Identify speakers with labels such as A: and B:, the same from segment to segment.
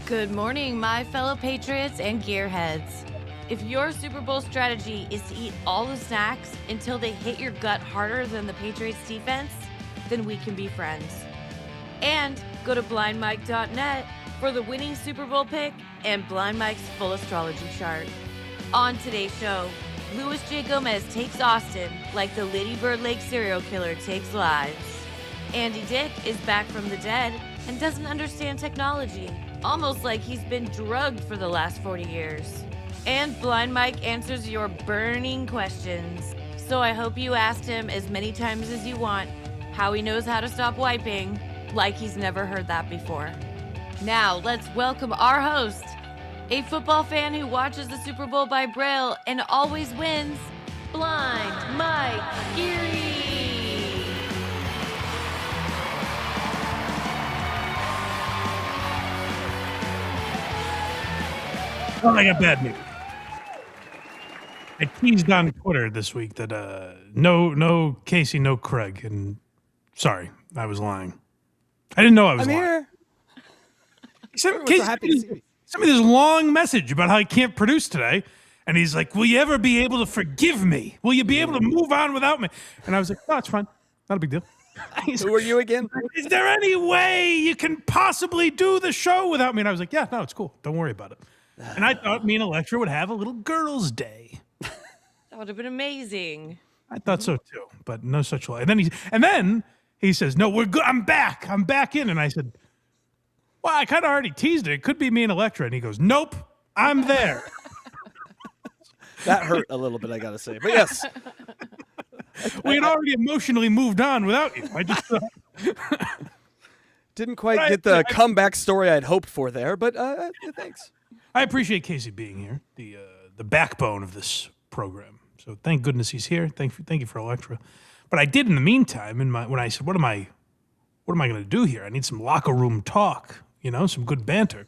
A: Good morning, my fellow Patriots and Gearheads. If your Super Bowl strategy is to eat all the snacks until they hit your gut harder than the Patriots defense, then we can be friends. And go to blindmike.net for the winning Super Bowl pick and Blind Mike's full astrology chart. On today's show, Luis J. Gomez takes Austin like the Lady Bird Lake serial killer takes lives. Andy Dick is back from the dead and doesn't understand technology, almost like he's been drugged for the last 40 years. And Blind Mike answers your burning questions. So I hope you asked him as many times as you want how he knows how to stop wiping, like he's never heard that before. Now let's welcome our host, a football fan who watches the Super Bowl by Braille and always wins, Blind Mike Geary.
B: Well, I got bad news. I teased on Twitter this week that no Casey, no Craig, and sorry, I was lying. I didn't know I was lying.
C: Here.
B: Sent
C: So happy to see you.
B: me this long message about how he can't produce today, and he's like, "Will you ever be able to forgive me? Will you be able to move on without me?" And I was like, "No, it's fine, not a big deal."
C: Who are you again?
B: Is there any way you can possibly do the show without me? And I was like, "Yeah, no, it's cool. Don't worry about it." And I thought me and Electra would have a little girls' day.
A: That would have been amazing.
B: I thought so too, but no such luck. And then he says, "No, we're good. I'm back in." And I said, "Well, I kind of already teased it. It could be me and Electra." And he goes, "Nope, I'm there."
C: That hurt a little bit, I gotta say. But yes,
B: We had already emotionally moved on without you. I just
C: didn't quite
B: Right,
C: get the
B: I-
C: comeback story I'd hoped for there, but thanks.
B: I appreciate Casey being here, the backbone of this program. So thank goodness he's here. Thank you for Electra. But I did in the meantime, when I said, what am I going to do here? I need some locker room talk, some good banter.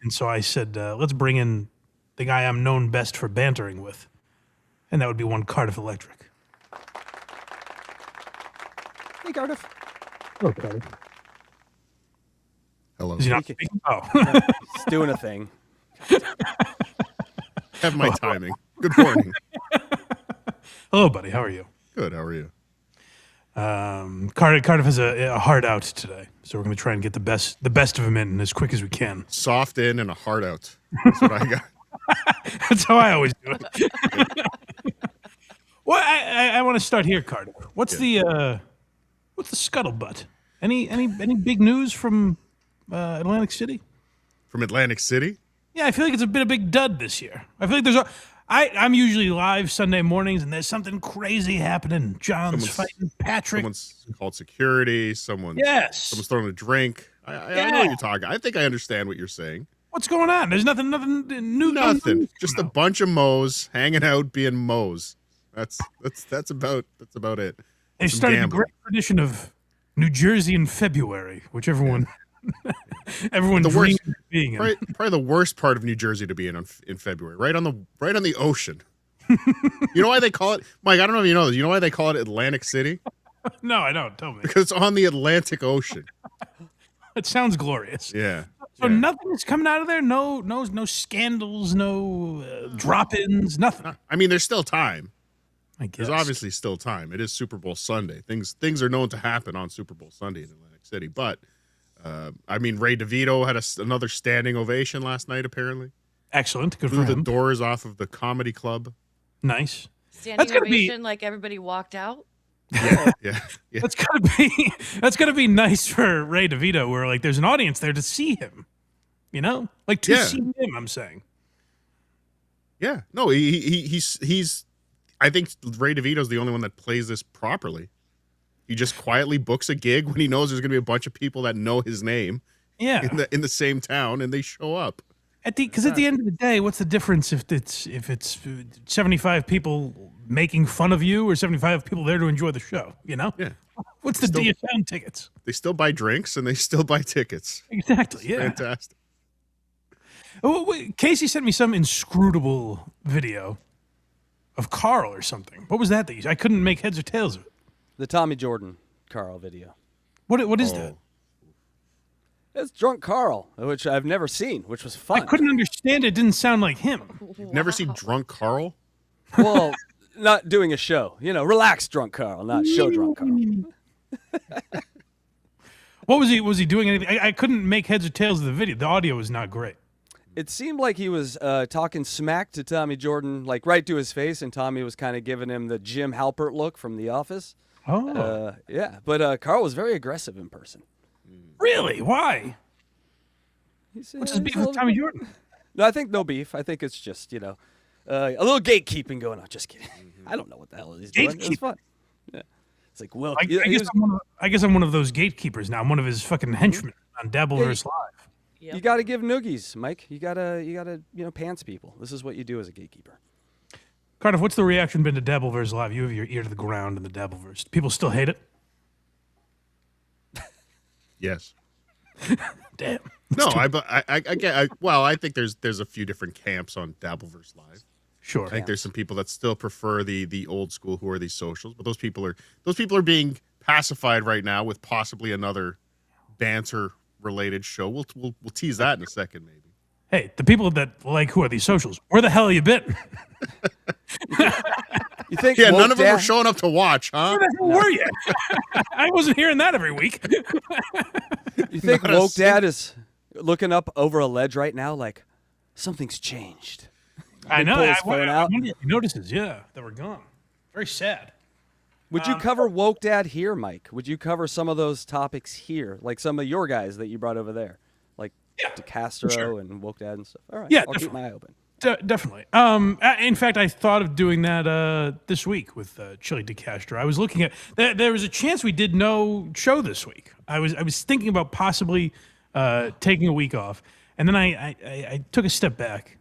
B: And so I said, let's bring in the guy I'm known best for bantering with, and that would be one Cardiff Electric.
C: Hey, Cardiff.
B: Hello, Cardiff.
D: Hello.
B: Is he not
C: Speaking-
B: speaking? Oh.
C: He's doing a thing.
D: Have my timing. Good morning.
B: Hello, buddy. How are you?
D: Good. How are you?
B: Cardiff has a hard out today, so we're going to try and get the best of him in as quick as we can.
D: Soft in and a hard out. That's what I got.
B: That's how I always do it. Well, I want to start here, Cardiff. What's the scuttlebutt? Any big news from Atlantic City?
D: From Atlantic City?
B: Yeah, I feel like it's been a big dud this year. I feel like I'm usually live Sunday mornings, and there's something crazy happening. John's fighting Patrick.
D: Someone's called security. Someone's throwing a drink. I know what you're talking. I think I understand what you're saying.
B: What's going on? There's nothing new.
D: Nothing. Just a bunch of moes hanging out, being moes. That's about it.
B: They
D: Some
B: started
D: gambling.
B: the great tradition of New Jersey in February, which everyone dreams of being in.
D: Probably the worst part of New Jersey to be in February, right on the ocean. You know why they call it, Mike? I don't know if you know this. You know why they call it Atlantic City?
B: No, I don't. Tell me.
D: Because it's on the Atlantic Ocean.
B: It sounds glorious.
D: Yeah.
B: So nothing is coming out of there. No scandals. No drop-ins. Nothing.
D: I mean, there's still time.
B: I guess.
D: There's obviously still time. It is Super Bowl Sunday. Things are known to happen on Super Bowl Sunday in Atlantic City. But I mean, Ray DeVito had another standing ovation last night. Apparently,
B: Excellent. Good
D: blew
B: for
D: the
B: him.
D: doors off of the comedy club.
B: Nice.
A: Standing
B: gotta be-
A: ovation like everybody walked out.
D: Yeah.
B: That's gotta be nice for Ray DeVito, where like there's an audience there to see him. Like to
D: Yeah.
B: see him. I'm saying.
D: Yeah. No, he's. I think Ray DeVito's the only one that plays this properly. He just quietly books a gig when he knows there's going to be a bunch of people that know his name
B: Yeah.
D: in the same town, and they show up.
B: Because at the end of the day, what's the difference if it's 75 people making fun of you or 75 people there to enjoy the show?
D: Yeah.
B: What's the
D: Still-
B: DSM tickets?
D: They still buy drinks and they still buy tickets.
B: Exactly. Yeah.
D: Fantastic.
B: Oh, wait, Casey sent me some inscrutable video of Carl or something. What was that? I couldn't make heads or tails of it.
C: The Tommy Jordan Carl video.
B: What is
D: Oh.
B: that?
C: It's Drunk Carl, which I've never seen, which was fun.
B: I couldn't understand it. Didn't sound like him.
D: You've never seen Drunk Carl?
C: Well, not doing a show. You know, relaxed Drunk Carl, not show Drunk Carl.
B: What was he? Was he doing anything? I couldn't make heads or tails of the video. The audio was not great.
C: It seemed like he was talking smack to Tommy Jordan, like right to his face, and Tommy was kind of giving him the Jim Halpert look from The Office.
B: Oh,
C: Yeah. But Carl was very aggressive in person.
B: really? Why?
C: He's,
B: What's his
C: he's
B: beef
C: a
B: with
C: little-
B: Tommy Jordan?
C: No, I think no beef. I think it's just, a little gatekeeping going on. Just kidding. I don't know what the hell he's doing. It was
B: Gatekeeping?
C: fun. Yeah. It's like, well,
B: I guess I'm one of those gatekeepers now. I'm one of his fucking henchmen on Dabbleverse Live.
A: Yep.
C: you got to give noogies, Mike. You gotta, pants people. This is what you do as a gatekeeper.
B: Cardiff, what's the reaction been to Dabbleverse Live? You have your ear to the ground in the Dabbleverse. People still hate it?
D: Yes.
B: Damn.
D: No, I think there's a few different camps on Dabbleverse Live.
B: Sure.
D: I think there's some people that still prefer the old school who are these socials, but those people are being pacified right now with possibly another banter related show. We'll tease that in a second, maybe.
B: Hey, the people that like who are these socials? Where the hell have you been?
C: You think?
D: Yeah,
C: woke
D: none of them
C: dad-
D: are showing up to watch, huh?
B: Where the hell were you? I wasn't hearing that every week.
C: You think
D: Not a
C: woke dad is looking up over a ledge right now, like something's changed?
B: I know.
C: pull his
B: I
C: phone
B: wonder
C: out.
B: if he notices, yeah, that we're gone. Very sad.
C: Would you cover woke dad here, Mike? Would you cover some of those topics here, like some of your guys that you brought over there, like DeCastro
B: sure.
C: and woke dad and stuff? All right,
B: Yeah,
C: I'll keep my eye open.
B: Definitely. In fact, I thought of doing that this week with Chili DeCastro. I was looking at there was a chance we did no show this week. I was thinking about possibly taking a week off, and then I took a step back,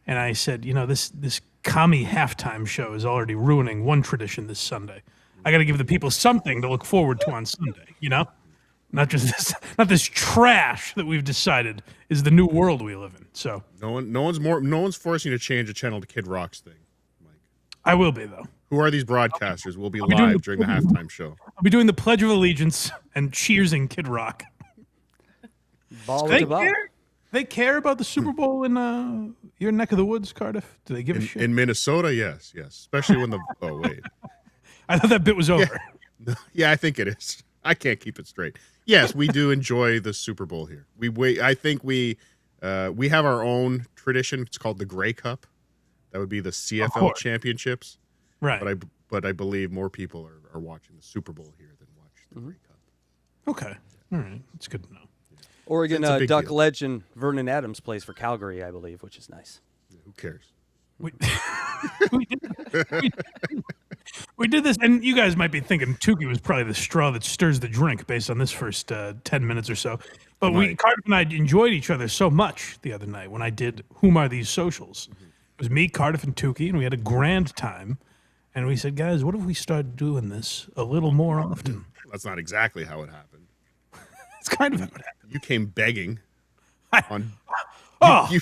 B: and I said, this commie halftime show is already ruining one tradition this Sunday. I got to give the people something to look forward to on Sunday. Not just this trash that we've decided is the new world we live in. So
D: No one's forcing you to change the channel to Kid Rock's thing, Mike.
B: I will be though.
D: Who are these broadcasters? We'll be
B: be doing
D: live during the halftime show.
B: I'll be doing the Pledge of Allegiance and cheersing Kid Rock.
C: Ball
B: They
C: with the ball.
B: care. They care about the Super Bowl in your neck of the woods, Cardiff. Do they give a shit?
D: In Minnesota, yes, especially when the wait.
B: I thought that bit was over.
D: Yeah, I think it is. I can't keep it straight. Yes, we do enjoy the Super Bowl here. I think we have our own tradition. It's called the Grey Cup. That would be the CFL
B: course.
D: championships.
B: Right.
D: But I believe more people are watching the Super Bowl here than watch the Grey Cup.
B: Okay. All right. That's good to know.
C: Oregon
D: It's a big
C: Duck
D: deal.
C: legend Vernon Adams plays for Calgary, I believe, which is nice.
D: Who cares?
B: We, we did this, and you guys might be thinking Tukey was probably the straw that stirs the drink based on this first 10 minutes or so. But Cardiff and I enjoyed each other so much the other night when I did Whom Are These Socials? It was me, Cardiff, and Tukey, and we had a grand time. And we said, guys, what if we start doing this a little more often?
D: That's not exactly how it happened.
B: It's kind of how it happened.
D: You came begging. On
B: Oh,
D: you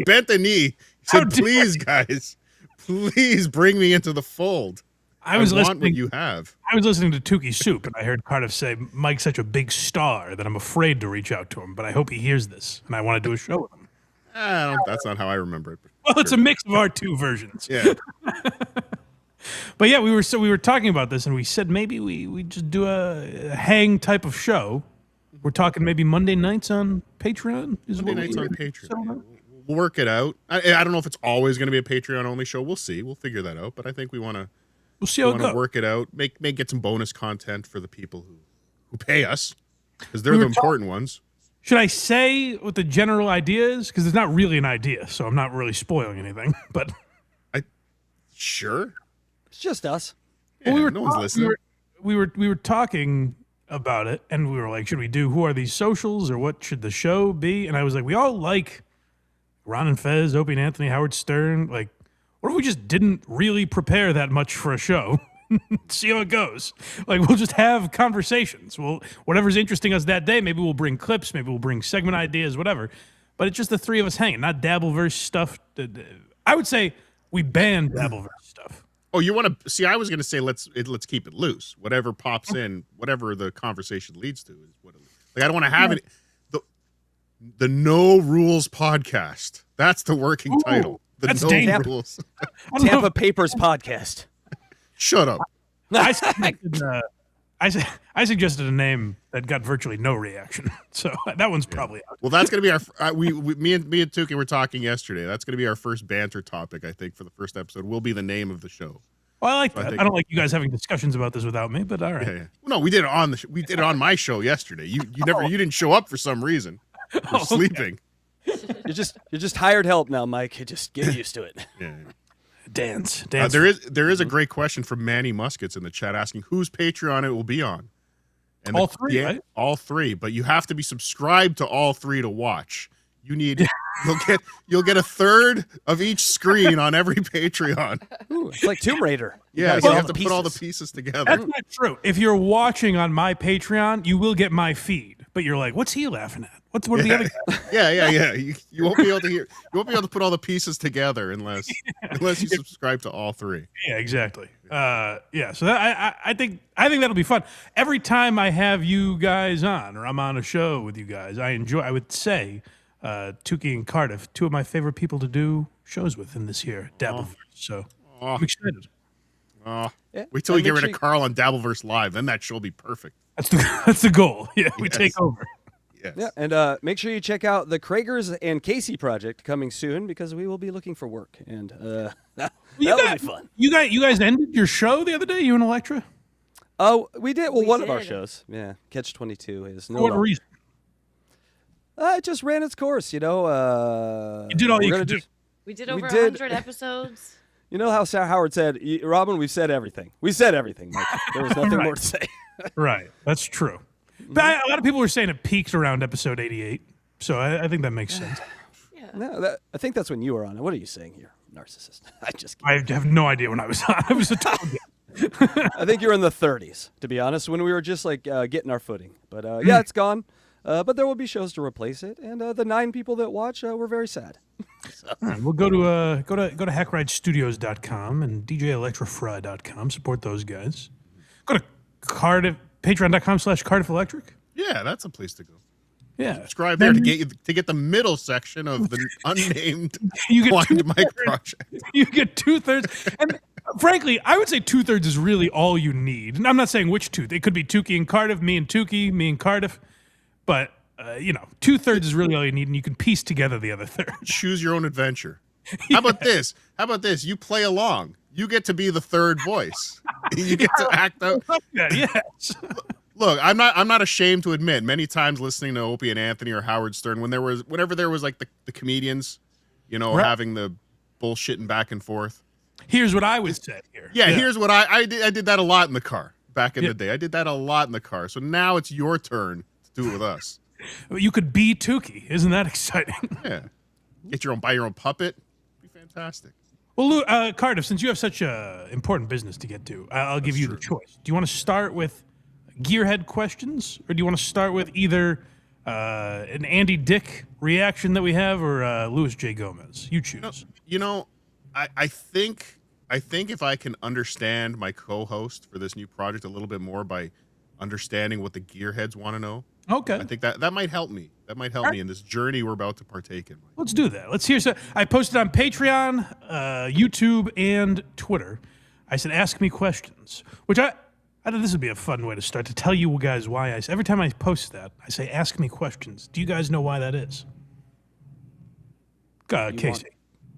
D: bent the knee. You
B: How
D: said,
B: dare
D: "Please, guys, please bring me into the fold.
B: I was
D: want what
B: listening.
D: you have."
B: I was listening to Tukey Soup, and I heard Cardiff say, "Mike's such a big star that I'm afraid to reach out to him, but I hope he hears this, and I want to do a show with him."
D: That's not how I remember it.
B: Well, it's a mix of our two versions.
D: Yeah.
B: But yeah, we were talking about this, and we said maybe we just do a hang type of show. We're talking maybe Monday nights on Patreon.
D: Monday nights on Patreon. We'll work it out. I don't know if it's always going to be a Patreon only show. We'll see. We'll figure that out. But I think we want to.
B: We'll see how it goes.
D: Work it out. Make get some bonus content for the people who pay us, because they're
B: We
D: the
B: were
D: important ones.
B: Should I say what the general idea is? Because it's not really an idea, so I'm not really spoiling anything. But
D: Sure.
C: It's just us.
D: Yeah,
B: well,
D: no one's listening.
B: we were talking about it, and we were like, should we do Who Are These Socials, or what should the show be? And I was like, we all like Ron and Fez, Opie and Anthony, Howard Stern. Like, what if we just didn't really prepare that much for a show? See how it goes. Like, we'll just have conversations. Whatever's interesting us that day, maybe we'll bring clips, maybe we'll bring segment ideas, whatever. But it's just the three of us hanging, not Dabbleverse stuff. I would say we ban Dabbleverse stuff.
D: Oh, you want to see? I was going to say let's keep it loose. Whatever pops in, whatever the conversation leads to, is what. Like, I don't want to have it. The No Rules Podcast. That's the working title. The
B: that's
D: No
B: dangerous.
D: Rules.
C: Tampa Papers podcast.
D: Shut up.
B: I suggested a name that got virtually no reaction, so that one's probably out.
D: Well, that's gonna be our. Me and Tukey were talking yesterday. That's gonna be our first banter topic, I think, for the first episode. Will be the name of the show.
B: Well, I like
D: So I
B: that.
D: think-
B: I don't like you guys having discussions about this without me, but all right.
D: Yeah. No, we did it on we did it on my show yesterday. You didn't show up for some reason. You're
B: okay.
D: sleeping.
C: You're just hired help now, Mike. You just get used to it.
D: Yeah.
B: Dance.
D: There is a great question from Manny Muskets in the chat asking whose Patreon it will be on. And
B: all three, right?
D: All three, but you have to be subscribed to all three to watch. You'll get a third of each screen on every Patreon.
C: Ooh, it's like Tomb Raider.
D: Yeah,
C: gotta
D: so
C: get
D: you
C: all
D: have to put all the pieces together.
B: That's not true. If you're watching on my Patreon, you will get my feed. But you're like, what's he laughing at? What are the other guys?
D: Yeah. You won't be able to hear. You won't be able to put all the pieces together unless you subscribe to all three.
B: Yeah, exactly. Yeah. So I think that'll be fun. Every time I have you guys on, or I'm on a show with you guys, I enjoy. I would say, Tukey and Cardiff, two of my favorite people to do shows with in this year, Dabbleverse. So I'm excited.
C: Yeah,
D: Wait till we get rid of Carl on Dabbleverse Live, then that show will be perfect.
B: That's the goal. Yeah, we
D: Yes.
B: take over.
D: Yes.
C: Yeah, and make sure you check out the Kragers and Casey project coming soon because we will be looking for work, and that'll be fun.
B: You guys ended your show the other day. You and Electra.
C: Oh, we did. Well,
A: We
C: one of our
A: did.
C: shows. Yeah, Catch 22 is no
B: For what
C: longer.
B: reason?
C: It just ran its course, you know.
B: You did all
C: we're
B: you
C: gonna
B: could do.
A: We did
C: We
A: over
C: did.
A: 100 episodes.
C: You know how Sarah Howard said, Robin, we've said everything. We said everything, Mike. There was nothing more to say.
B: Right. That's true. But a lot of people were saying it peaked around episode 88. So I think that makes sense.
A: Yeah.
C: No, I think that's when you were on it. What are you saying here, narcissist? I just
B: I have no idea when I was on. I was a total
C: I think you were in the 30s, to be honest, when we were just like getting our footing. But yeah, it's gone. But there will be shows to replace it, and the 9 people that watch were very sad.
B: All right, we'll go to HackRideStudios.com and DJElectrafry.com. Support those guys. Go to Patreon.com/Cardiff Electric.
D: Yeah, that's a place to go.
B: Yeah.
D: Subscribe there to get the middle section of the unnamed
B: You get
D: Blind Mike
B: two-thirds.
D: project.
B: You get 2/3. And frankly, I would say 2/3 is really all you need. And I'm not saying which two. It could be Tukey and Cardiff, me and Tukey, me and Cardiff. But, 2/3 is really all you need, and you can piece together the other third.
D: Choose your own adventure. How about this? You play along. You get to be the third voice. You get to act out.
B: Yeah, yes.
D: Look, I'm not ashamed to admit many times listening to Opie and Anthony or Howard Stern whenever there was like the comedians,
B: Right.
D: having the bullshitting back and forth.
B: Here's what I would say here.
D: Yeah, here's what I did. I did that a lot in the car back in the day. I did that a lot in the car. So now it's your turn to do it with us.
B: You could be Tukey. Isn't that exciting?
D: Yeah. Buy your own puppet. It'd be fantastic.
B: Well, Lou, Cardiff, since you have such important business to get to, I'll give you the choice. Do you want to start with Gearhead questions, or do you want to start with either an Andy Dick reaction that we have, or Louis J. Gomez? You choose.
D: I think if I can understand my co-host for this new project a little bit more by understanding what the gearheads want to know,
B: Okay.
D: I think that might help me. That might help me in this journey we're about to partake in.
B: Let's do that. Let's hear. So I posted on Patreon, YouTube, and Twitter. I said, "Ask me questions," which I thought this would be a fun way to start to tell you guys why every time I post that, I say, "Ask me questions." Do you guys know why that is? Casey.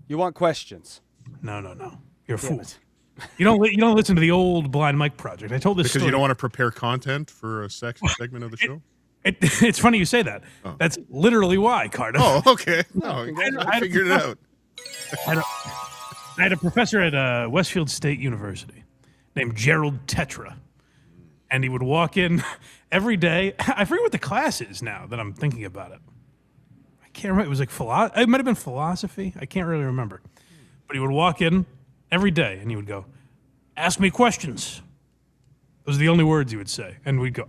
C: You want questions?
B: No. You're a
C: Damn
B: fool.
C: it.
B: You don't listen to the old Blind Mike project. I told this
D: Because
B: story.
D: you don't want to prepare content for a segment of the show?
B: It's funny you say that.
D: Oh.
B: That's literally why, Cardiff.
D: Oh, okay. No,
B: I
D: I figured it out.
B: I had a professor at Westfield State University named Gerald Tetra, and he would walk in every day. I forget what the class is now that I'm thinking about it. I can't remember. It was like it might have been philosophy. I can't really remember. But he would walk in every day, and he would go, "Ask me questions." Those are the only words he would say, and we'd go,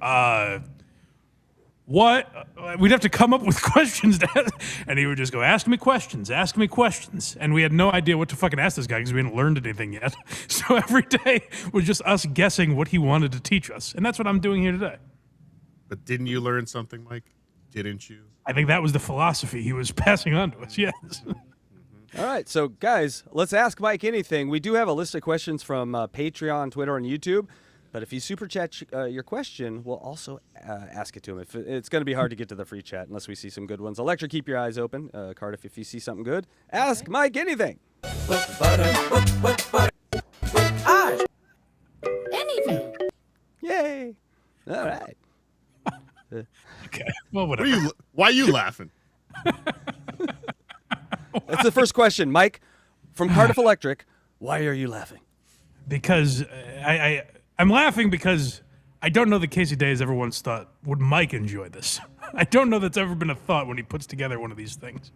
B: what? We'd have to come up with questions to ask. And he would just go, ask me questions. And we had no idea what to fucking ask this guy because we hadn't learned anything yet. So every day was just us guessing what he wanted to teach us. And that's what I'm doing here today.
D: But didn't you learn something, Mike? Didn't you?
B: I think that was the philosophy he was passing on to us. Yes.
C: All right, so guys, let's ask Mike anything. We do have a list of questions from Patreon, Twitter, and YouTube. But if you super chat your question, we'll also ask it to him. It's going to be hard to get to the free chat unless we see some good ones. Electra, keep your eyes open. Cardiff, if you see something good, ask Mike anything.
A: Anything.
C: Yay! All right.
B: Okay. Well, whatever.
D: Why are you laughing?
C: That's the first question, Mike, from Cardiff Electric. Why are you laughing?
B: Because I'm laughing because I don't know that Casey Day has ever once thought, would Mike enjoy this? I don't know that's ever been a thought when he puts together one of these things.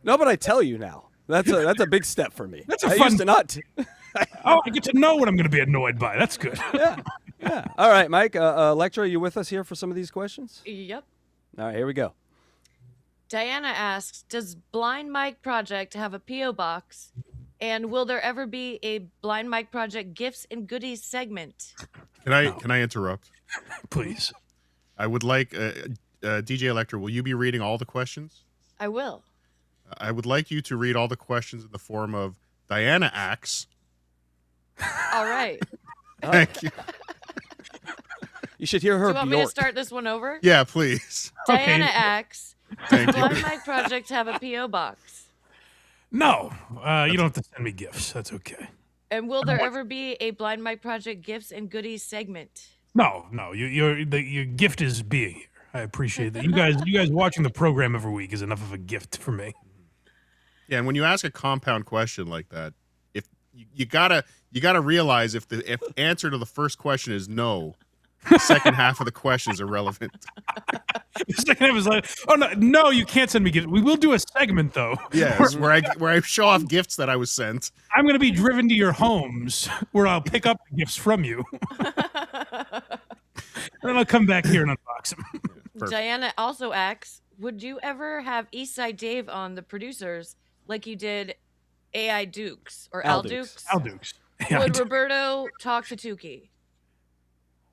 C: No, but I tell you now. That's a big step for me.
B: That's a
C: I
B: fun.
C: used to not.
B: Oh, I get to know what I'm going to be annoyed by. That's good.
C: Yeah. All right, Mike. Electra, are you with us here for some of these questions?
A: Yep.
C: All right, here we go.
A: Diana asks, does Blind Mike Project have a P.O. box? And will there ever be a Blind Mike Project gifts and goodies segment?
D: Can I interrupt?
B: Please.
D: I would like DJ Electra. Will you be reading all the questions?
A: I will.
D: I would like you to read all the questions in the form of Diana acts.
A: All right.
D: Thank you.
C: You should hear
A: Do
C: her.
A: you want me to
C: Bjork.
A: start this one over?
D: Yeah, please.
A: Diana asks,
D: Thank
A: does
D: you.
A: Blind Mike Project have a P.O. box?
B: No, you don't have to send me gifts. That's okay.
A: And will there ever be a Blind Mike Project gifts and goodies segment?
B: No. Your gift is being here. I appreciate that. You guys watching the program every week is enough of a gift for me.
D: Yeah, and when you ask a compound question like that, if you gotta realize if the answer to the first question is no, the second half of the question is irrelevant.
B: The second half is like, oh no, you can't send me gifts. We will do a segment though.
D: Yes, where I show off gifts that I was sent.
B: I'm going to be driven to your homes where I'll pick up the gifts from you. And then I'll come back here and unbox them.
D: Perfect.
A: Diana also asks, would you ever have Eastside Dave on the producers like you did AI Dukes or Al Dukes?
B: Al Dukes. Yeah,
A: Would Roberto talk to Tukey?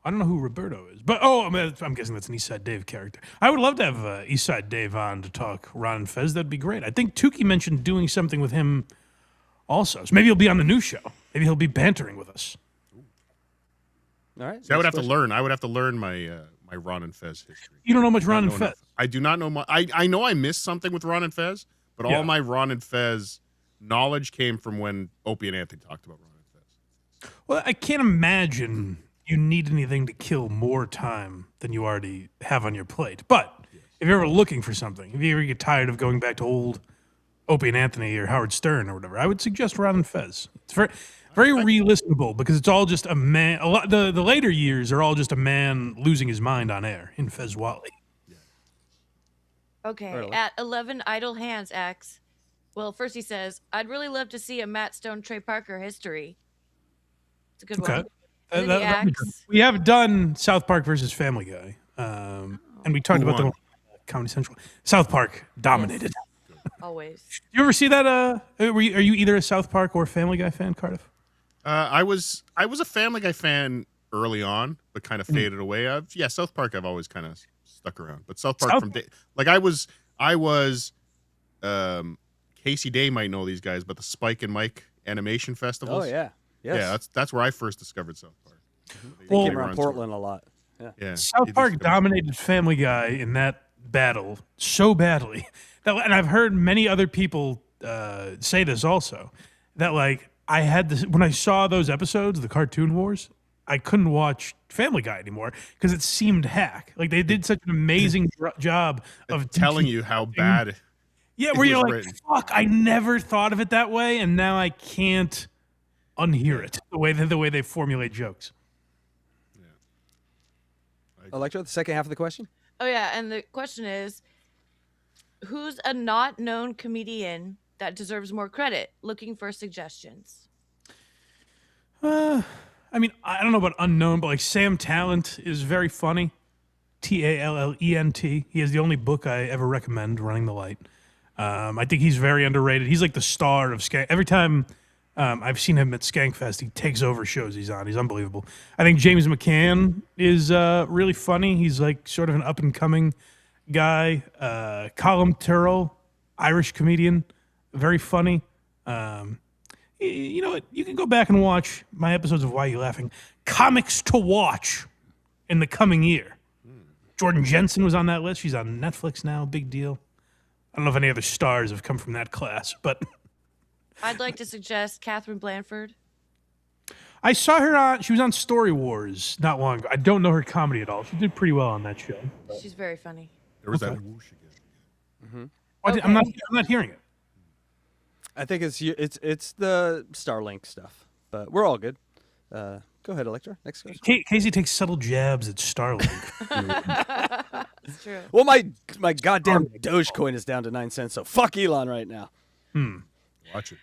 B: I don't know who Roberto is, but I'm guessing that's an Eastside Dave character. I would love to have Eastside Dave on to talk Ron and Fez. That'd be great. I think Tukey mentioned doing something with him also. So maybe he'll be on the new show. Maybe he'll be bantering with us.
C: All right.
D: See, I would have to learn. I would have to learn my my Ron and Fez history.
B: You don't know much Ron and
D: No,
B: Fez.
D: I do not know much. I know I missed something with Ron and Fez, but
B: Yeah.
D: all my Ron and Fez knowledge came from when Opie and Anthony talked about Ron and Fez.
B: Well, I can't imagine you need anything to kill more time than you already have on your plate. But if you're ever looking for something, if you ever get tired of going back to old Opie and Anthony or Howard Stern or whatever, I would suggest Ron and Fez. It's very re-listenable because it's all just a man. The later years are all just a man losing his mind on air in Fez Wally.
A: Okay,
C: Really?
A: at 11 Idle Hands asks, well, first he says, I'd really love to see a Matt Stone, Trey Parker history. It's a good
B: Okay.
A: one. And then he asks,
B: We have done South Park versus Family Guy, and we talked
D: Who
B: about them
D: won?
B: on Comedy Central. South Park dominated.
A: always.
B: You ever see that? Are you either a South Park or Family Guy fan, Cardiff?
D: I was a Family Guy fan early on, but kind of faded away. South Park I've always kind of stuck around, but South Park I was Casey Day might know these guys, but the Spike and Mike animation festivals.
C: Oh yeah. Yes.
D: Yeah, that's where I first discovered South Park.
C: They
B: Well-
C: came around Portland a lot. Yeah.
D: Yeah,
B: South Park dominated Family Guy in that battle so badly and I've heard many other people say this also, that like I had this when I saw those episodes, the Cartoon Wars, I couldn't watch Family Guy anymore because it seemed hack. Like they did such an amazing job of
D: telling you how bad.
B: Yeah,
D: it
B: where you're
D: was
B: like,
D: written.
B: fuck, I never thought of it that way, and now I can't unhear it the way they formulate jokes.
C: Electra, the second half of the question.
A: Oh, yeah, and the question is, who's a not known comedian that deserves more credit? Looking for suggestions.
B: I mean, I don't know about unknown, but like Sam Talent is very funny. Tallent. He has the only book I ever recommend, Running the Light. I think he's very underrated. He's like the star of Skank. Every time I've seen him at Skankfest, he takes over shows he's on. He's unbelievable. I think James McCann is really funny. He's like sort of an up and coming guy, Colum Turrell, Irish comedian, very funny. You know what? You can go back and watch my episodes of Why You Laughing. Comics to watch in the coming year. Jordan Jensen was on that list. She's on Netflix now. Big deal. I don't know if any other stars have come from that class, but
A: I'd like to suggest Catherine Blanford.
B: I saw her on. She was on Story Wars not long ago. I don't know her comedy at all. She did pretty well on that show.
A: She's very funny.
D: There was that whoosh again.
B: I'm not hearing it.
C: I think it's the Starlink stuff, but we're all good. Go ahead, Electra. Next question.
B: Casey takes subtle jabs at Starlink.
A: It's true.
C: Well, my goddamn Dogecoin is down to 9 cents, so fuck Elon right now.
D: Watch it.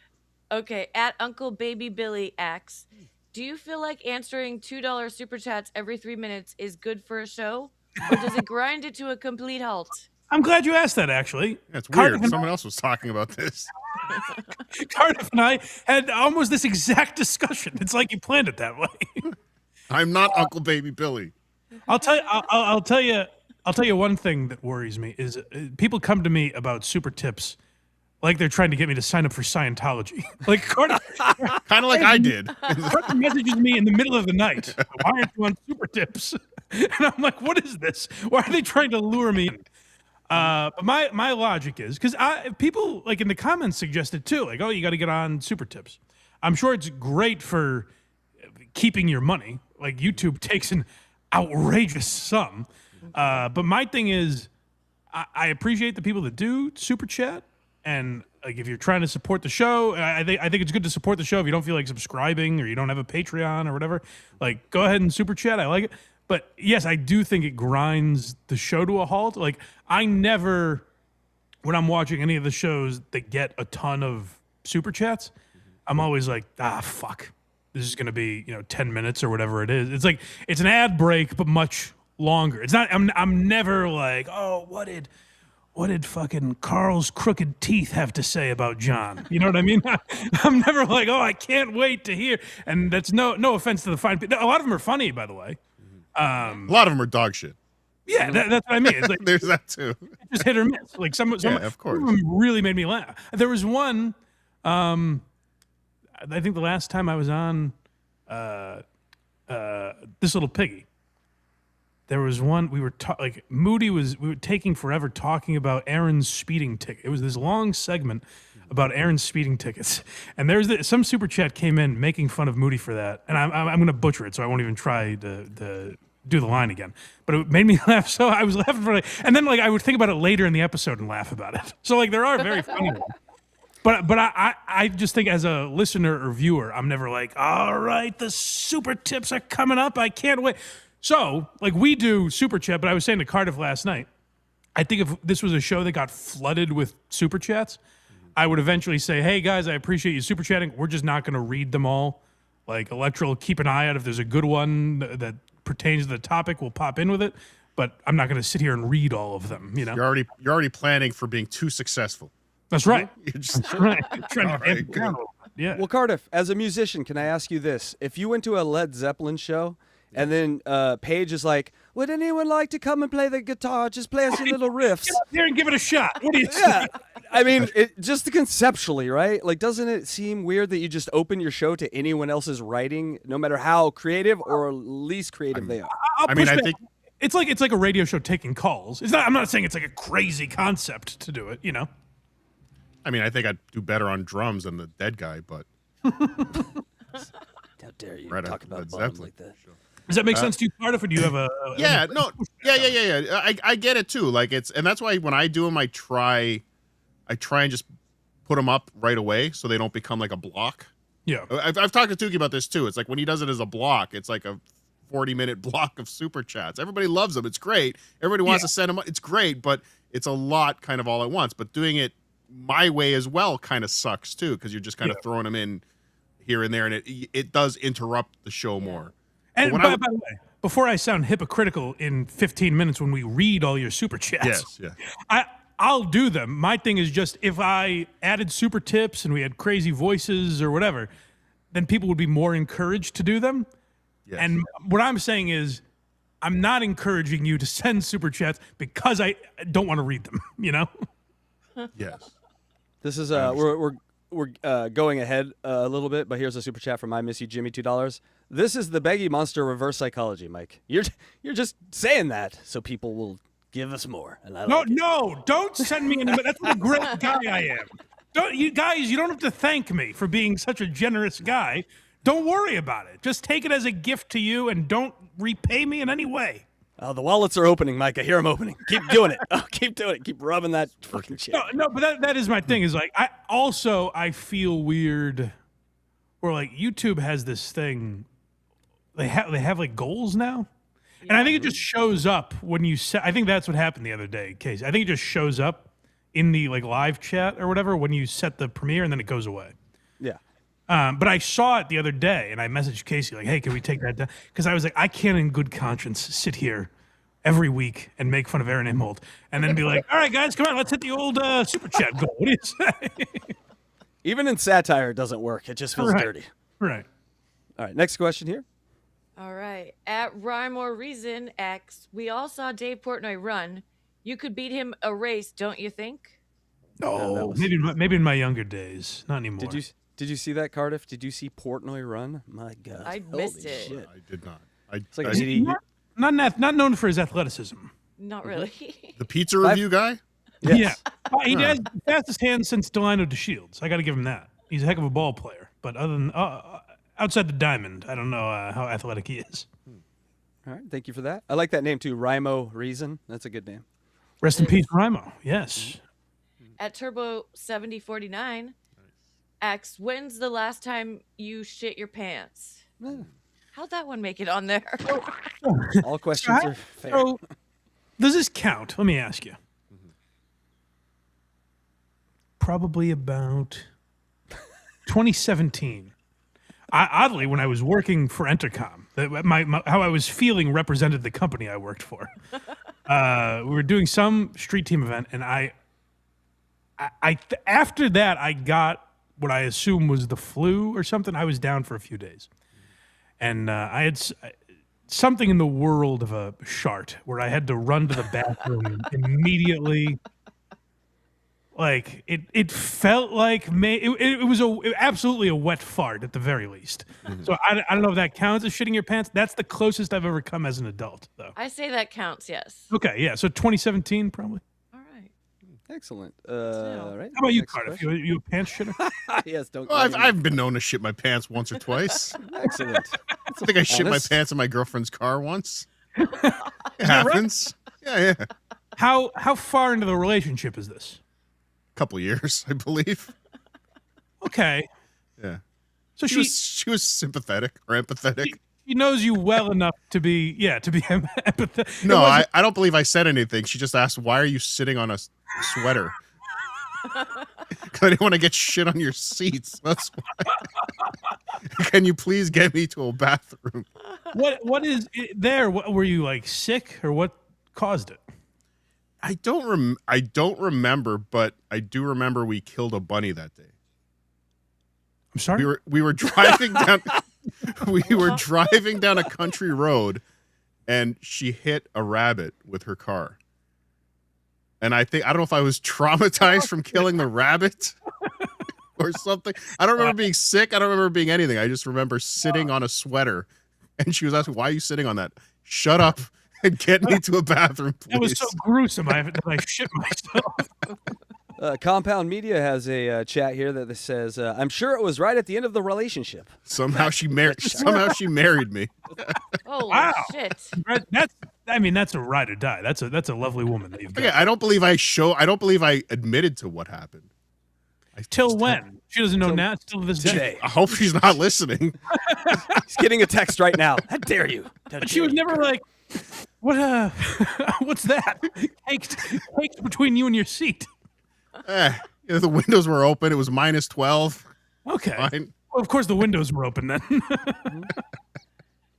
A: Okay, at Uncle Baby Billy X, do you feel like answering $2 super chats every 3 minutes is good for a show, or does it grind it to a complete halt?
B: I'm glad you asked that, actually.
D: That's weird. Someone else was talking about this.
B: Cardiff and I had almost this exact discussion. It's like you planned it that way.
D: I'm not Uncle Baby Billy.
B: I'll tell you one thing that worries me is people come to me about super tips like they're trying to get me to sign up for Scientology. Like Cardiff,
D: Kind of like I did.
B: Cardiff messages me in the middle of the night. Why aren't you on super tips? And I'm like, what is this? Why are they trying to lure me in? But my logic is because people like in the comments suggested too, like, oh, you got to get on super tips. I'm sure it's great for keeping your money. Like YouTube takes an outrageous sum. But my thing is, I appreciate the people that do super chat, and like if you're trying to support the show, I think it's good to support the show if you don't feel like subscribing or you don't have a Patreon or whatever. Like go ahead and super chat. I like it. But yes, I do think it grinds the show to a halt. Like I never, when I'm watching any of the shows that get a ton of super chats, I'm always like, fuck, this is gonna be 10 minutes or whatever it is. It's like it's an ad break, but much longer. It's not. I'm never like, oh, what did fucking Carl's crooked teeth have to say about John? You know what I mean? I'm never like, oh, I can't wait to hear. And that's no offense to the fine people. A lot of them are funny, by the way.
D: A lot of them are dog shit.
B: Yeah, that's what I mean. It's like
D: There's that too.
B: it's just hit or miss. Like some
D: of course.
B: some of them really made me laugh. There was one. I think the last time I was on This Little Piggy. There was one we were we were taking forever talking about Aaron's speeding ticket. It was this long segment about Aaron's speeding tickets, and some super chat came in making fun of Moody for that, and I'm going to butcher it, so I won't even try to do the line again. But it made me laugh, so I was laughing for and then I would think about it later in the episode and laugh about it. So there are very funny ones. But I just think as a listener or viewer, I'm never like, all right, the super tips are coming up. I can't wait. So, we do super chat, but I was saying to Cardiff last night, I think if this was a show that got flooded with super chats, I would eventually say, hey, guys, I appreciate you super chatting. We're just not going to read them all. Electra will keep an eye out. If there's a good one that pertains to the topic, we'll pop in with it. But I'm not going to sit here and read all of them,
D: You're already planning for being too successful.
B: That's right.
D: You're just
B: That's right. Trying to
D: All right,
B: amp it
D: good.
B: down a little bit. Yeah.
C: Well, Cardiff, as a musician, can I ask you this? If you went to a Led Zeppelin show and then Paige is like, would anyone like to come and play the guitar? Just play us your little riffs.
B: Get up there and give it a shot. What do you
C: Yeah. I mean, just conceptually, right? Doesn't it seem weird that you just open your show to anyone else's writing, no matter how creative or least creative they are?
B: I think it's like a radio show taking calls. It's not. I'm not saying it's like a crazy concept to do it.
D: I mean, I think I'd do better on drums than the dead guy, but
C: How dare you
D: Right,
C: talk about
D: Led
C: bottoms
D: Zeppelin.
C: like that?
B: Does that make sense to you, Cardiff, or do you have a
D: yeah. I get it too. And that's why when I do them, I try and just put them up right away so they don't become like a block.
B: Yeah.
D: I've talked to Tukey about this too. It's like when he does it as a block, it's like a 40-minute block of super chats. Everybody loves them. It's great. Everybody wants to send them. It's great, but it's a lot kind of all at once. But doing it my way as well kind of sucks too, because you're just kind of throwing them in here and there, and it does interrupt the show more.
B: And by the way, before I sound hypocritical in 15 minutes when we read all your super chats, I'll do them. My thing is just if I added super tips and we had crazy voices or whatever, then people would be more encouraged to do them.
D: Yes.
B: And what I'm saying is I'm not encouraging you to send super chats because I don't want to read them. You know.
D: Yes.
C: This is we're going ahead a little bit, but here's a super chat from I Miss You Jimmy, $2. This is the Beggy Monster reverse psychology, Mike. You're just saying that so people will give us more. And I like it.
B: No, don't send me any. That's what a great guy I am. You don't have to thank me for being such a generous guy. Don't worry about it. Just take it as a gift to you and don't repay me in any way.
C: Oh, the wallets are opening, Mike. I hear them opening. Keep doing it. Oh, keep doing it. Keep rubbing that fucking shit.
B: No, but that is my thing. Is like I feel weird, where like YouTube has this thing. They have like goals now, and I think it just shows up when you set. I think that's what happened the other day, Casey. I think it just shows up in the like live chat or whatever when you set the premiere, and then it goes away.
C: Yeah.
B: But I saw it the other day, and I messaged Casey like, "Hey, can we take that down?" Because I was like, I can't, in good conscience, sit here every week and make fun of Aaron Imholt, and then be like, "All right, guys, come on, let's hit the old super chat goal." What do you say?
C: Even in satire, it doesn't work. It just feels dirty.
B: Right.
C: All right. Next question here.
A: All right. At Rhyme or Reason X, we all saw Dave Portnoy run. You could beat him a race, don't you think?
B: No, maybe in my younger days, not anymore.
C: Did you see that, Cardiff? Did you see Portnoy run? My God,
A: I missed
C: Holy
A: it.
C: shit.
D: I did not.
C: It's like a
B: Not known for his athleticism.
A: Not really.
D: The pizza review guy?
B: Yeah, he has the fastest hands since Delano DeShields. I got to give him that. He's a heck of a ball player, but other than outside the diamond, I don't know how athletic he is.
C: All right, thank you for that. I like that name too, Rhymo Reason. That's a good name.
B: Rest in peace, Rimo. Yes.
A: At Turbo 7049, X, when's the last time you shit your pants? How'd that one make it on there?
C: All questions are fair.
B: So, does this count? Let me ask you. Probably about 2017. Oddly, when I was working for Entercom, how I was feeling represented the company I worked for. We were doing some street team event, and after that, I got what I assume was the flu or something. I was down for a few days, and I had something in the world of a shart where I had to run to the bathroom immediately. Like it felt like it was absolutely a wet fart at the very least. So I don't know if that counts as shitting your pants. That's the closest I've ever come as an adult, though.
A: I say that counts, yes.
B: Okay, yeah. So 2017, probably.
A: All right.
C: Excellent. All right.
B: How about you,
C: Next
B: Cardiff?
C: question.
B: You a pants shitter?
C: Yes. Don't.
D: Well, I've been known to shit my pants once or twice.
C: Excellent.
D: I think I shit my
C: Honest?
D: pants in my girlfriend's car once. It happens. Yeah.
B: How far into the relationship is this?
D: Couple years, I believe.
B: Okay.
D: Yeah.
B: So
D: She was sympathetic or empathetic.
B: She knows you well enough to be empathetic.
D: No, I don't believe I said anything. She just asked, "Why are you sitting on a sweater?" Because I didn't want to get shit on your seats. That's why. Can you please get me to a bathroom?
B: What is it there? Were you like sick or what caused it?
D: I don't remember, but I do remember we killed a bunny that day.
B: I'm sorry.
D: We were driving down driving down a country road, and she hit a rabbit with her car. And I don't know if I was traumatized from killing the rabbit or something. I don't remember being sick. I don't remember being anything. I just remember sitting on a sweater, and she was asking, "Why are you sitting on that?" Shut up and get me to a bathroom, please.
B: That was so gruesome. I shit myself.
C: Compound Media has a chat here that says, "I'm sure it was right at the end of the relationship."
D: Somehow she married me.
A: Holy
B: Wow.
A: shit.
B: That's a ride or die. That's a lovely woman that you've got.
D: Okay, I don't believe I admitted to what happened.
B: Till when? She doesn't know now. Still to this day.
C: Today.
D: I hope she's not listening.
C: He's getting a text right now. How dare you?
B: But she was never like, what? What's that? Caked between you and your seat.
D: The windows were open. It was -12.
B: Okay.
D: Fine.
B: Well, of course the windows were open then.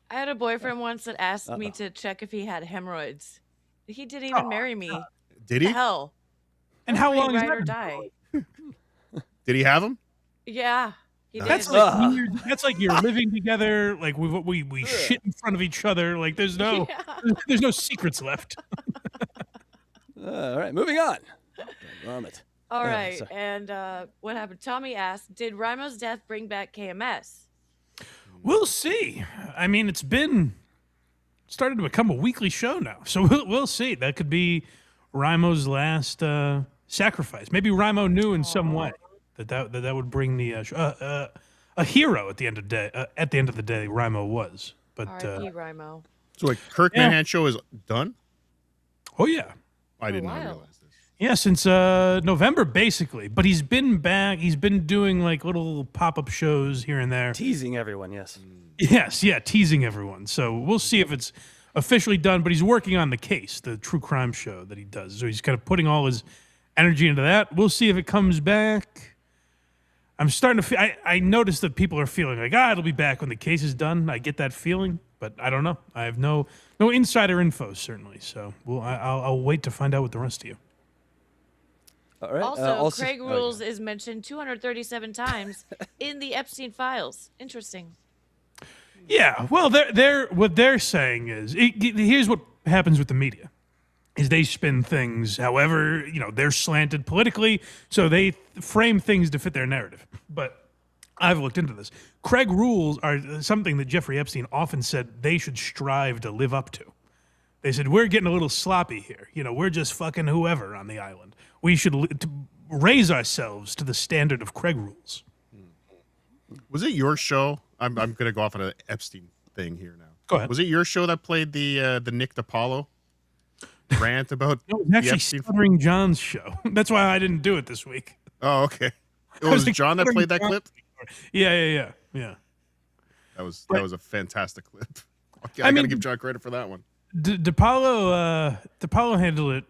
A: I had a boyfriend once that asked me to check if he had hemorrhoids. He didn't even marry me.
D: Did he?
A: Hell.
B: And how long?
A: Ride or die.
D: Did he have them?
A: Yeah. He did.
B: That's like weird. That's like you're living together. Like we shit in front of each other. Like there's no secrets left.
C: All right, moving on. Damn it.
A: All right,
C: sorry.
A: and what happened? Tommy asked, "Did Rimo's death bring back KMS?"
B: We'll see. I mean, it's started to become a weekly show now, so we'll see. That could be Rimo's last sacrifice. Maybe Rimo knew in some way that would bring the a hero at the end of the day. At the end of the day, Rimo was. But
A: R.I.P. Rimo.
D: So like Kirk Manhan show is done?
B: Oh yeah.
D: I did not
A: while.
D: realize this.
B: Yeah, since November, basically. But he's been back. He's been doing like little pop-up shows here and there.
C: Teasing everyone, yes.
B: Yes, yeah, teasing everyone. So we'll see if it's officially done. But he's working on the case, the true crime show that he does. So he's kind of putting all his energy into that. We'll see if it comes back. I'm starting to feel. I noticed that people are feeling like, it'll be back when the case is done. I get that feeling, but I don't know. I have no insider info certainly. So I'll wait to find out with the rest of you.
C: All right.
A: Also, Craig Rules is mentioned 237 times in the Epstein files. Interesting.
B: Yeah, well, what they're saying is here's what happens with the media: is they spin things however they're slanted politically, so they frame things to fit their narrative. But I've looked into this. Craig rules are something that Jeffrey Epstein often said they should strive to live up to. They said, we're getting a little sloppy here. We're just fucking whoever on the island. We should raise ourselves to the standard of Craig rules.
D: Was it your show? I'm going to go off on an Epstein thing here now.
B: Go ahead.
D: Was it your show that played the Nick DiPaolo rant about
B: No, it was actually
D: Epstein?
B: Stuttering John's show. That's why I didn't do it this week.
D: Oh, okay. It was
B: like
D: John that played that clip?
B: Yeah.
D: That was a fantastic clip. Okay,
B: I
D: I got
B: mean-
D: to give John credit for that one.
B: DiPaolo handled it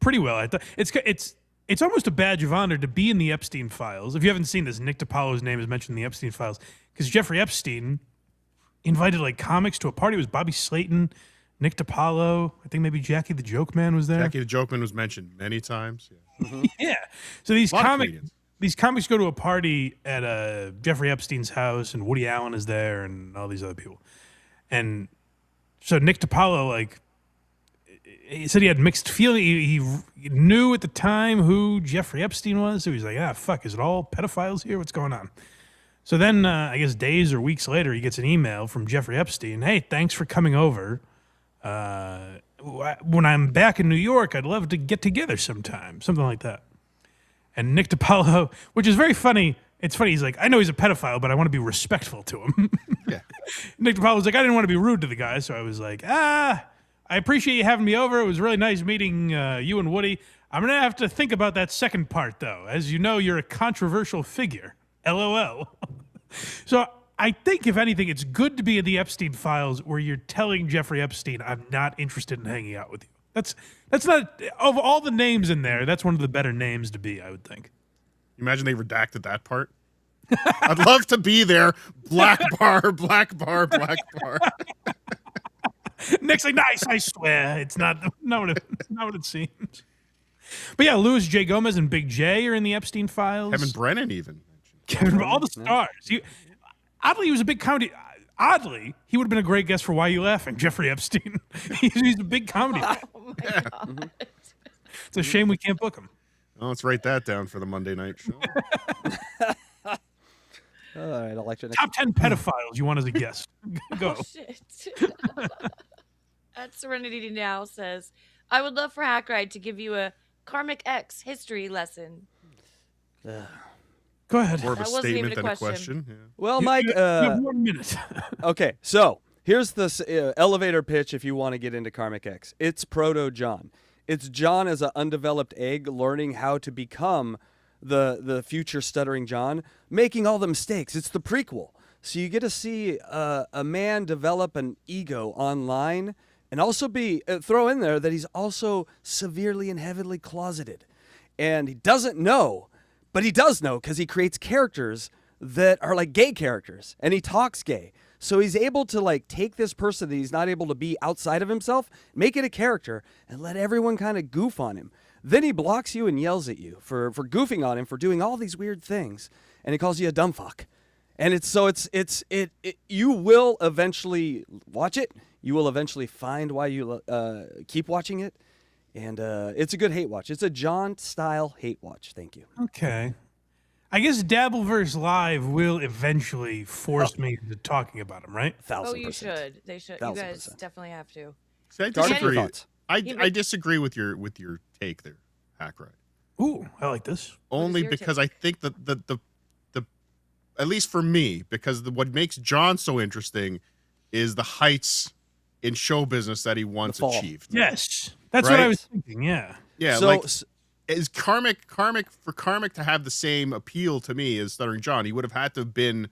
B: pretty well. I thought it's almost a badge of honor to be in the Epstein files. If you haven't seen this, Nick DiPaolo's name is mentioned in the Epstein files because Jeffrey Epstein invited like comics to a party. It was Bobby Slayton, Nick DiPaolo. I think maybe Jackie the Joke Man was there.
D: Jackie the Joke Man was mentioned many times. Yeah.
B: Yeah. So these
D: A lot of
B: comics.
D: comedians.
B: These comics go to a party at Jeffrey Epstein's house, and Woody Allen is there, and all these other people. And so Nick DiPaolo, he said he had mixed feeling. He knew at the time who Jeffrey Epstein was, so he's like, fuck, is it all pedophiles here? What's going on? So then, I guess days or weeks later, he gets an email from Jeffrey Epstein. Hey, thanks for coming over. When I'm back in New York, I'd love to get together sometime. Something like that. And Nick DiPaolo, which is very funny. It's funny. He's like, I know he's a pedophile, but I want to be respectful to him.
D: Yeah.
B: Nick DiPaolo was like, I didn't want to be rude to the guy, so I was like, I appreciate you having me over. It was really nice meeting you and Woody. I'm going to have to think about that second part, though. As you know, you're a controversial figure. LOL. So I think, if anything, it's good to be in the Epstein files where you're telling Jeffrey Epstein, I'm not interested in hanging out with you. That's not, of all the names in there, that's one of the better names to be, I would think.
D: Imagine they redacted that part. I'd love to be there. Black bar, black bar, black bar.
B: Nick's like, nice, I swear. It's not what it seems. But yeah, Louis J. Gomez and Big J are in the Epstein files.
D: Kevin Brennan even.
B: All the stars. Oddly, he was a big comedy. Oddly, he would have been a great guest for Why You Laughing, Jeffrey Epstein. He's a big comedy fan.
A: Oh my god.
B: It's a shame we can't book him.
D: Oh, let's write that down for the Monday night show.
C: All right, Electra.
B: Top 10 pedophiles you want as a guest. Go.
A: Oh, shit. At Serenity Now says, I would love for HACKRIDE to give you a Karmic X history lesson.
B: Go ahead.
D: More of a
A: That wasn't even
D: statement
A: a
D: than a
A: question.
D: question. Yeah.
C: Well, Mike,
B: You have 1 minute.
C: okay, so here's the elevator pitch if you want to get into Karmic X. It's Proto John. It's John as an undeveloped egg learning how to become the future stuttering John, making all the mistakes. It's the prequel. So you get to see a man develop an ego online and also be throw in there that he's also severely and heavily closeted. And he doesn't know, but he does know because he creates characters that are like gay characters, and he talks gay. So he's able to take this person that he's not able to be outside of himself, make it a character, and let everyone kind of goof on him. Then he blocks you and yells at you for goofing on him, for doing all these weird things, and he calls you a dumb fuck. And you will eventually watch it. You will eventually find why you keep watching it. And it's a good hate watch. It's a John-style hate watch. Thank you.
B: Okay. I guess Dabbleverse Live will eventually force me into talking about him, right?
C: 1000%.
A: Oh, you should. They should. You guys
C: 1000%.
A: definitely have to.
D: See, I
C: Cardiff, your
D: disagree.
C: thoughts?
D: I disagree with your take there, HACKRIDE.
B: Ooh, I like this.
D: Only
A: your
D: because
A: take?
D: I think that the at least for me, because what makes John so interesting is the heights in show business that he once
C: fall.
D: achieved.
B: Yes. That's what I
D: Right?
B: was thinking, yeah.
D: Yeah,
C: So-
D: like is Karmic to have the same appeal to me as Stuttering John, he would have had to have been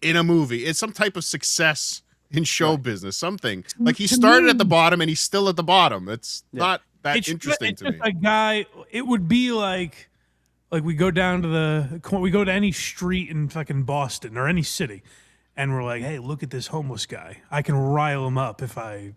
D: in a movie. It's some type of success in show business, something. Like he started at the bottom and he's still at the bottom. It's not that interesting
B: it's
D: to me.
B: just a guy. It would be like we go down to we go to any street in fucking Boston or any city, and we're like, hey, look at this homeless guy. I can rile him up if I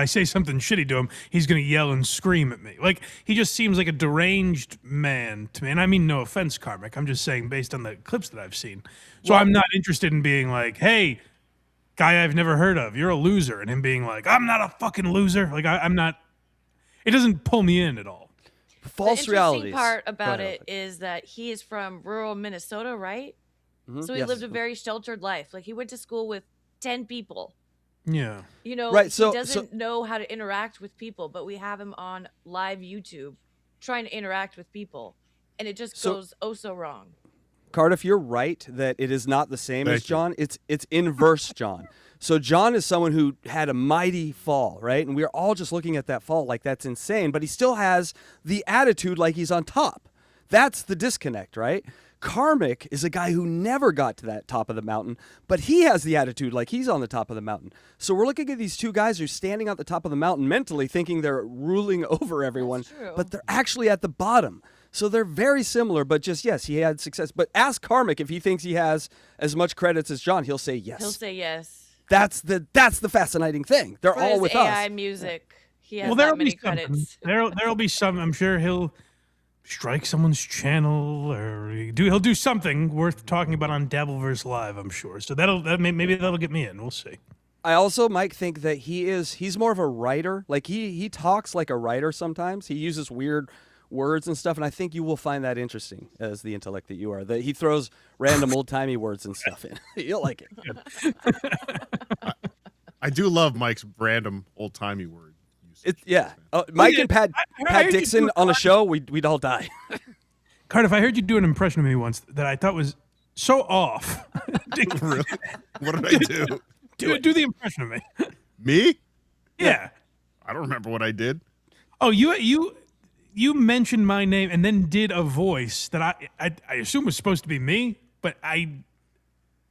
B: say something shitty to him, he's gonna yell and scream at me. Like he just seems like a deranged man to me. And I mean no offense, Karmic. I'm just saying based on the clips that I've seen. So I'm not interested in being like, hey, guy I've never heard of, you're a loser, and him being like, I'm not a fucking loser. Like I'm not. It doesn't pull me in at all.
C: False
A: the
C: realities.
A: interesting part about
C: Go ahead,
A: it is that he is from rural Minnesota, right?
C: Mhm.
A: So he
C: Yes.
A: lived a very sheltered life. Like he went to school with 10 people.
B: Yeah.
A: You know,
C: Right,
A: he
C: so-
A: doesn't know how to interact with people, but we have him on live YouTube trying to interact with people. And it just
C: So-
A: goes oh so wrong.
C: Cardiff, you're right that it is not the same as
D: Thank you.
C: John. It's inverse John. So John is someone who had a mighty fall, right? And we're all just looking at that fall like that's insane, but he still has the attitude like he's on top. That's the disconnect, right? Karmic is a guy who never got to that top of the mountain, but he has the attitude like he's on the top of the mountain. So we're looking at these two guys who are standing at the top of the mountain mentally thinking they're ruling over everyone,
A: true.
C: but they're actually at the bottom. So they're very similar, but just, yes, he had success. But ask Karmic if he thinks he has as much credits as John. He'll say yes.
A: He'll say yes.
C: That's the fascinating thing. They're
A: For
C: all
A: his
C: with
A: AI
C: us.
A: music. He has
B: Well,
A: that
B: there'll
A: many
B: be something.
A: credits.
B: There'll be some. I'm sure he'll strike someone's channel or he'll do something worth talking about on Dabbleverse Live. I'm sure. So maybe that'll get me in. We'll see.
C: I also might think that he's more of a writer. Like he talks like a writer sometimes. He uses weird words and stuff, and I think you will find that interesting as the intellect that you are. That he throws random old-timey words and stuff in. You'll like it.
D: I do love Mike's random old-timey word usage.
C: Mike and Pat
B: I heard you
C: Dixon
B: do
C: on a show, we'd all die.
B: Cardiff, I heard you do an impression of me once that I thought was so off.
D: Really? What did I do?
B: do the impression of me.
D: Me?
B: Yeah.
D: I don't remember what I did.
B: Oh, you mentioned my name and then did a voice that I assume was supposed to be me, but I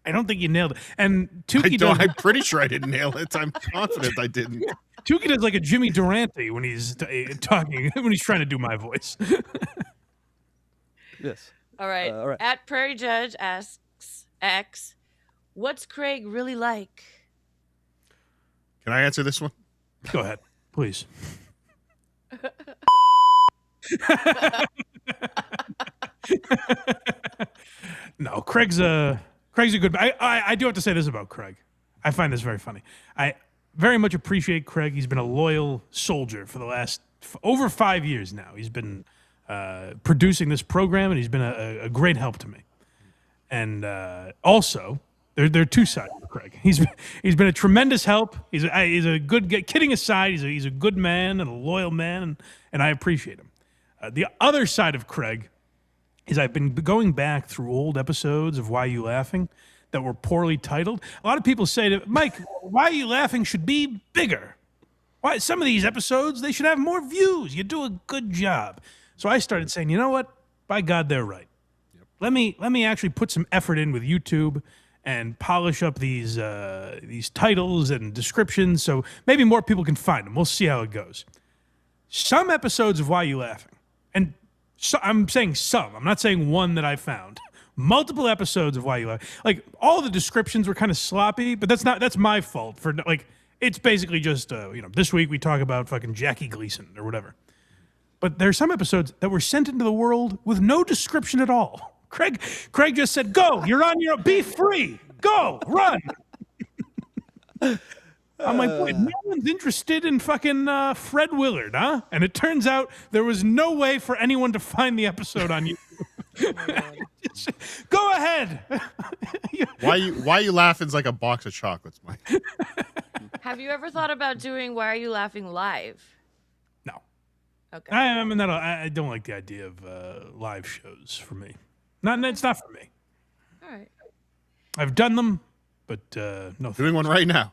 B: don't think you nailed it. And Tukey does.
D: I'm pretty sure I didn't nail it. I'm confident I didn't.
B: Tukey does like a Jimmy Durante when he's talking when he's trying to do my voice.
C: Yes.
A: All right.
C: all right.
A: At Prairie Judge asks X, what's Craig really like?
D: Can I answer this one?
B: Go ahead, please. No, Craig's a good. I do have to say this about Craig. I find this very funny. I very much appreciate Craig. He's been a loyal soldier for the last over 5 years now. He's been producing this program, and he's been a great help to me. And also, there are two sides of Craig. He's been a tremendous help. He's a good. Kidding aside, he's a good man and a loyal man, and I appreciate him. The other side of Craig is I've been going back through old episodes of Why You Laughing that were poorly titled. A lot of people say to Mike, Why You Laughing should be bigger. Why some of these episodes they should have more views. You do a good job. So I started saying, you know what? By God, they're right. Let me actually put some effort in with YouTube and polish up these titles and descriptions so maybe more people can find them. We'll see how it goes. Some episodes of Why You Laughing, and so, I'm saying some. I'm not saying one that I found. Multiple episodes of Why You Laughing. Like all the descriptions were kind of sloppy, but that's my fault for like. It's basically just this week we talk about fucking Jackie Gleason or whatever. But there are some episodes that were sent into the world with no description at all. Craig just said, "Go, you're on your be free. Go, run." I'm like, boy, no one's interested in fucking Fred Willard, huh? And it turns out there was no way for anyone to find the episode on YouTube. Go ahead.
D: Why you laughing's like a box of chocolates, Mike.
A: Have you ever thought about doing Why Are You Laughing live?
B: No.
A: Okay.
B: I mean, I don't like the idea of live shows for me. It's not for me.
A: All right.
B: I've done them, but no.
D: Doing one right now.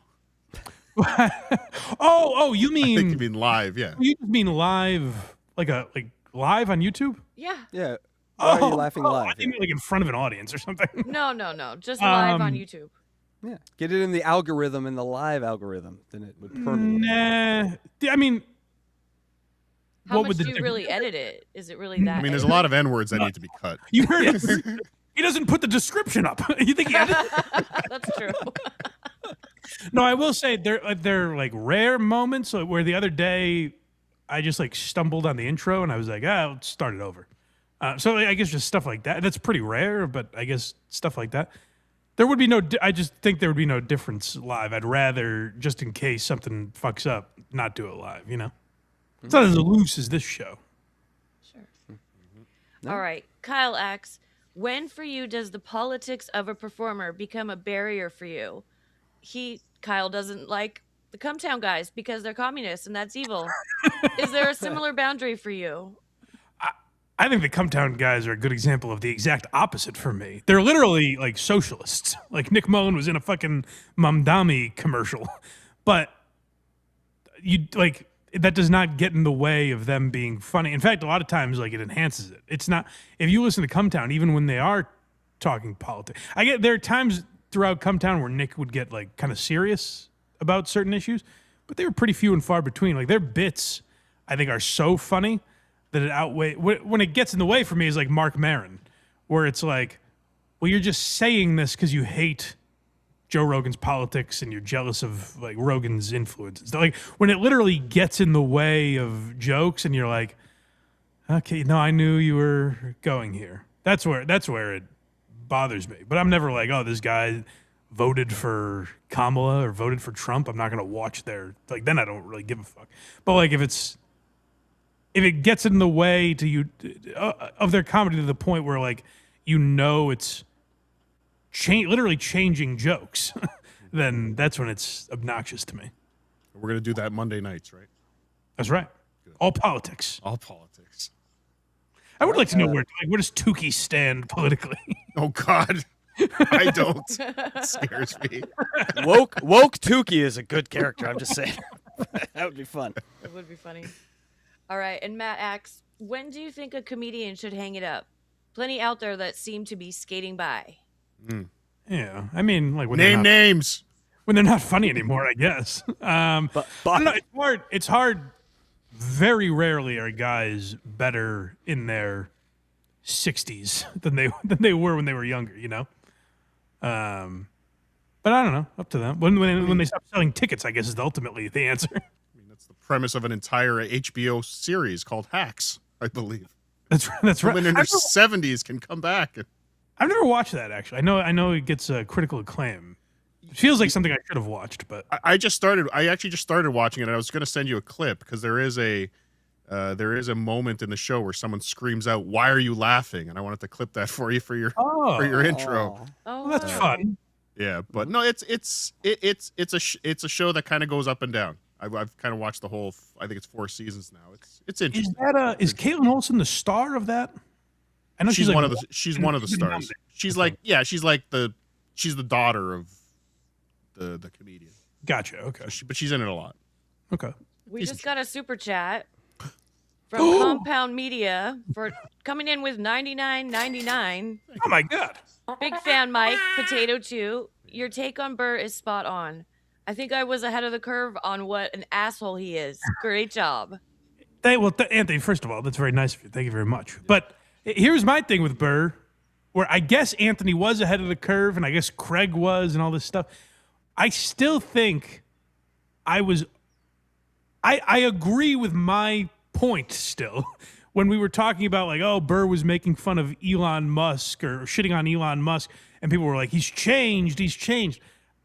B: Oh, you
D: I think
B: mean
D: you mean live, yeah.
B: you just mean live, like live on YouTube?
A: Yeah.
C: Yeah. Why are you laughing
B: I
C: live?
B: think like in front of an audience or something.
A: No. Just live on YouTube.
C: Yeah. Get it in the algorithm, in the live algorithm, then it would permeate.
B: Nah, I mean,
A: How
B: what
A: much
B: would the
A: do you
B: difference-
A: really edit it? Is it really that?
D: I mean, there's a lot of N-words that need to be cut.
B: You heard it. He doesn't put the description up. You think he edits?
A: That's true.
B: No, I will say they're like rare moments where the other day I just like stumbled on the intro and I was like, I'll start it over. So I guess just stuff like that. That's pretty rare, but I guess stuff like that. There would be no. I just think there would be no difference live. I'd rather, just in case something fucks up, not do it live. You know, it's not as loose as this show.
A: Sure. All right. Kyle asks, when for you does the politics of a performer become a barrier for you? Kyle doesn't like the Cumtown guys because they're communists and that's evil. Is there a similar boundary for you?
B: I think the Cumtown guys are a good example of the exact opposite for me. They're literally like socialists. Like Nick Mullen was in a fucking Mamdani commercial, but that does not get in the way of them being funny. In fact, a lot of times like it enhances it. It's not, if you listen to Cumtown, even when they are talking politics, there are times throughout Cumtown where Nick would get like kind of serious about certain issues, but they were pretty few and far between. Like their bits, I think, are so funny that it outweighs. When it gets in the way for me is like Mark Maron, where it's like, well, you're just saying this because you hate Joe Rogan's politics and you're jealous of like Rogan's influence. Like when it literally gets in the way of jokes and you're like, okay, no, I knew you were going here. That's where it bothers me. But I'm never like, oh, this guy voted for Kamala or voted for Trump. I'm not going to watch their, like, then I don't really give a fuck. But like if it gets in the way to you of their comedy to the point where like, you know, it's literally changing jokes, then that's when it's obnoxious to me.
D: We're going to do that Monday nights, right?
B: That's right.
D: Good.
B: All politics.
D: All politics.
B: I would like to know where does Tukey stand politically?
D: Oh, God. I don't. It scares me.
C: Woke Tukey is a good character. I'm just saying. That would be fun.
A: It would be funny. All right. And Matt asks, when do you think a comedian should hang it up? Plenty out there that seem to be skating by.
B: Yeah. I mean, like
D: Name names.
B: when they're not funny anymore, I guess.
C: But
B: I don't know, it's hard. It's hard. Very rarely are guys better in their 60s than they were when they were younger, you know? But I don't know. Up to them. When they stop selling tickets, I guess is ultimately the answer.
D: I mean, that's the premise of an entire HBO series called Hacks, I believe.
B: That's right.
D: Women in their 70s can come back.
B: I've never watched that, actually. I know it gets critical acclaim. It feels like something I should have watched, but
D: I actually just started watching it, and I was going to send you a clip because there is a moment in the show where someone screams out, "Why are you laughing?" And I wanted to clip that for you for your intro.
A: Oh,
B: well, that's fun.
D: Yeah, but no, it's a show that kind of goes up and down. I've kind of watched the whole. I think it's 4 seasons now. It's interesting.
B: Is Caitlin Olsen the star of that? I know
D: she's
B: like,
D: one of the stars. She's the daughter of the comedian.
B: Gotcha. Okay.
D: But she's in it a lot.
B: Okay.
A: We just got a super chat from Compound Media for coming in with $99.99.
B: Oh my God.
A: Big fan, Mike. Potato 2. Your take on Burr is spot on. I think I was ahead of the curve on what an asshole he is. Great job.
B: Anthony, first of all, that's very nice of you. Thank you very much. But here's my thing with Burr, where I guess Anthony was ahead of the curve, and I guess Craig was, and all this stuff. I still think I agree with my point still, when we were talking about like, oh, Burr was making fun of Elon Musk or shitting on Elon Musk, and people were like, he's changed.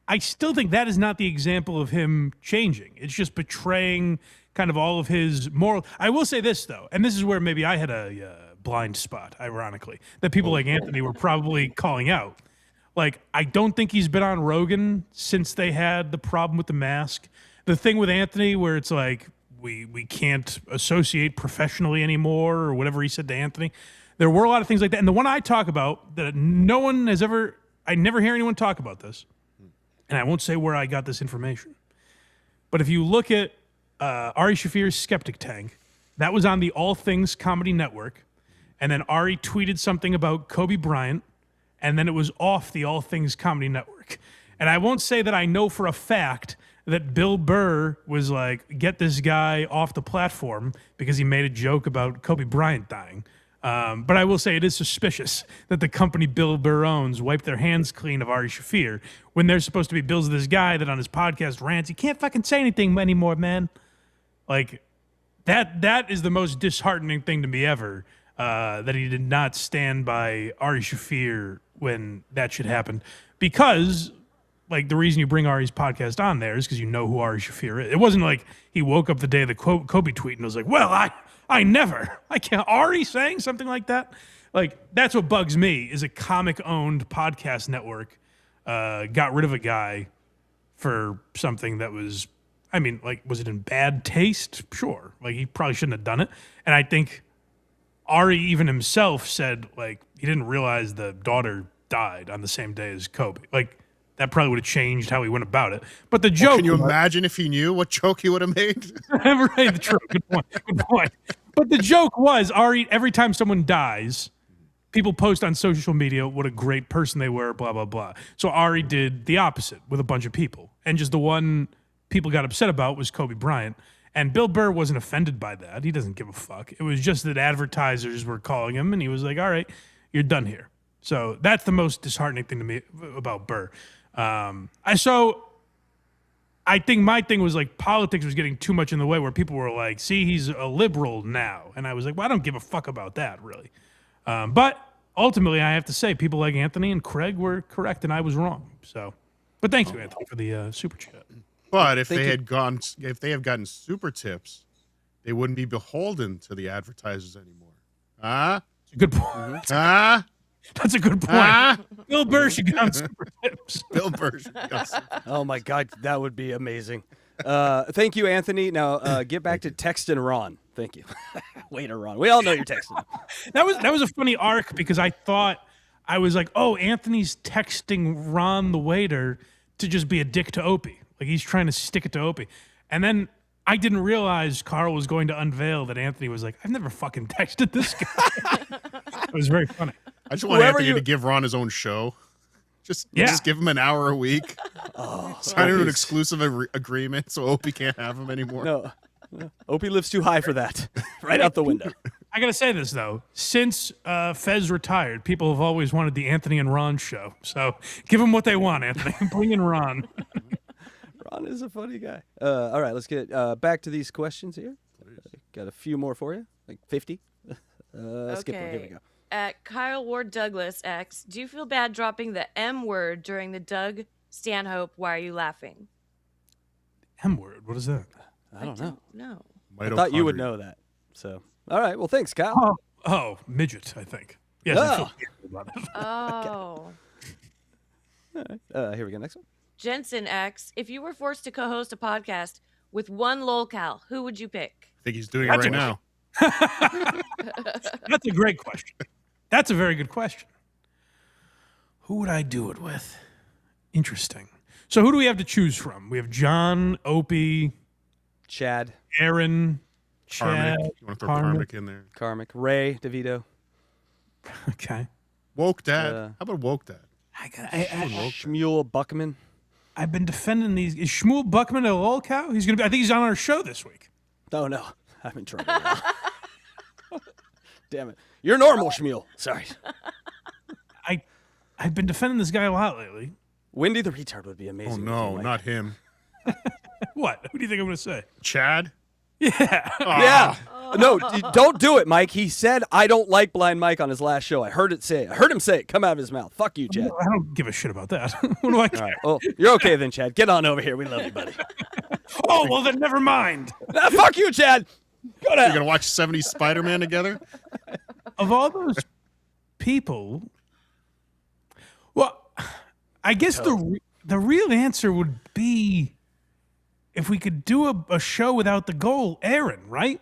B: I still think that is not the example of him changing. It's just betraying kind of all of his moral. I will say this, though, and this is where maybe I had a blind spot, ironically, that people like Anthony were probably calling out. Like, I don't think he's been on Rogan since they had the problem with the mask. The thing with Anthony where it's like, we can't associate professionally anymore or whatever he said to Anthony. There were a lot of things like that. And the one I talk about that no one has ever, I never hear anyone talk about this, and I won't say where I got this information. But if you look at Ari Shaffir's Skeptic Tank, that was on the All Things Comedy Network. And then Ari tweeted something about Kobe Bryant, and then it was off the All Things Comedy Network. And I won't say that I know for a fact that Bill Burr was like, get this guy off the platform because he made a joke about Kobe Bryant dying. But I will say it is suspicious that the company Bill Burr owns wiped their hands clean of Ari Shaffir when they're supposed to be bills of this guy that on his podcast rants, he can't fucking say anything anymore, man. Like, that is the most disheartening thing to me ever, that he did not stand by Ari Shaffir when that shit happened. Because, like, the reason you bring Ari's podcast on there is because you know who Ari Shaffir is. It wasn't like he woke up the day of the Kobe tweet and was like, well, I can't. Ari saying something like that? Like, that's what bugs me, is a comic-owned podcast network got rid of a guy for something that was, I mean, like, was it in bad taste? Sure. Like, he probably shouldn't have done it. And I think Ari even himself said, like, he didn't realize the daughter died on the same day as Kobe. Like, that probably would have changed how he went about it. But the joke...
D: Well, can you imagine if he knew what joke he would have made?
B: Right, true. Good point. But the joke was, Ari, every time someone dies, people post on social media what a great person they were, blah, blah, blah. So Ari did the opposite with a bunch of people. And just the one people got upset about was Kobe Bryant. And Bill Burr wasn't offended by that. He doesn't give a fuck. It was just that advertisers were calling him, and he was like, all right, you're done here. So that's the most disheartening thing to me about Burr. I think my thing was like politics was getting too much in the way where people were like, see, he's a liberal now. And I was like, well, I don't give a fuck about that, really. But ultimately, I have to say, people like Anthony and Craig were correct and I was wrong. So, but thank you, Anthony, for the super chat.
D: But if they had gotten super tips, they wouldn't be beholden to the advertisers anymore.
B: That's a good point. That's a good point. Bill Burr should get on super tips.
D: Bill Burr should get on super tips.
C: Oh my God, that would be amazing. Thank you, Anthony. Now get back to texting Ron. Thank you. Waiter Ron. We all know you're texting.
B: That was a funny arc because I thought, I was like, oh, Anthony's texting Ron the waiter to just be a dick to Opie. Like he's trying to stick it to Opie. And then I didn't realize Carl was going to unveil that Anthony was like, I've never fucking texted this guy. It was very funny.
D: I just want Anthony to give Ron his own show. Just give him an hour a week. Sign him an exclusive agreement so Opie can't have him anymore.
C: No. Opie lives too high for that. Right out the window.
B: I got to say this, though. Since Fez retired, people have always wanted the Anthony and Ron show. So give them what they want, Anthony. Bring in Ron.
C: Ron is a funny guy. All right, let's get back to these questions here. Got a few more for you, like 50. Skip one. Here we go.
A: At Kyle Ward Douglas X, do you feel bad dropping the M word during the Doug Stanhope Why Are You Laughing?
B: M word? What is that?
C: I don't know.
A: No.
C: I thought you would know that. So, all right. Well, thanks, Kyle.
B: Oh, midget, I think. Yes.
C: Oh.
A: Oh.
C: Here we go. Next one.
A: Jensen X, if you were forced to co-host a podcast with one lolcal, who would you pick?
D: I think he's doing it right now.
B: That's a great question. That's a very good question. Who would I do it with? Interesting. So who do we have to choose from? We have John, Opie,
C: Chad,
B: Aaron, Chad.
D: Karmic. You want to throw Karmic in there?
C: Karmic, Ray, DeVito.
B: Okay.
D: Woke Dad. How about Woke Dad?
C: Shmuel Buckman.
B: I've been defending these. Is Shmuel Buckman a lolcow? He's gonna be. I think he's on our show this week.
C: Oh no, I'm in trouble. Damn it! You're normal, Shmuel. Sorry.
B: I've been defending this guy a lot lately.
C: Wendy the retard would be amazing.
D: Oh no, not him.
B: What? Who do you think I'm gonna say?
D: Chad?
B: Yeah.
C: Yeah. No, don't do it, Mike. He said I don't like Blind Mike on his last show. I heard him say it come out of his mouth. Fuck you, Chad.
B: I don't give a shit about that. What do I care?
C: All right. Well, you're okay then, Chad. Get on over here. We love you, buddy.
B: Oh, well, then never mind.
C: Fuck you, Chad. Go to
D: You're
C: hell.
D: gonna watch 70s Spider-Man together?
B: Of all those people, well, I guess the real answer would be if we could do a show without the goal, Aaron, right?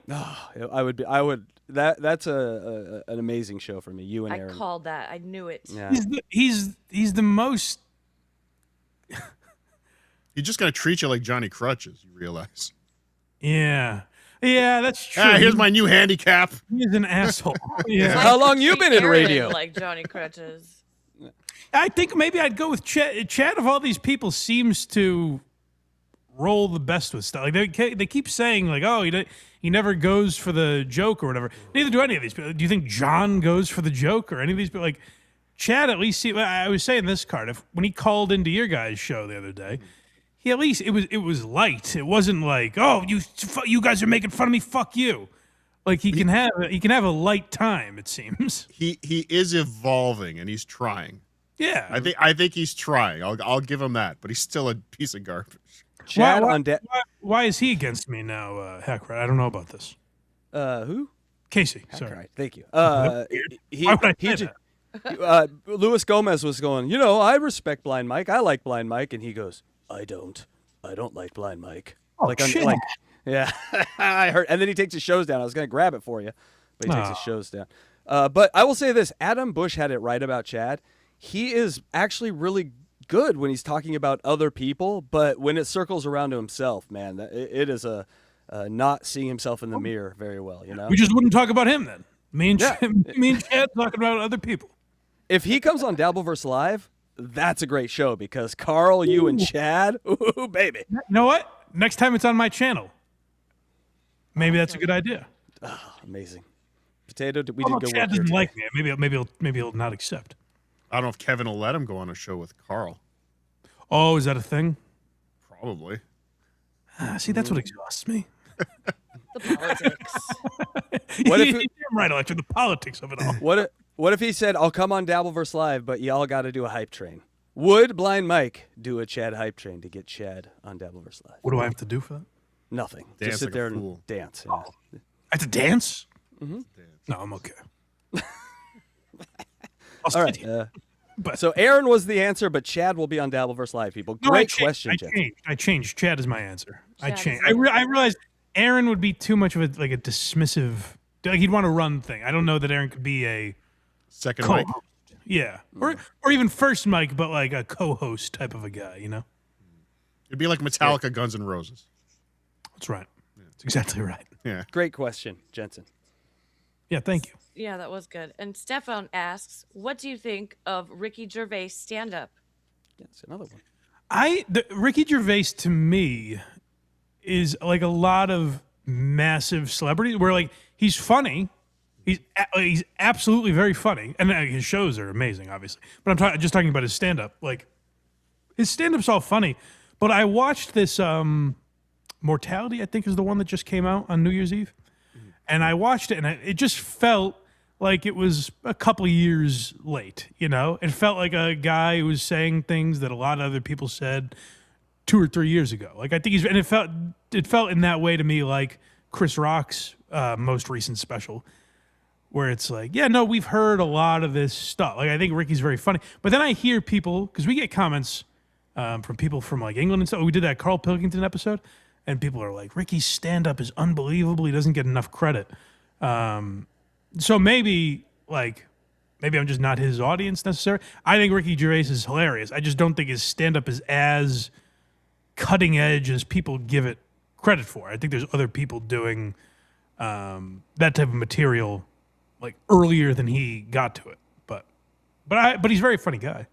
C: I would. That's an amazing show for me. You and
A: I
C: Aaron.
A: called that. I knew it.
C: Yeah.
B: He's the most.
D: He's just gonna treat you like Johnny Crutches. You realize?
B: Yeah, that's true.
D: Ah, here's my new handicap.
B: He's an asshole. Yeah,
C: How long you been in
A: Aaron,
C: radio?
A: Like Johnny Crutches.
B: I think maybe I'd go with Chad. Chad, of all these people, seems to roll the best with stuff. Like they keep saying, like, oh, he never goes for the joke or whatever. Neither do any of these people. Do you think John goes for the joke or any of these people? Like Chad, at least. I was saying this, Cardiff, when he called into your guys' show the other day. He at least it was light. It wasn't like, oh, you guys are making fun of me. Fuck you. Like he can have a light time. It seems
D: He is evolving and he's trying.
B: Yeah,
D: I think he's trying. I'll give him that, but he's still a piece of garbage.
C: Chad
B: why,
C: on deck.
B: why is he against me now, HACKRIDE? I don't know about this.
C: Who?
B: Casey, sorry.
C: Right. Thank you.
B: Why would I say that?
C: Luis Gomez was going, I respect Blind Mike. I like Blind Mike. And he goes, I don't like Blind Mike.
B: Oh, shit.
C: Yeah, I heard. And then he takes his shows down. I was going to grab it for you, but he takes his shows down. But I will say this. Adam Bush had it right about Chad. He is actually really good when he's talking about other people, but when it circles around to himself, man, it is a not seeing himself in the mirror very well,
B: We just wouldn't talk about him then. Me and
C: Yeah.
B: Chad talking about other people.
C: If he comes on Dabbleverse Live, that's a great show because Carl, you, and Chad, ooh, baby.
B: You know what? Next time it's on my channel. Maybe that's a good idea.
C: Amazing. Potato, we
B: Although
C: did good
B: Chad
C: work here
B: doesn't
C: today.
B: like me. Maybe he'll not accept.
D: I don't know if Kevin will let him go on a show with Carl.
B: Oh, is that a thing?
D: Probably.
B: See, that's what exhausts me.
A: The politics.
C: What if
B: You're damn right, Electra, the politics of it all.
C: What if he said, I'll come on Dabbleverse Live, but y'all got to do a hype train? Would Blind Mike do a Chad hype train to get Chad on Dabbleverse Live?
B: What do I have to do for that?
C: Nothing.
D: Dance
C: Just sit
D: like a
C: there and
D: fool.
C: dance. Yeah.
B: I have to dance?
C: Mm-hmm.
B: No, I'm okay.
C: All right.
B: But-
C: So Aaron was the answer, but Chad will be on Dabbleverse Live, people.
B: No,
C: Great
B: I
C: question,
B: changed.
C: Chad.
B: I changed. Chad is my answer. I
A: Chad is
B: changed.
A: the
B: I realized Aaron would be too much of a dismissive. Like he'd want to run thing. I don't know that Aaron could be a
D: Second
B: co-host.
D: mic.
B: Yeah, or even first mic, but like a co-host type of a guy.
D: It'd be like Metallica, Guns N' Roses.
B: That's right. That's exactly right.
D: Yeah.
C: Great question, Jensen.
B: Yeah, thank you.
A: Yeah, that was good. And Stefan asks, what do you think of Ricky Gervais stand-up?
C: Yeah, that's another one.
B: Ricky Gervais to me is like a lot of massive celebrities where like he's funny. He's absolutely very funny, and his shows are amazing, obviously. But I'm just talking about his stand-up. Like his stand-up's all funny, but I watched this Mortality, I think, is the one that just came out on New Year's Eve, and I watched it, and it just felt like it was a couple of years late. It felt like a guy who was saying things that a lot of other people said 2 or 3 years ago. Like I think and it felt in that way to me like Chris Rock's most recent special. Where it's like, yeah, no, we've heard a lot of this stuff. Like, I think Ricky's very funny. But then I hear people, because we get comments from people from, like, England and stuff. We did that Carl Pilkington episode, and people are like, Ricky's stand-up is unbelievable. He doesn't get enough credit. So maybe I'm just not his audience necessarily. I think Ricky Gervais is hilarious. I just don't think his stand-up is as cutting edge as people give it credit for. I think there's other people doing that type of material like earlier than he got to it, but he's a very funny guy.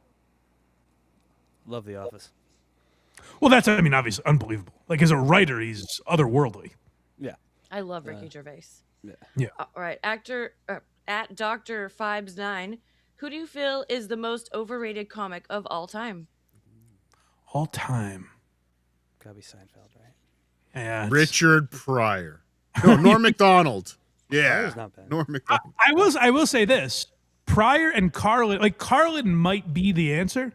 C: Love The Office.
B: Well, obviously unbelievable. Like as a writer, he's otherworldly.
C: Yeah.
A: I love Ricky Gervais.
B: Yeah.
A: All right, actor at Dr. Fibes9, who do you feel is the most overrated comic of all time?
B: All time.
C: Gotta be Seinfeld, right?
B: Yeah.
D: Richard Pryor. No, Norm Macdonald. Yeah,
C: Pryor's not bad.
D: Norm Macdonald.
B: I will say this: Pryor and Carlin, like Carlin, might be the answer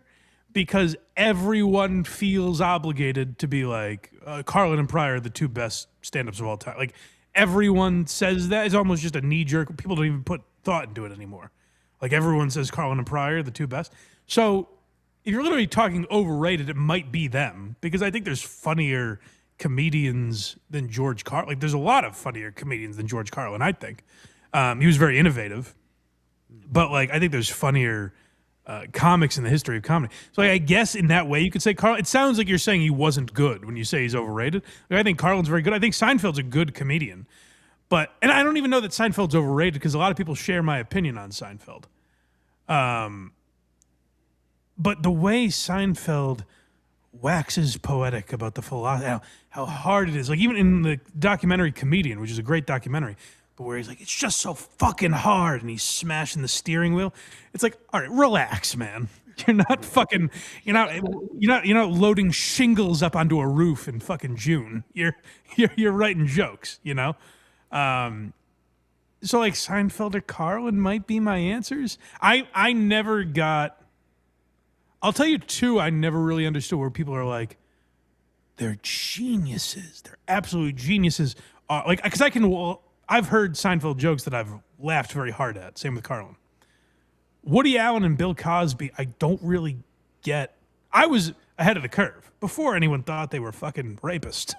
B: because everyone feels obligated to be like Carlin and Pryor are the two best stand-ups of all time. Like everyone says that. It's almost just a knee-jerk. People don't even put thought into it anymore. Like everyone says Carlin and Pryor are the two best. So if you're literally talking overrated, it might be them because I think there's funnier comedians than George Carlin. Like there's a lot of funnier comedians than George Carlin, I think. He was very innovative. But like I think there's funnier comics in the history of comedy. So like, I guess in that way you could say Carlin. It sounds like you're saying he wasn't good when you say he's overrated. Like, I think Carlin's very good. I think Seinfeld's a good comedian. And I don't even know that Seinfeld's overrated because a lot of people share my opinion on Seinfeld. But the way Seinfeld waxes poetic about the philosophy, how hard it is. Like even in the documentary Comedian, which is a great documentary, but where he's like, it's just so fucking hard, and he's smashing the steering wheel. It's like, all right, relax, man. You're not fucking, you're not loading shingles up onto a roof in fucking June. You're writing jokes, you know. So like Seinfeld or Carlin might be my answers. I never got. I'll tell you two I never really understood where people are like, they're geniuses. They're absolute geniuses. Like because I've heard Seinfeld jokes that I've laughed very hard at. Same with Carlin. Woody Allen and Bill Cosby, I don't really get. I was ahead of the curve before anyone thought they were fucking rapists.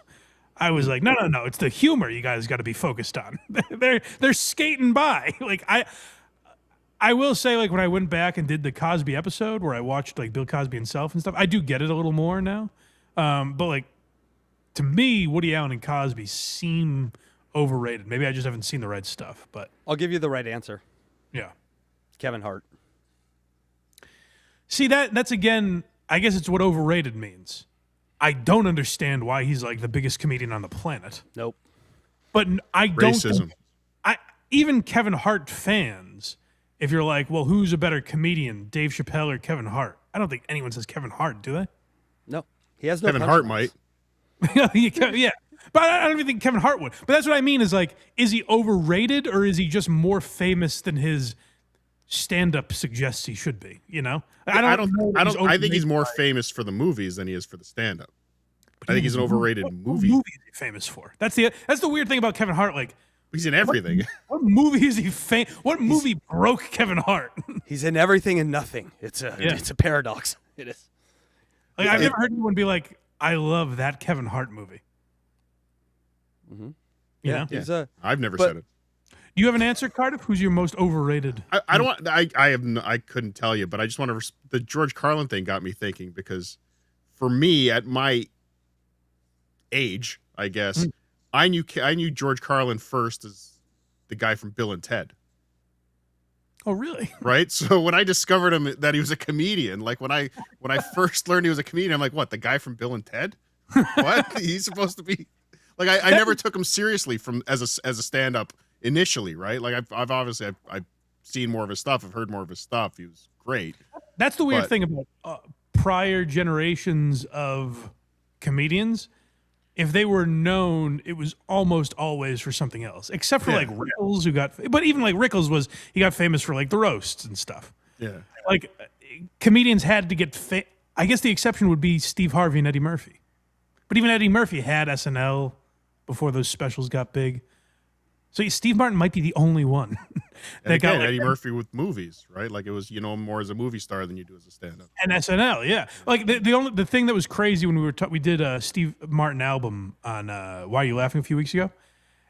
B: I was like, no, it's the humor you guys got to be focused on. they're skating by. Like I will say, like when I went back and did the Cosby episode where I watched like Bill Cosby himself and stuff, I do get it a little more now. But like to me, Woody Allen and Cosby seem overrated. Maybe I just haven't seen the right stuff. But
C: I'll give you the right answer.
B: Yeah,
C: Kevin Hart.
B: See that's again. I guess it's what overrated means. I don't understand why he's like the biggest comedian on the planet.
C: Nope.
B: But I don't.
D: Racism.
B: Even Kevin Hart fans. If you're like, well, who's a better comedian, Dave Chappelle or Kevin Hart? I don't think anyone says Kevin Hart, do they?
C: No, he has no.
D: Kevin Hart might.
B: Yeah, but I don't even think Kevin Hart would. But that's what I mean is like, is he overrated or is he just more famous than his stand-up suggests he should be? You know,
D: I think he's more famous for the movies than he is for the stand-up. I think he's an overrated movie.
B: What movie is he famous for? That's the weird thing about Kevin Hart. Like
D: he's in everything.
B: What movie is he famous? What movie broke Kevin Hart?
C: He's in everything and nothing. It's a paradox. It is.
B: Like I've never heard anyone be like, I love that Kevin Hart movie.
C: Mm-hmm.
B: Yeah.
D: I've never said it.
B: Do you have an answer, Cardiff? Who's your most overrated?
D: I don't want. I couldn't tell you, but I just want to. The George Carlin thing got me thinking because, for me, at my age, I guess I knew George Carlin first as the guy from Bill and Ted.
B: Oh, really?
D: Right. So when I discovered him that he was a comedian, like when I first learned he was a comedian, I'm like, what? The guy from Bill and Ted? What? He's supposed to be like I never took him seriously as a stand-up initially, right? Like I've obviously seen more of his stuff. I've heard more of his stuff. He was great.
B: That's the weird thing about prior generations of comedians. If they were known, it was almost always for something else, except for like Rickles, but even like Rickles he got famous for like the roasts and stuff.
D: Yeah.
B: Like comedians had to get I guess the exception would be Steve Harvey and Eddie Murphy. But even Eddie Murphy had SNL before those specials got big. So Steve Martin might be the only one
D: that got Eddie Murphy with movies, right? Like it was, more as a movie star than you do as a stand-up.
B: And SNL, yeah. Like the thing that was crazy when we did a Steve Martin album on Why Are You Laughing a few weeks ago,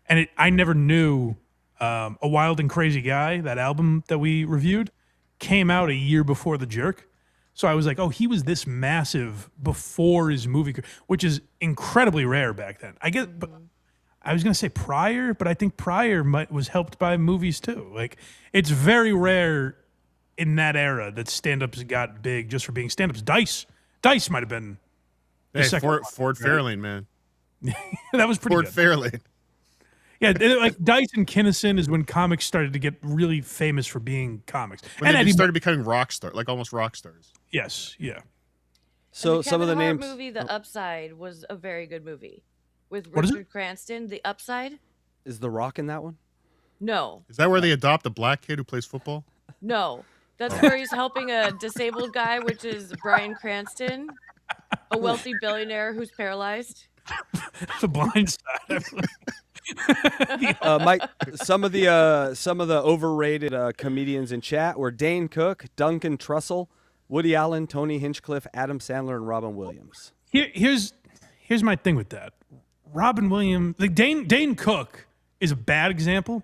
B: and I never knew A Wild and Crazy Guy, that album that we reviewed, came out a year before The Jerk. So I was like, oh, he was this massive before his movie, which is incredibly rare back then. I guess, but I was going to say Pryor, but I think Pryor was helped by movies too. Like, it's very rare in that era that stand-ups got big just for being stand-ups. Dice might have been the second
D: Ford Fairlane, man.
B: That was pretty good.
D: Ford Fairlane.
B: Yeah, like Dice and Kinnison is when comics started to get really famous for being comics.
D: When they started becoming rock stars, like almost rock stars.
B: Yes, yeah.
C: So some of the
A: Kevin Hart
C: names.
A: movie, The Upside, was a very good movie with
B: What is
A: Richard Cranston. The Upside.
C: Is The Rock in that one?
A: No,
D: Is that where they adopt a black kid who plays football?
A: no. That's where he's helping a disabled guy, which is Bryan Cranston, a wealthy billionaire who's paralyzed.
B: The Blind Side.
C: Mike, some of the overrated comedians in chat were Dane Cook, Duncan Trussell, Woody Allen, Tony Hinchcliffe, Adam Sandler, and Robin Williams.
B: Here's my thing with that. Robin Williams, like Dane Cook is a bad example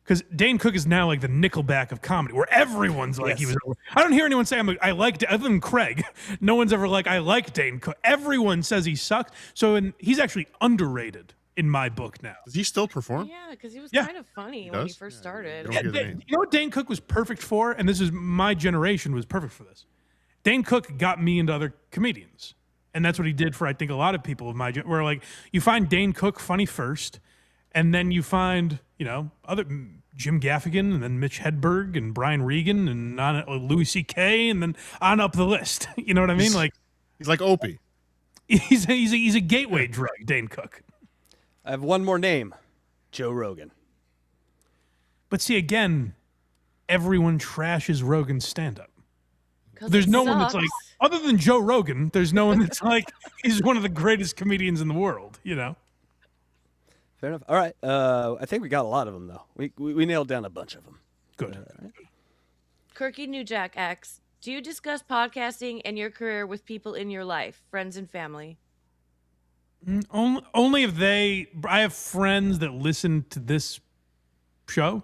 B: because Dane Cook is now like the Nickelback of comedy, where everyone's like he was. I don't hear anyone say I like other than Craig. No one's ever like I like Dane Cook. Everyone says he sucks. So he's actually underrated in my book now.
D: Does he still perform?
A: Yeah, because he was
B: Yeah.
A: kind of funny when he
D: does?
A: first started.
D: Don't hear the name.
B: You know what Dane Cook was perfect for, and this is my generation was perfect for this. Dane Cook got me into other comedians. And that's what he did for, I think, a lot of people of my where like you find Dane Cook funny first, and then you find, other Jim Gaffigan, and then Mitch Hedberg and Brian Regan and Louis C.K. and then on up the list. You know what I mean? Like
D: He's like Opie.
B: he's a gateway drug, Dane Cook.
C: I have one more name, Joe Rogan.
B: But see, again, everyone trashes Rogan's stand-up.
A: 'Cause
B: There's
A: it
B: no one that's like,
A: sucks.
B: other than Joe Rogan, there's no one that's like, he's one of the greatest comedians in the world,
C: Fair enough. All right. I think we got a lot of them, though. We nailed down a bunch of them.
B: Good.
A: Kirky Newjack X, do you discuss podcasting and your career with people in your life, friends and family?
B: Only if I have friends that listen to this show,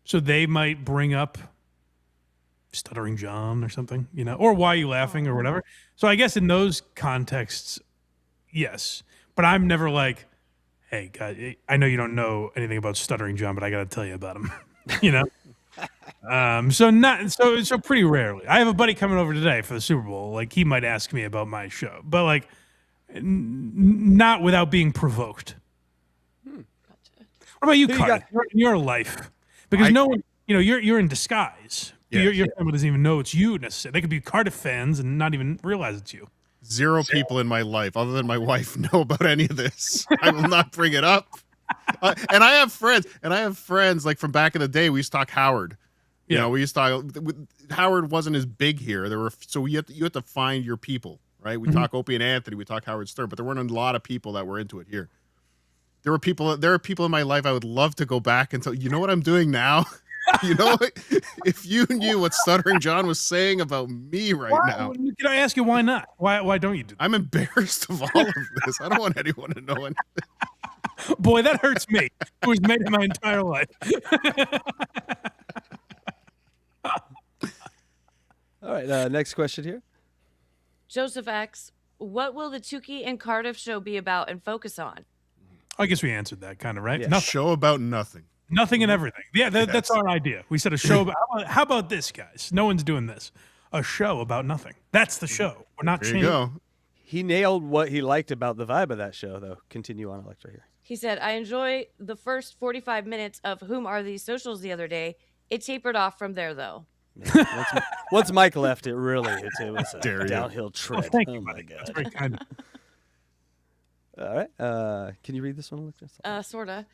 B: so they might bring up Stuttering John or something, or Why Are You Laughing or whatever. So I guess in those contexts, yes. But I'm never like, hey, God, I know you don't know anything about Stuttering John, but I got to tell you about him, So pretty rarely. I have a buddy coming over today for the Super Bowl. Like he might ask me about my show, but like not without being provoked. What about you, Cardiff? In your life, because no one, you're in disguise.
D: Yeah.
B: Your family doesn't even know it's you necessarily. They could be Cardiff fans and not even realize it's you.
D: Zero people in my life, other than my wife, know about any of this. I will not bring it up. And I have friends like from back in the day. We used to talk Howard. We used to talk. Howard wasn't as big here. You had to find your people, right? We talk Opie and Anthony. We talk Howard Stern, but there weren't a lot of people that were into it here. There are people in my life I would love to go back and tell. You know what I'm doing now? If you knew what Stuttering John was saying about me now.
B: Can I ask you why not? Why don't you do that?
D: I'm embarrassed of all of this. I don't want anyone to know anything.
B: Boy, that hurts me, who has made it my entire life.
C: All right. Next question here.
A: Joseph X, what will the Tukey and Cardiff show be about and focus on?
B: I guess we answered that kind of, right?
C: Yeah.
B: Nothing.
D: Show about nothing.
B: Nothing and everything. Yeah, that's our idea. We said a show about, how about this, guys? No one's doing this. A show about nothing. That's the show. We're not
D: There
B: changing.
D: you go.
C: He nailed what he liked about the vibe of that show, though. Continue on, Electra, here.
A: He said, I enjoy the first 45 minutes of Whom Are These Socials the other day. It tapered off from there, though.
C: Once Mike left, it was a
D: Dare you.
C: downhill tread.
B: Thank
C: Oh,
B: you,
C: my
B: buddy.
C: God.
B: That's very kind.
C: All right. Can you read this one, Electra?
A: Sorta.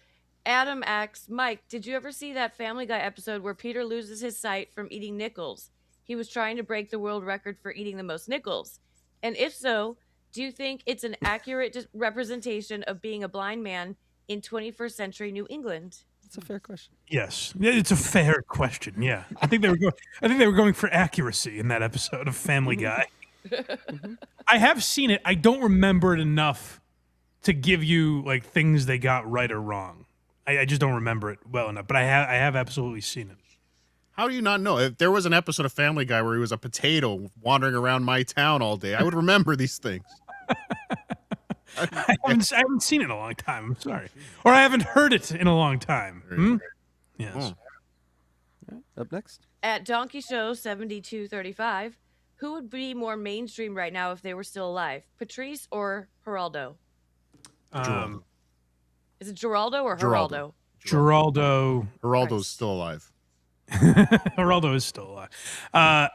A: Adam asks, Mike, did you ever see that Family Guy episode where Peter loses his sight from eating nickels? He was trying to break the world record for eating the most nickels. And if so, do you think it's an accurate representation of being a blind man in 21st century New England?
C: That's a fair question.
B: Yes, it's a fair question. Yeah, I think they were going for accuracy in that episode of Family Guy. I have seen it. I don't remember it enough to give you like things they got right or wrong. I just don't remember it well enough. But I have absolutely seen it.
D: How do you not know? If there was an episode of Family Guy where he was a potato wandering around my town all day, I would remember these things.
B: I haven't seen it in a long time. I'm sorry, or I haven't heard it in a long time. Yes.
C: Up next.
A: At Donkey Show 7235, who would be more mainstream right now if they were still alive? Patrice or Geraldo? Is it Geraldo or Geraldo?
B: Geraldo.
D: Geraldo's still alive.
B: Geraldo is still alive.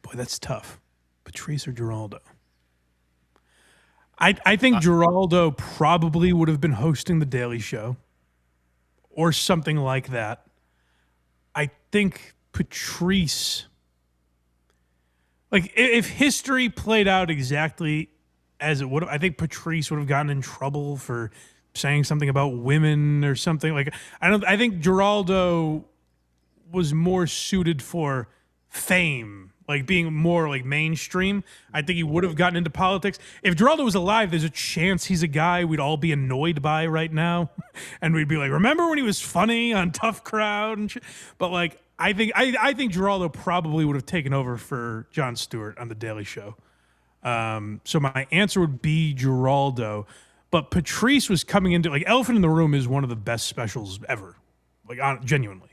B: Boy, that's tough. Patrice or Geraldo? I think Geraldo probably would have been hosting The Daily Show. or something like that. I think Patrice, like if history played out exactly as it would have, I think Patrice would have gotten in trouble for saying something about women or something. Like I think Giraldo was more suited for fame, like being more like mainstream. I think he would have gotten into politics. If Giraldo was alive, there's a chance he's a guy we'd all be annoyed by right now. And we'd be like, remember when he was funny on Tough Crowd and shit? But like, I think Giraldo probably would have taken over for Jon Stewart on The Daily Show. So my answer would be Giraldo. But Patrice was coming into, like, Elephant in the Room is one of the best specials ever. Like, genuinely.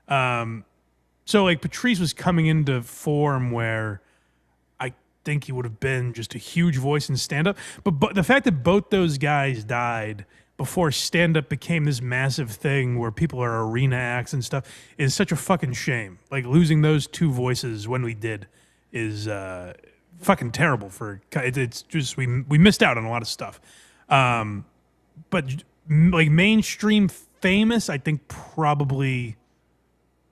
B: So like Patrice was coming into form where I think he would have been just a huge voice in stand-up. But the fact that both those guys died before stand-up became this massive thing where people are arena acts and stuff is such a fucking shame. Like losing those two voices when we did is fucking terrible. It's just we missed out on a lot of stuff. But like mainstream famous, I think probably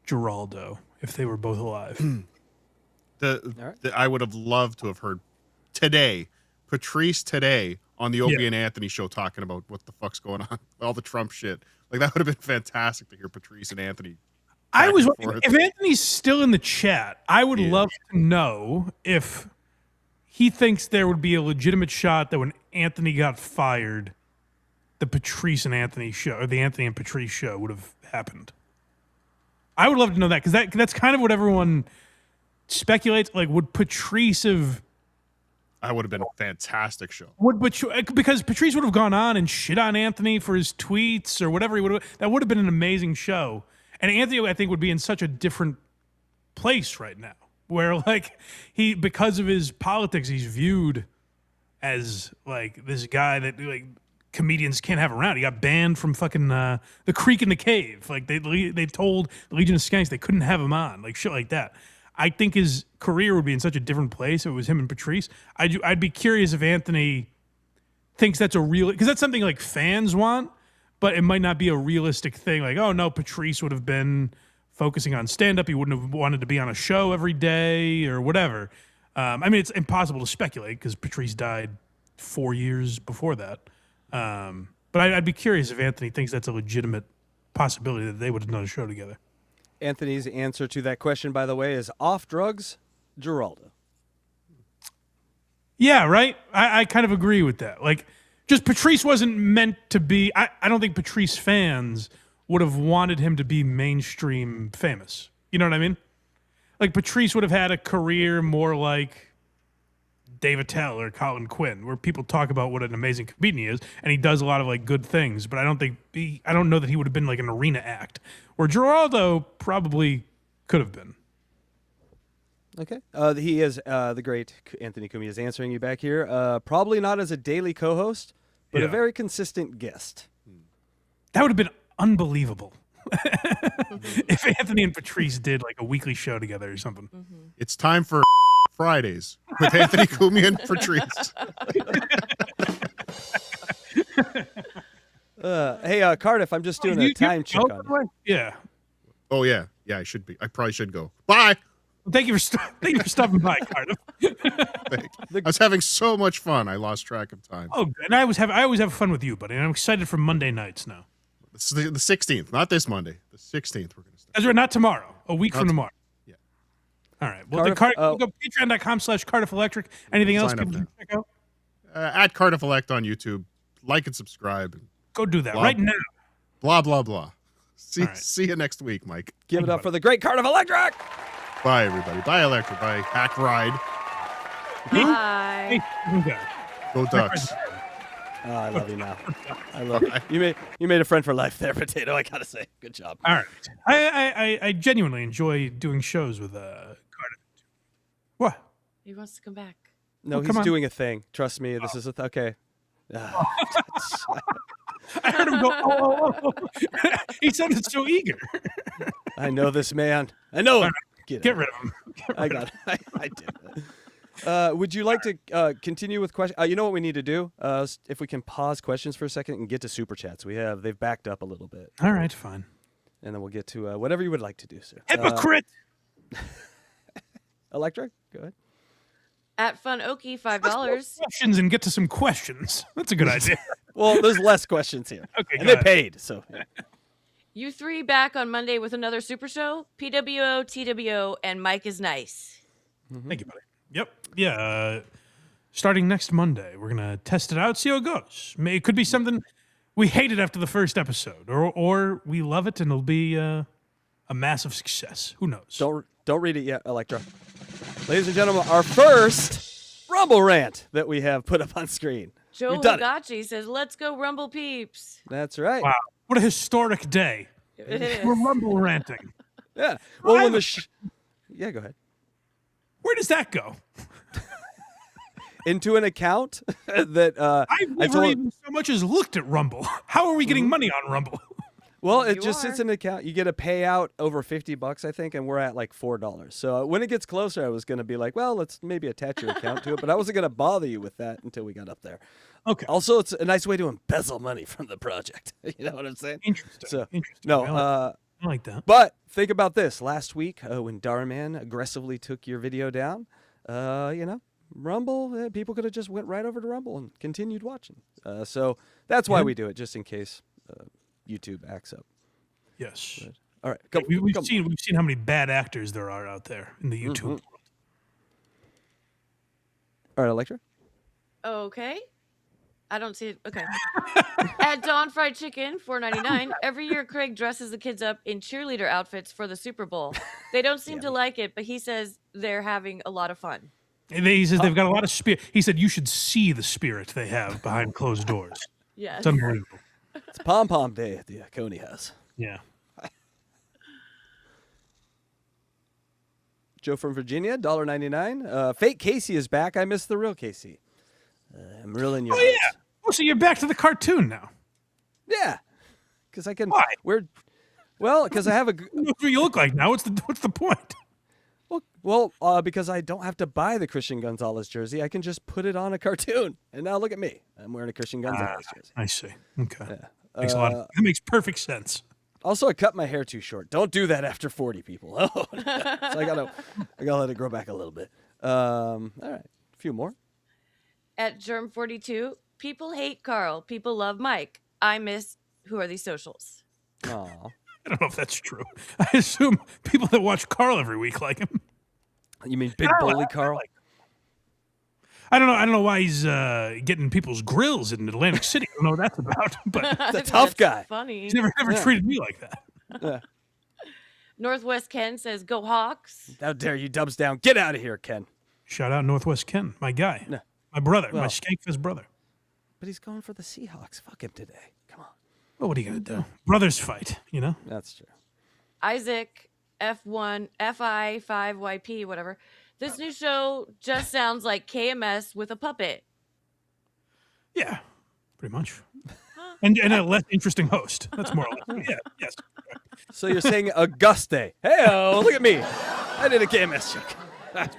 B: Giraldo if they were both alive.
D: I would have loved to have heard Patrice today on the Opie and Anthony show talking about what the fuck's going on, all the Trump shit. Like that would have been fantastic to hear Patrice and Anthony.
B: If Anthony's still in the chat, I would love to know if he thinks there would be a legitimate shot that when Anthony got fired, the Patrice and Anthony show or the Anthony and Patrice show would have happened. I would love to know that because that's kind of what everyone speculates. Like, would Patrice have?
D: I would have been a fantastic show.
B: Because Patrice would have gone on and shit on Anthony for his tweets or whatever. That would have been an amazing show. And Anthony, I think, would be in such a different place right now, where like because of his politics, he's viewed as like this guy that like comedians can't have around. He got banned from fucking The Creek in the Cave. Like they told the Legion of Skanks they couldn't have him on, like shit like that. I think his career would be in such a different place if it was him and Patrice. I'd be curious if Anthony thinks that's because that's something like fans want, but it might not be a realistic thing. Like, oh no, Patrice would have been focusing on stand-up. He wouldn't have wanted to be on a show every day or whatever. I mean, it's impossible to speculate because Patrice died 4 years before that. But I'd be curious if Anthony thinks that's a legitimate possibility that they would have done a show together.
C: Anthony's answer to that question, by the way, is off drugs, Giraldo.
B: Yeah, right? I kind of agree with that. Like, just Patrice wasn't meant to be... I don't think Patrice fans would have wanted him to be mainstream famous. You know what I mean? Like, Patrice would have had a career more like Dave Attell or Colin Quinn, where people talk about what an amazing comedian he is, and he does a lot of like good things. But I don't know that he would have been like an arena act, where Giraldo probably could have been.
C: Okay. He is the great Anthony CUMIA is answering you back here. Probably not as a daily co-host, but a very consistent guest.
B: That would have been unbelievable. If Anthony and Patrice did like a weekly show together or something.
A: Mm-hmm.
D: It's time for Fridays with Anthony CUMIA and Patrice.
C: Hey, Cardiff, I'm just doing a time check on you.
B: Yeah.
D: Oh yeah, I should be. I probably should go. Bye.
B: Thank you for stopping by, Cardiff.
D: I was having so much fun. I lost track of time.
B: Oh, good. And I always have fun with you, buddy. And I'm excited for Monday nights now.
D: It's the 16th, not this Monday. The 16th we're going to start.
B: That's right, not tomorrow. A week from tomorrow.
D: Yeah.
B: All right. Well, go patreon.com/Cardiff Electric. Anything else people can check out?
D: At Cardiff Elect on YouTube. Like and subscribe.
B: Go do that right now.
D: Blah, blah, blah. See you next week, Mike.
C: Give it up for the great Cardiff Electric.
D: Bye, everybody. Bye, Electra. Bye, HACKRIDE.
A: Bye.
D: Go Ducks.
C: Oh, I love you now. I love you. You made a friend for life there, Potato. I gotta say, good job.
B: All right. I genuinely enjoy doing shows with Cardiff. What?
A: He wants to come back.
C: No, he's doing a thing. Trust me. This is okay.
B: I heard him go. Oh. He sounded so eager.
C: I know this man. I know him.
B: Get rid of him.
C: I got it. I did. Would you like to continue with questions? You know what we need to do? If we can pause questions for a second and get to super chats. They've backed up a little bit.
B: All right, fine.
C: And then we'll get to whatever you would like to do, sir.
B: Hypocrite.
C: Electra, go ahead.
A: At FunOki, $5.
B: Questions and get to some questions. That's a good idea.
C: Well, there's less questions here.
B: Okay,
C: and
B: go
C: they
B: ahead.
C: paid, so.
A: You three back on Monday with another super show. PWO, TWO, and Mike is nice.
B: Thank you, buddy. Yep. Yeah. Starting next Monday, we're gonna test it out, see how it goes. It could be something we hate it after the first episode, or we love it and it'll be a massive success. Who knows?
C: Don't read it yet, Electra. Ladies and gentlemen, our first Rumble rant that we have put up on screen.
A: Joe
C: We've done it.
A: Higachi says, "Let's go Rumble peeps."
C: That's right.
B: Wow, what a historic day!
A: It is.
B: We're rumble ranting.
C: Yeah. Well, when yeah, go ahead.
B: Where does that go?
C: Into an account that
B: I've never even so much as looked at Rumble. How are we getting money on Rumble?
C: Well, it
A: You
C: just sits
A: are.
C: in an account. You get a payout over $50, I think, and we're at like $4. So when it gets closer, I was going to be like, well, let's maybe attach your account to it, but I wasn't going to bother you with that until we got up there.
B: Okay.
C: Also, it's a nice way to embezzle money from the project. You know what I'm saying?
B: Interesting.
C: So,
B: Interesting.
C: No,
B: I like that.
C: but think about this. Last week, when Darman aggressively took your video down, Rumble, people could have just went right over to Rumble and continued watching. So that's why we do it, just in case YouTube acts up.
B: Yes.
C: But, all right, come,
B: We've
C: come.
B: seen how many bad actors there are out there in the YouTube world.
C: All right, Electra.
A: Okay. I don't see it. Okay. At Dawn Fried Chicken, $4.99. Every year, Craig dresses the kids up in cheerleader outfits for the Super Bowl. They don't seem to like it, but he says they're having a lot of fun.
B: And he says they've got a lot of spirit. He said you should see the spirit they have behind closed doors.
A: Yes.
B: It's unbelievable.
C: It's Pom Pom Day at the Coney House.
B: Yeah.
C: Joe from Virginia, $1.99. Fake Casey is back. I missed the real Casey. I'm reeling your
B: Oh yeah. Oh, so you're back to the cartoon now.
C: Yeah, because I can.
B: Why?
C: Because I have a.
B: That's what you look like now. What's the point?
C: Because I don't have to buy the Christian Gonzalez jersey. I can just put it on a cartoon. And now look at me. I'm wearing a Christian Gonzalez jersey.
B: I see. Okay.
C: Yeah.
B: Makes that makes perfect sense.
C: Also, I cut my hair too short. Don't do that after 40 people. Oh, so I gotta let it grow back a little bit. All right, a few more.
A: At Germ42, people hate Carl. People love Mike. I miss Who Are These Socials?
C: Aw.
B: I don't know if that's true. I assume people that watch Carl every week like him.
C: You mean Big Bully Carl?
B: I don't know why he's getting people's grills in Atlantic City. I don't know what that's about, but
C: The tough guy.
A: Funny.
B: he's never treated me like that.
C: Yeah.
A: Northwest Ken says, "Go Hawks."
C: How dare you, Dubs down. Get out of here, Ken.
B: Shout out Northwest Ken, my guy,
C: No.
B: my brother, my
C: Well.
B: Skankfest brother.
C: But he's going for the Seahawks. Fuck him today. Come on.
B: Well, what are you gonna do? Brothers fight, you know.
C: That's true.
A: Isaac F1 FI5YP whatever. This new show just sounds like KMS with a puppet.
B: Yeah, pretty much. And a less interesting host. That's more or less. Yeah, yes.
C: So you're saying Auguste. Hey, look at me. I did a KMS joke. I'm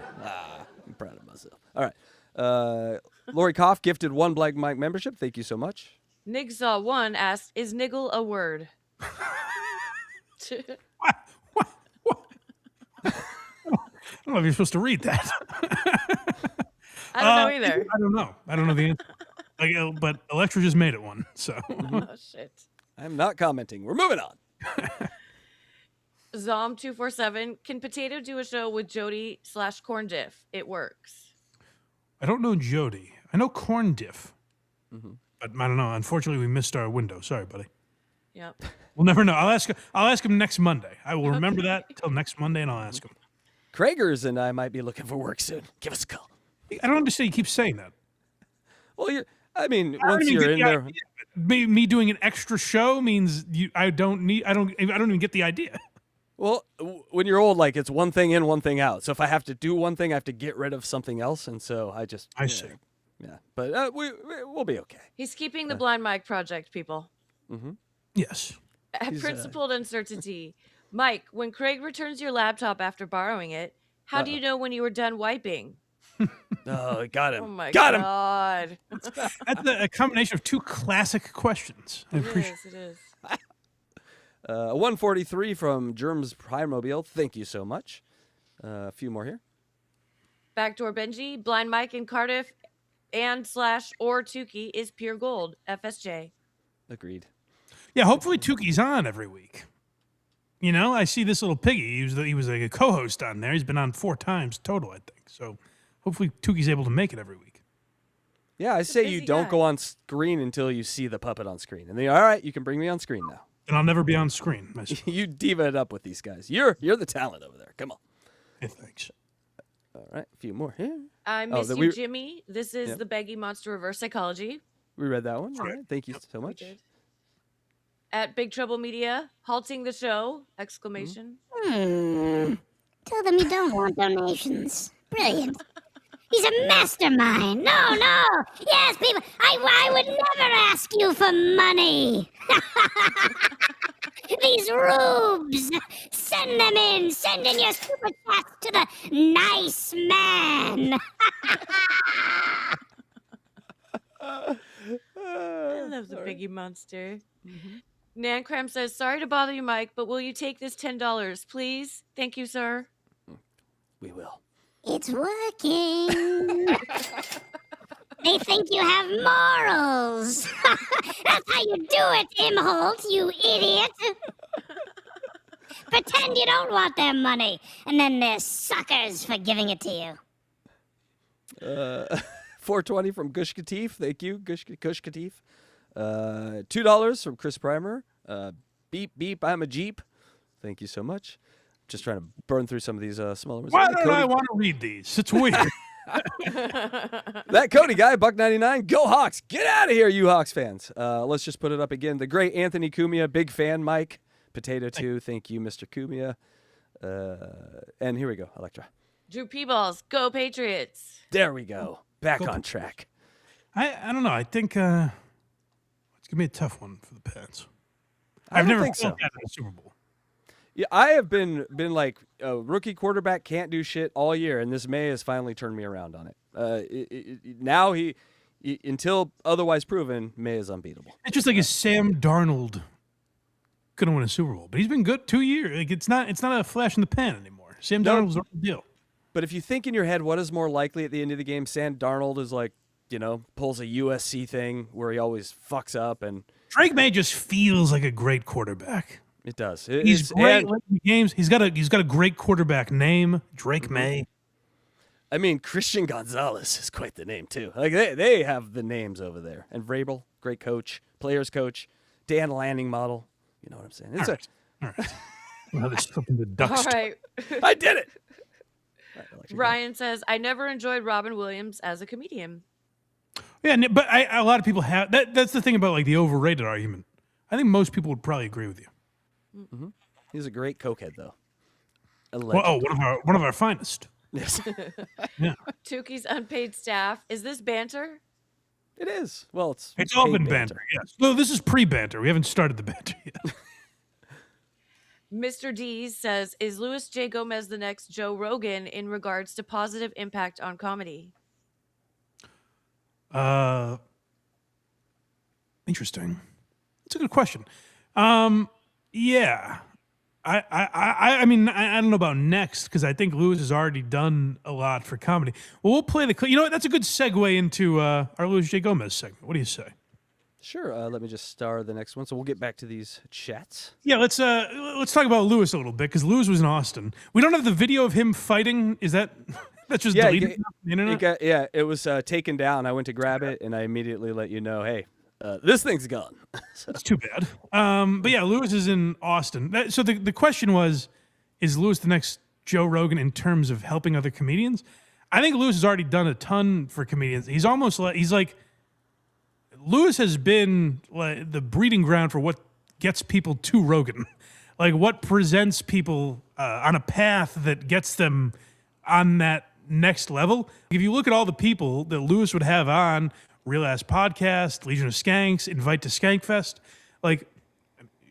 C: proud of myself. All right. Lori Koff gifted 1 Black Mike membership. Thank you so much.
A: Nigsaw1 asked, "Is niggle a word?"
B: What? I don't know if you're supposed to read that.
A: I don't know either.
B: I don't know. I don't know the answer. But Electra just made it one. So
A: Oh shit.
C: I'm not commenting. We're moving on.
A: Zom247, can Potato do a show with Jody / Corn Diff? It works.
B: I don't know Jody. I know Corn Diff. But I don't know. Unfortunately, we missed our window. Sorry, buddy.
A: Yep.
B: We'll never know. I'll ask him next Monday. I will remember that till next Monday, and I'll ask him.
C: Kragers and I might be looking for work soon. Give us a call.
B: I don't understand. You keep saying that.
C: Well, once
B: I don't even
C: you're
B: get
C: in
B: the
C: there.
B: idea. Me doing an extra show means I don't even get the idea.
C: Well, when you're old, like it's one thing in, one thing out. So if I have to do one thing, I have to get rid of something else, and so I
B: see.
C: Yeah, but we'll be okay.
A: He's keeping the Blind Mike project, people.
B: Yes.
A: At Principled Uncertainty. Mike, when Craig returns your laptop after borrowing it, how do you know when you were done wiping?
C: Oh, got him.
A: Oh my
C: got him.
A: God.
B: That's a combination of two classic questions. I appreciate
A: It is.
C: 143 from Germs Primobile. Thank you so much. A few more here.
A: Backdoor Benji, Blind Mike in Cardiff, and/or Tukey is pure gold. FSJ.
C: Agreed.
B: Yeah, hopefully Tukey's on every week. You know, I see this little piggy. He was like a co-host on there. He's been on 4 times total, I think. So hopefully Tukey's able to make it every week.
C: Yeah, I say you
A: busy
C: don't
A: guy.
C: go on screen until you see the puppet on screen. And then, all right, you can bring me on screen now.
B: And I'll never be on screen.
C: You diva it up with these guys. You're the talent over there. Come on.
B: Hey, thanks.
C: All right, a few more here.
A: I miss
C: that
A: you,
C: we-
A: Jimmy. This is
C: Yep.
A: the Beggy Monster Reverse Psychology.
C: We read that one. All right, thank you so much.
A: Did. At Big Trouble Media, halting the show! Exclamation.
E: Tell them you don't want donations. Brilliant. He's a mastermind. No. Yes, people. I would never ask you for money. These rubes. Send them in. Send in your super chats to the nice man.
A: I love the Biggie Monster. Nan Cram says, sorry to bother you, Mike, but will you take this $10, please? Thank you, sir.
C: We will.
E: It's working. They think you have morals. That's how you do it, Imholt, you idiot. Pretend you don't want their money, and then they're suckers for giving it to you.
C: 420 from Gush Katif. Thank you, Gush Katif. $2 from Chris Primer. Beep, beep, I'm a Jeep. Thank you so much. Just trying to burn through some of these smaller ones.
B: Why don't I want to read these? It's weird.
C: That Cody guy, $1.99. Go Hawks. Get out of here, you Hawks fans. Let's just put it up again. The great Anthony CUMIA, big fan, Mike. Potato 2, thank you, Mr. CUMIA. And here we go, Electra.
A: Drew Peeballs, go Patriots.
C: There we go. Back on track.
B: I don't know. I think it's going to be a tough one for the Pats.
C: I
B: I've
C: don't
B: never
C: think so.
B: felt that in a Super Bowl.
C: Yeah, I have been like a rookie quarterback can't do shit all year, and this May has finally turned me around on it. Now he until otherwise proven, May is unbeatable.
B: It's just like, is Sam Darnold going to win a Super Bowl? But he's been good 2 years. Like it's not a flash in the pan anymore. Sam
C: No.
B: Darnold's the real deal.
C: But if you think in your head, what is more likely at the end of the game? Sam Darnold is like, pulls a USC thing where he always fucks up, and
B: Drake May just feels like a great quarterback.
C: it does.
B: He's great late in the games. He's got a great quarterback name, Drake May.
C: I mean, Christian Gonzalez is quite the name too. Like they have the names over there. And Vrabel, great coach, players coach, Dan Lanning model. You know what I'm saying? It's
B: All right. Now this flipping the ducks.
A: All right.
C: I did it. All right, Electra, go.
A: Ryan says, I never enjoyed Robin Williams as a comedian.
B: Yeah, but a lot of people have that. That's the thing about like the overrated argument. I think most people would probably agree with you.
C: He's a great cokehead though. A
B: Well,
C: legend.
B: one of our finest.
C: Yes,
B: Yeah,
A: Tukey's unpaid staff. Is this banter?
C: it is. Well, it's
B: all
C: paid
B: been banter. Yes. No, this is pre-banter. We haven't started the banter yet.
A: Mr. D says, is Louis J. Gomez the next Joe Rogan in regards to positive impact on comedy?
B: Interesting. That's a good question. Yeah. I mean, I don't know about next because I think Lewis has already done a lot for comedy. Well, we'll play the clip. You know what? That's a good segue into our Louis J. Gomez segment. What do you say?
C: Sure. Let me just star the next one. So we'll get back to these chats.
B: Yeah, let's talk about Lewis a little bit because Lewis was in Austin. We don't have the video of him fighting. Is that that's just deleted from the internet?
C: It was taken down. I went to grab it, and I immediately let you know, hey, this thing's gone.
B: That's too bad. But yeah, Lewis is in Austin. So the question was, is Lewis the next Joe Rogan in terms of helping other comedians? I think Lewis has already done a ton for comedians. He's almost like Lewis has been like the breeding ground for what gets people to Rogan, like what presents people on a path that gets them on that next level. If you look at all the people that Lewis would have on Real Ass Podcast, Legion of Skanks, Invite to Skankfest, like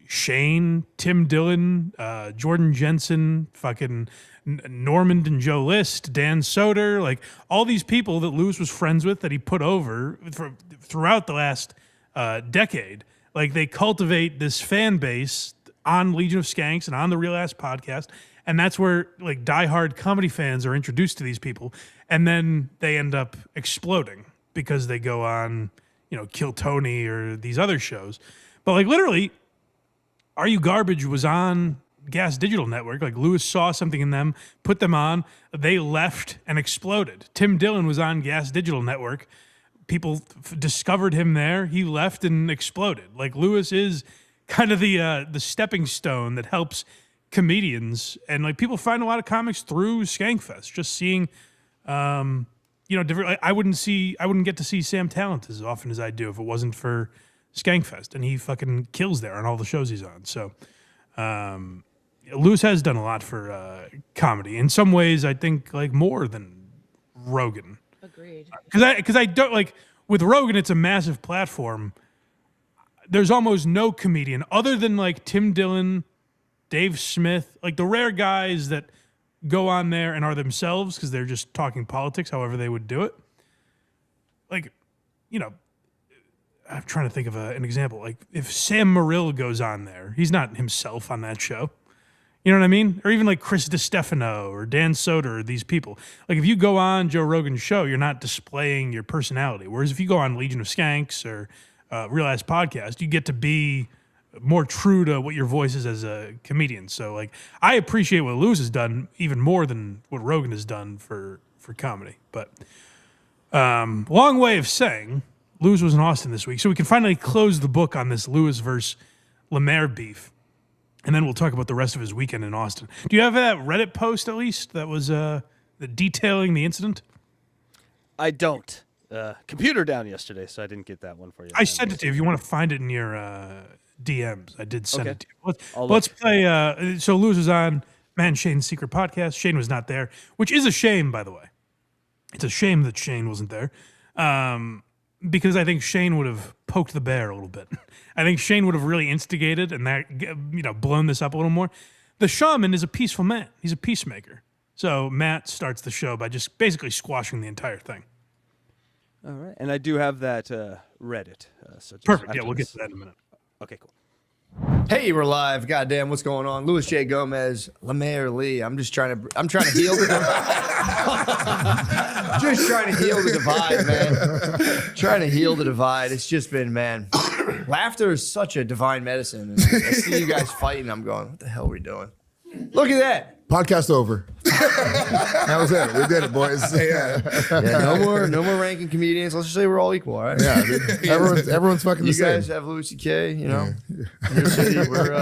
B: Shane, Tim Dillon, Jordan Jensen, fucking Normand and Joe List, Dan Soder, like all these people that Lewis was friends with that he put over throughout the last decade. Like they cultivate this fan base on Legion of Skanks and on the Real Ass podcast. And that's where like diehard comedy fans are introduced to these people. And then they end up exploding because they go on, Kill Tony or these other shows. But like literally, Are You Garbage was on Gas Digital Network. Like Lewis saw something in them, put them on, they left and exploded. Tim Dillon was on Gas Digital Network. People discovered him there. He left and exploded. Like Lewis is kind of the stepping stone that helps comedians, and like people find a lot of comics through Skankfest. Just seeing, different. I wouldn't get to see Sam Talent as often as I do if it wasn't for Skankfest, and he fucking kills there on all the shows he's on. So, Lewis has done a lot for comedy. In some ways, I think like more than Rogan.
A: Agreed.
B: Because I don't like with Rogan, it's a massive platform. There's almost no comedian other than like Tim Dillon, Dave Smith, like the rare guys that go on there and are themselves because they're just talking politics, however they would do it. Like, I'm trying to think of an example. Like if Sam Morrill goes on there, he's not himself on that show. You know what I mean? Or even like Chris DiStefano or Dan Soder or these people. Like if you go on Joe Rogan's show, you're not displaying your personality. Whereas if you go on Legion of Skanks or Real Ass Podcast, you get to be more true to what your voice is as a comedian. So like I appreciate what Lewis has done even more than what Rogan has done for comedy. But long way of saying Lewis was in Austin this week, so we can finally close the book on this Lewis versus Lemaire beef, and then we'll talk about the rest of his weekend in Austin. Do you have that Reddit post at least that was detailing the incident?
C: I don't. Computer down yesterday, so I didn't get that one for you.
B: I sent it to you. If you want to find it in your DMs, I did send it to you. Let's play. So Lewis was on Matt and Shane's Secret Podcast. Shane was not there, which is a shame, by the way. It's a shame that Shane wasn't there. Because I think Shane would have poked the bear a little bit. I think Shane would have really instigated and that blown this up a little more. The shaman is a peaceful man. He's a peacemaker. So Matt starts the show by just basically squashing the entire thing.
C: All right, and I do have that Reddit. So
B: Perfect. Yeah, we'll get to that in a minute.
C: Okay, cool.
F: Hey, we're live. Goddamn, what's going on? Louis J. Gomez, Lemaire Lee. I'm trying to heal the just trying to heal the divide, man. Trying to heal the divide. It's just been, man. Laughter is such a divine medicine. And I see you guys fighting. I'm going, what the hell are we doing? Look at that.
G: Podcast over. That was it. We did it, boys. Yeah.
F: No more ranking comedians. Let's just say we're all equal, all right?
G: Yeah, dude. Everyone's fucking the same.
F: You guys have Louis C.K., in your city. We're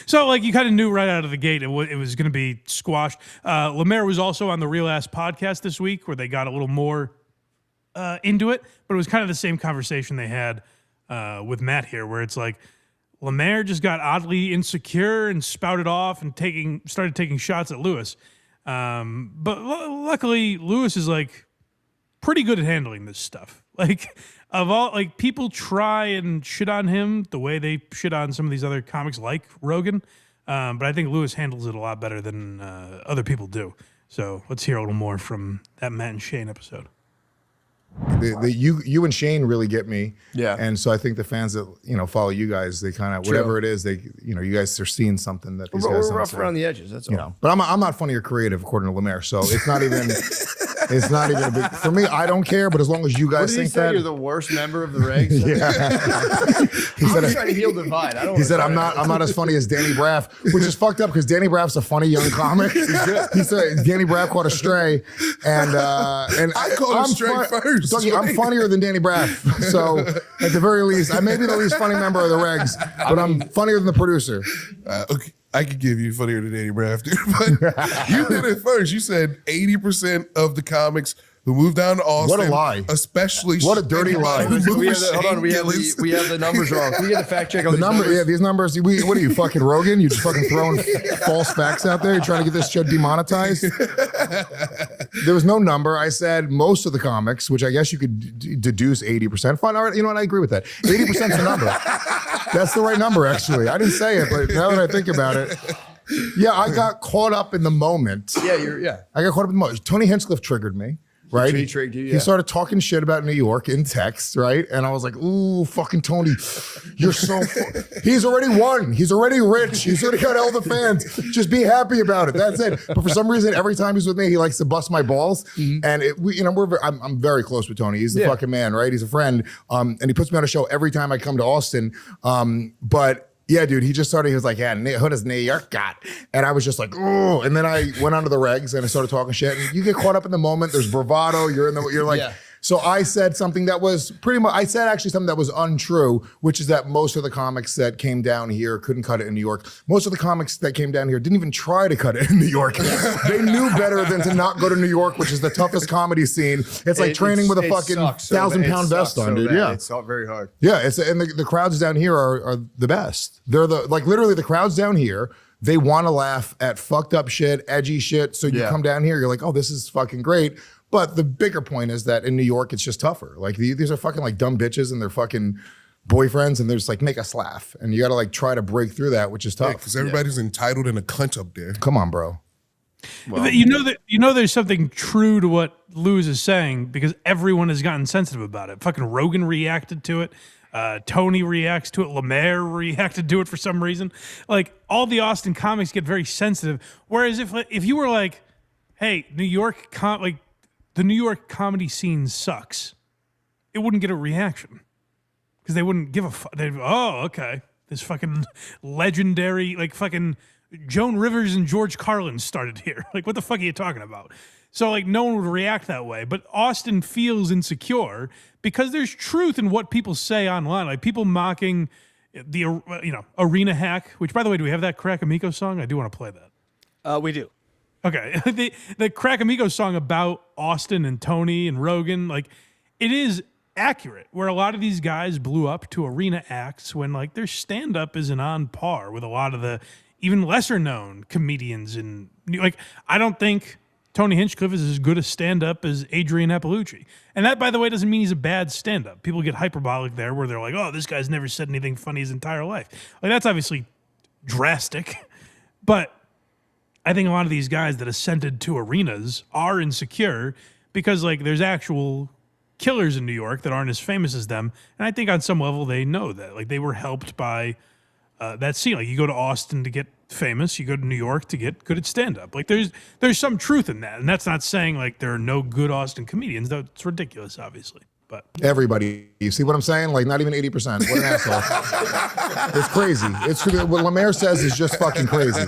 B: So, like, you kind of knew right out of the gate it was going to be squashed. Lemaire was also on the Real Ass Podcast this week where they got a little more into it, but it was kind of the same conversation they had with Matt here where it's like, Lemaire just got oddly insecure and spouted off and started taking shots at Lewis. But luckily, Lewis is like pretty good at handling this stuff. Like people try and shit on him the way they shit on some of these other comics like Rogan. But I think Lewis handles it a lot better than other people do. So let's hear a little more from that Matt and Shane episode.
G: You and Shane really get me.
F: Yeah.
G: And so I think the fans that follow you guys, they kind of whatever it is, they you guys are seeing something that these guys
F: we're
G: don't
F: rough
G: see.
F: around the edges. That's all.
G: But I'm not funny or creative according to Lemaire, so it's not even it's not even a big for me. I don't care, but as long as you guys
F: What did he
G: think
F: say?
G: that
F: You're the worst member of the regs.
G: I'm
F: trying to heal the divide.
G: He said I'm not as funny as Danny Braff, which is fucked up because Danny Braff's a funny young comic. He said Danny Braff caught a stray, and
H: I caught a stray first.
G: I'm funnier than Danny Braff, so at the very least, I may be the least funny member of the regs, but I'm funnier than the producer.
H: Okay, I could give you funnier than Danny Braff, dude. But you did it first. You said 80% of the comics who moved down to Austin.
G: What a lie.
H: Especially
G: What a dirty lie.
F: We have the numbers wrong. Can we get the fact check on
G: The number, yeah, these numbers. What are you, fucking Rogan? You just fucking throwing false facts out there? You're trying to get this show demonetized? There was no number. I said most of the comics, which I guess you could deduce 80%. Fine, all right, you know what? I agree with that. 80% is the number. That's the right number, actually. I didn't say it, but now that I think about it, yeah, I got caught up in the moment.
F: Yeah.
G: I got caught up in the moment. Tony Hinchcliffe triggered me. Right?
F: He triggered you, yeah.
G: He started talking shit about New York in text, right? And I was like, ooh, fucking Tony, you're so he's already won. He's already rich. He's already got all the fans. Just be happy about it. That's it. But for some reason, every time he's with me, he likes to bust my balls. And I'm very close with Tony. He's the fucking man, right? He's a friend. And he puts me on a show every time I come to Austin. But yeah, dude, he just started, he was like, yeah, who does New York got? And I was just like, oh, and then I went onto the regs and I started talking shit. And you get caught up in the moment. There's bravado. You're like, So I said something that was I said actually something that was untrue, which is that most of the comics that came down here couldn't cut it in New York. Most of the comics that came down here didn't even try to cut it in New York. They knew better than to not go to New York, which is the toughest comedy scene. It's like training with a fucking 1,000-pound vest on, dude. Yeah.
F: It's very hard.
G: Yeah, and the crowds down here are the best. They're literally the crowds down here, they want to laugh at fucked up shit, edgy shit. So you come down here, you're like, oh, this is fucking great. But the bigger point is that in New York, it's just tougher. Like these are fucking like dumb bitches and they're fucking boyfriends and they're just like, make us laugh. And you got to like try to break through that, which is tough.
H: Because everybody's entitled and a cunt up there.
G: Come on, bro.
B: Well, there's something true to what Lewis is saying because everyone has gotten sensitive about it. Fucking Rogan reacted to it. Tony reacts to it. Lemaire reacted to it for some reason. Like all the Austin comics get very sensitive. Whereas if you were like, hey, New York, the New York comedy scene sucks, it wouldn't get a reaction because they wouldn't give a fuck. Oh, okay. This fucking legendary, like fucking Joan Rivers and George Carlin started here. Like, what the fuck are you talking about? So, like, no one would react that way. But Austin feels insecure because there's truth in what people say online. Like, people mocking the, arena hack, which, by the way, do we have that Crack Amico song? I do want to play that.
C: We do.
B: Okay. the Crack Amigo song about Austin and Tony and Rogan, like, it is accurate where a lot of these guys blew up to arena acts when, like, their stand-up isn't on par with a lot of the even lesser-known comedians. Like, I don't think Tony Hinchcliffe is as good a stand-up as Adrian Appalucci. And that, by the way, doesn't mean he's a bad stand-up. People get hyperbolic there where they're like, oh, this guy's never said anything funny his entire life. Like, that's obviously drastic. But I think a lot of these guys that ascended to arenas are insecure because, like, there's actual killers in New York that aren't as famous as them. And I think on some level they know that. Like, they were helped by that scene. Like, you go to Austin to get famous, you go to New York to get good at stand-up. Like, there's some truth in that. And that's not saying, like, there are no good Austin comedians. That's ridiculous, obviously. But
G: everybody, you see what I'm saying? Like, not even 80%. What an asshole. It's crazy. It's true. What Lemaire says is just fucking crazy.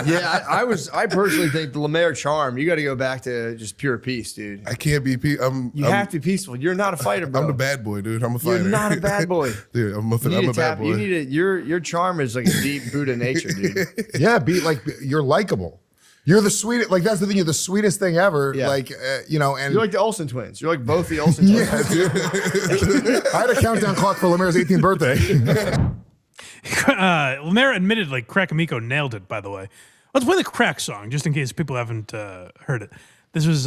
F: Yeah, I personally think the Lemaire charm, you got to go back to just pure peace, dude.
H: I can't be
F: You have to be peaceful. You're not a fighter, bro.
H: I'm the bad boy, dude. I'm a fighter.
F: You're not a bad boy.
H: Dude, I'm a bad boy.
F: You need it. Your charm is like a deep Buddha nature, dude.
G: Yeah, you're likable. You're the sweetest, like, that's the thing, you're the sweetest thing ever.
F: Yeah.
G: Like, and
F: you're like the Olsen twins. You're like both the Olsen twins.
G: Yeah, dude. I had a countdown clock for Lemaire's 18th birthday.
B: Lemaire admitted, like, Crack Amico nailed it, by the way. Let's play the Crack song, just in case people haven't heard it. This was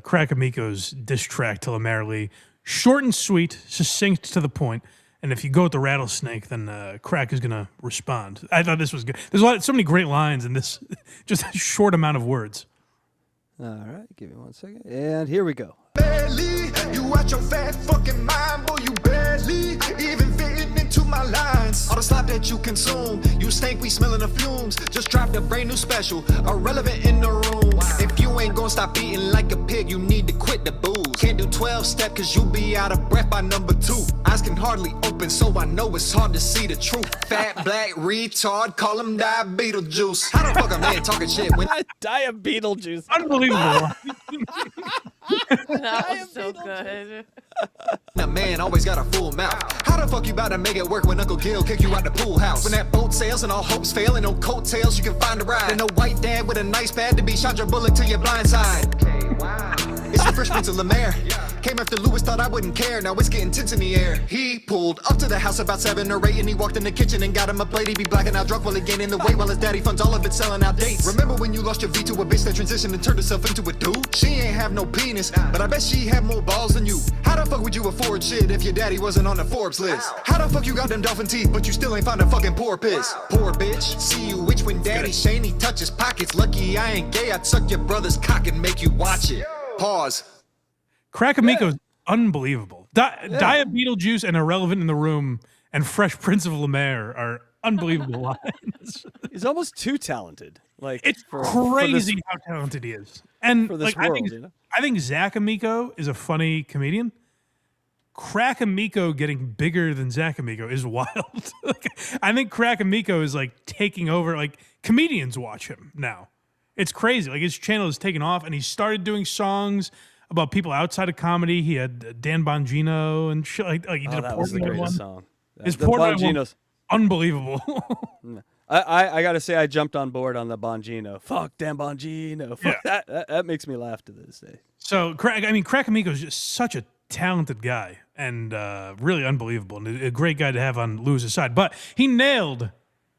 B: Crack Amico's diss track to Lemaire Lee. Short and sweet, succinct to the point. And if you go with the rattlesnake, then Crack is going to respond. I thought this was good. There's so many great lines in this, just a short amount of words.
C: All right, give me 1 second. And here we go.
I: Barely, you out your fat fucking mind, boy, you barely even fitting into my lines. All the slop that you consume, you stink, we smelling the fumes. Just dropped a brand new special, irrelevant in the room. If you ain't gonna stop eating like a pig, you need to quit the booze. Can't do 12-step cause you'll be out of breath by number 2. Eyes can hardly open, so I know it's hard to see the truth. Fat black retard, call him diabetes juice. How the fuck a man talking shit when
C: Diabetes juice.
B: Unbelievable.
A: That was so good.
I: a man always got a full mouth? How the fuck you about to make it work when Uncle Gil kick you out the pool house? When that boat sails and all hopes fail and on coattails you can find a ride. And a white dad with a nice pad to be Chandra Bullock to your blind side. Okay, wow. It's the Fresh Prince of Lemaire. Came after Lewis, thought I wouldn't care. Now it's getting tense in the air. He pulled up to the house about 7 or 8, and he walked in the kitchen and got him a plate. He be blacking out drunk while he gaining the weight, while his daddy funds all of it selling out dates. Remember when you lost your V to a bitch that transitioned and turned herself into a dude? She ain't have no penis, but I bet she had more balls than you. How the fuck would you afford shit if your daddy wasn't on the Forbes list? How the fuck you got them dolphin teeth, but you still ain't found a fucking poor piss? Poor bitch, see you witch when daddy Shaney touches pockets. Lucky I ain't gay, I'd suck your brother's cock and make you watch it. Pause.
B: Crack-A-Miko's unbelievable. Dia Beetlejuice and Irrelevant in the Room and Fresh Prince of Lemaire are unbelievable lines.
C: He's almost too talented. Like
B: It's
C: for
B: crazy
C: this-
B: how talented he is. And
C: for this
B: like,
C: world, you know?
B: I think Zach Amico is a funny comedian. Crack Amico getting bigger than Zach Amico is wild. I think Crack Amico is like taking over. Like comedians watch him now. It's crazy. Like his channel has taken off, and he started doing songs about people outside of comedy. He had Dan Bongino and shit. Like he did a
C: that was the
B: Portnoy
C: greatest
B: one.
C: song.
B: His
C: The
B: Portnoy one,
C: Bongino's.
B: unbelievable.
C: I gotta say, I jumped on board on the Bongino. Fuck Dan Bongino. Fuck
B: Yeah.
C: that makes me laugh to this day.
B: So Crack Amico is just such a talented guy and really unbelievable and a great guy to have on Lewis's side. But he nailed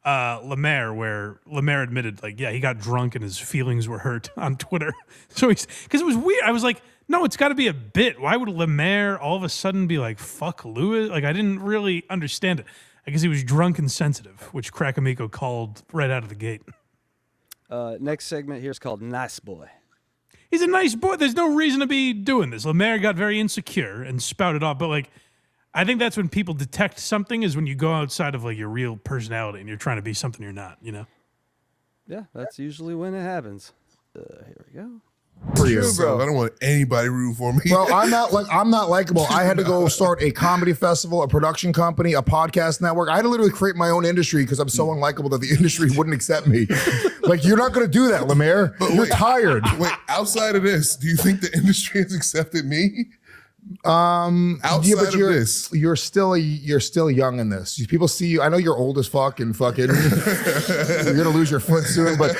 B: Lemaire, where Lemaire admitted, like, yeah, he got drunk and his feelings were hurt on Twitter. So because it was weird. I was like, no, it's got to be a bit. Why would Lemaire all of a sudden be like, fuck Lewis? Like, I didn't really understand it. I guess he was drunk and sensitive, which Crack Amico called right out of the gate.
C: Next segment here is called Nice Boy.
B: He's a nice boy. There's no reason to be doing this. Lemaire got very insecure and spouted off. But, like, I think that's when people detect something is when you go outside of, like, your real personality and you're trying to be something you're not, you know?
C: Yeah, that's usually when it happens. Here we go.
G: For you,
H: So I don't want anybody rooting for me.
G: Bro, I'm not likable. I had to go start a comedy festival, a production company, a podcast network. I had to literally create my own industry because I'm so unlikable that the industry wouldn't accept me. Like, you're not going to do that, Lemaire. You're tired.
H: Wait, outside of this, do you think the industry has accepted me? Outside
G: Yeah, but
H: of this,
G: you're still young in this. People see you. I know you're old as fuck and fucking you're gonna lose your foot soon, but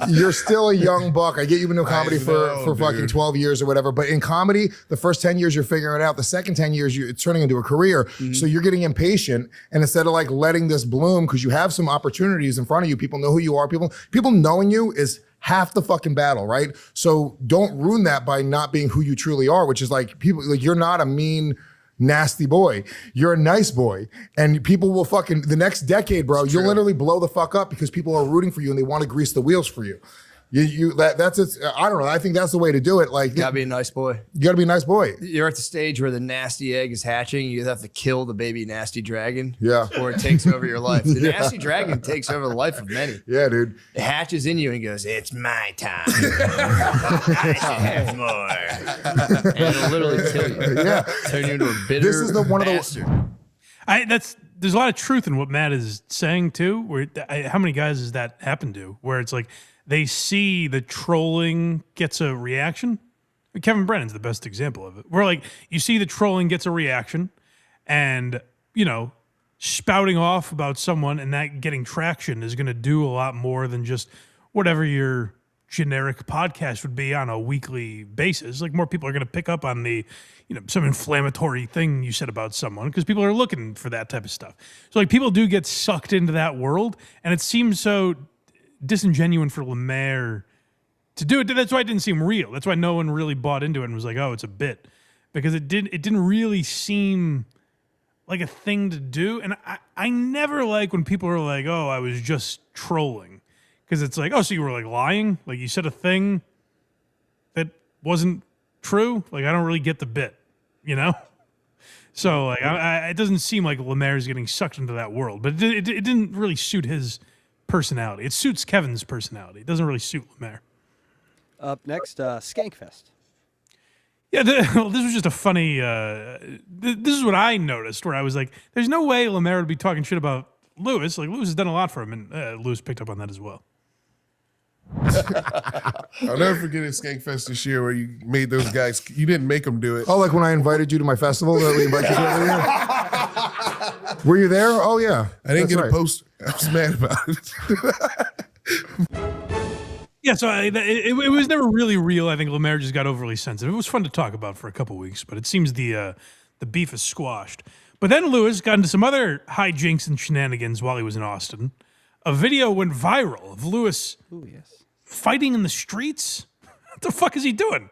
G: you're still a young buck. I get you've been doing comedy for fucking 12 years or whatever. But in comedy, the first 10 years you're figuring it out. The second 10 years it's turning into a career. So you're getting impatient, and instead of like letting this bloom because you have some opportunities in front of you, people know who you are. People knowing you is half the fucking battle, right? So don't ruin that by not being who you truly are, which is like people, like you're not a mean, nasty boy. You're a nice boy. And people will fucking, the next decade, bro, you'll literally blow the fuck up because people are rooting for you and they want to grease the wheels for you. That's it. I don't know. I think that's the way to do it. Like,
F: Gotta be a nice boy.
G: you gotta be a nice boy.
F: You're at the stage where the nasty egg is hatching. You have to kill the baby nasty dragon.
G: Yeah.
F: Or it takes over your life. The nasty dragon takes over the life of many.
G: Yeah, dude.
F: It hatches in you and goes, "It's my time. I should have more." And it'll literally kill you.
G: Yeah.
F: Turn you into a bitter
G: This is one of the
F: bastard.
B: There's a lot of truth in what Matt is saying too. Where how many guys has that happened to? Where it's like they see the trolling gets a reaction. Kevin Brennan's the best example of it. Where like you see the trolling gets a reaction, and you know, spouting off about someone and that getting traction is going to do a lot more than just whatever your generic podcast would be on a weekly basis. Like more people are going to pick up on the, you know, some inflammatory thing you said about someone because people are looking for that type of stuff. So like people do get sucked into that world, and it seems so disingenuous for Lemaire to do it. That's why it didn't seem real. That's why no one really bought into it and was like, oh, it's a bit, because it didn't really seem like a thing to do. And I never like when people are like, oh, I was just trolling. Because it's like, oh, so you were like lying? Like you said a thing that wasn't true? Like I don't really get the bit, you know? So like it doesn't seem like Lemaire's getting sucked into that world. But it didn't really suit his personality. It suits Kevin's personality. It doesn't really suit Lemaire.
C: Up next, Skankfest.
B: Yeah, this was just a funny. This is what I noticed, where I was like, "There's no way Lemaire would be talking shit about Lewis. Like Lewis has done a lot for him, and Lewis picked up on that as well."
H: I'll never forget at Skankfest this year where you made those guys. You didn't make them do it.
G: Oh, like when I invited you to my festival that we invited you to every year? Were you there? Oh, yeah.
H: I didn't
G: That's
H: get
G: right.
H: a poster. I was mad about it.
B: Yeah, so it was never really real. I think Lemaire just got overly sensitive. It was fun to talk about for a couple weeks, but it seems the beef is squashed. But then Lewis got into some other hijinks and shenanigans while he was in Austin. A video went viral of Lewis fighting in the streets. What the fuck is he doing?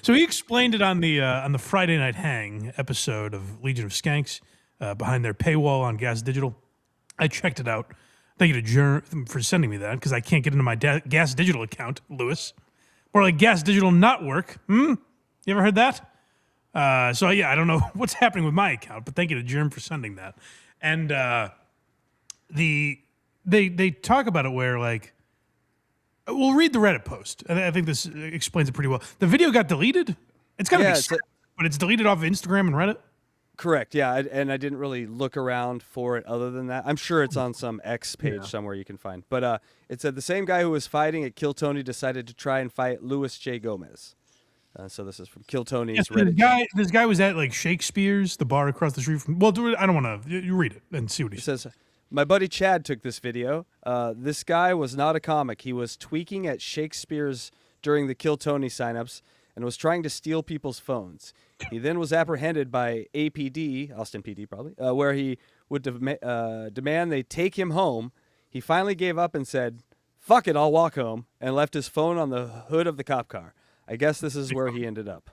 B: So he explained it on the Friday Night Hang episode of Legion of Skanks behind their paywall on Gas Digital. I checked it out. Thank you to Jern for sending me that because I can't get into my Gas Digital account, Lewis. Or like Gas Digital Network. You ever heard that? So yeah, I don't know what's happening with my account, but thank you to Jern for sending that. And they talk about it where like, we'll read the Reddit post. I think this explains it pretty well. The video got deleted. It's got to be, but it's deleted off of Instagram and Reddit.
C: Correct. Yeah, and I didn't really look around for it other than that. I'm sure it's on some X page somewhere you can find. But it said the same guy who was fighting at Kill Tony decided to try and fight Louis J. Gomez. So this is from Kill Tony's Reddit.
B: This guy was at like Shakespeare's, the bar across the street from. Well, I don't want to. You read it and see what he
C: says. My buddy Chad took this video. This guy was not a comic. He was tweaking at Shakespeare's during the Kill Tony signups and was trying to steal people's phones. He then was apprehended by APD, Austin PD probably, where he would demand they take him home. He finally gave up and said, "Fuck it, I'll walk home," and left his phone on the hood of the cop car. I guess this is where he ended up.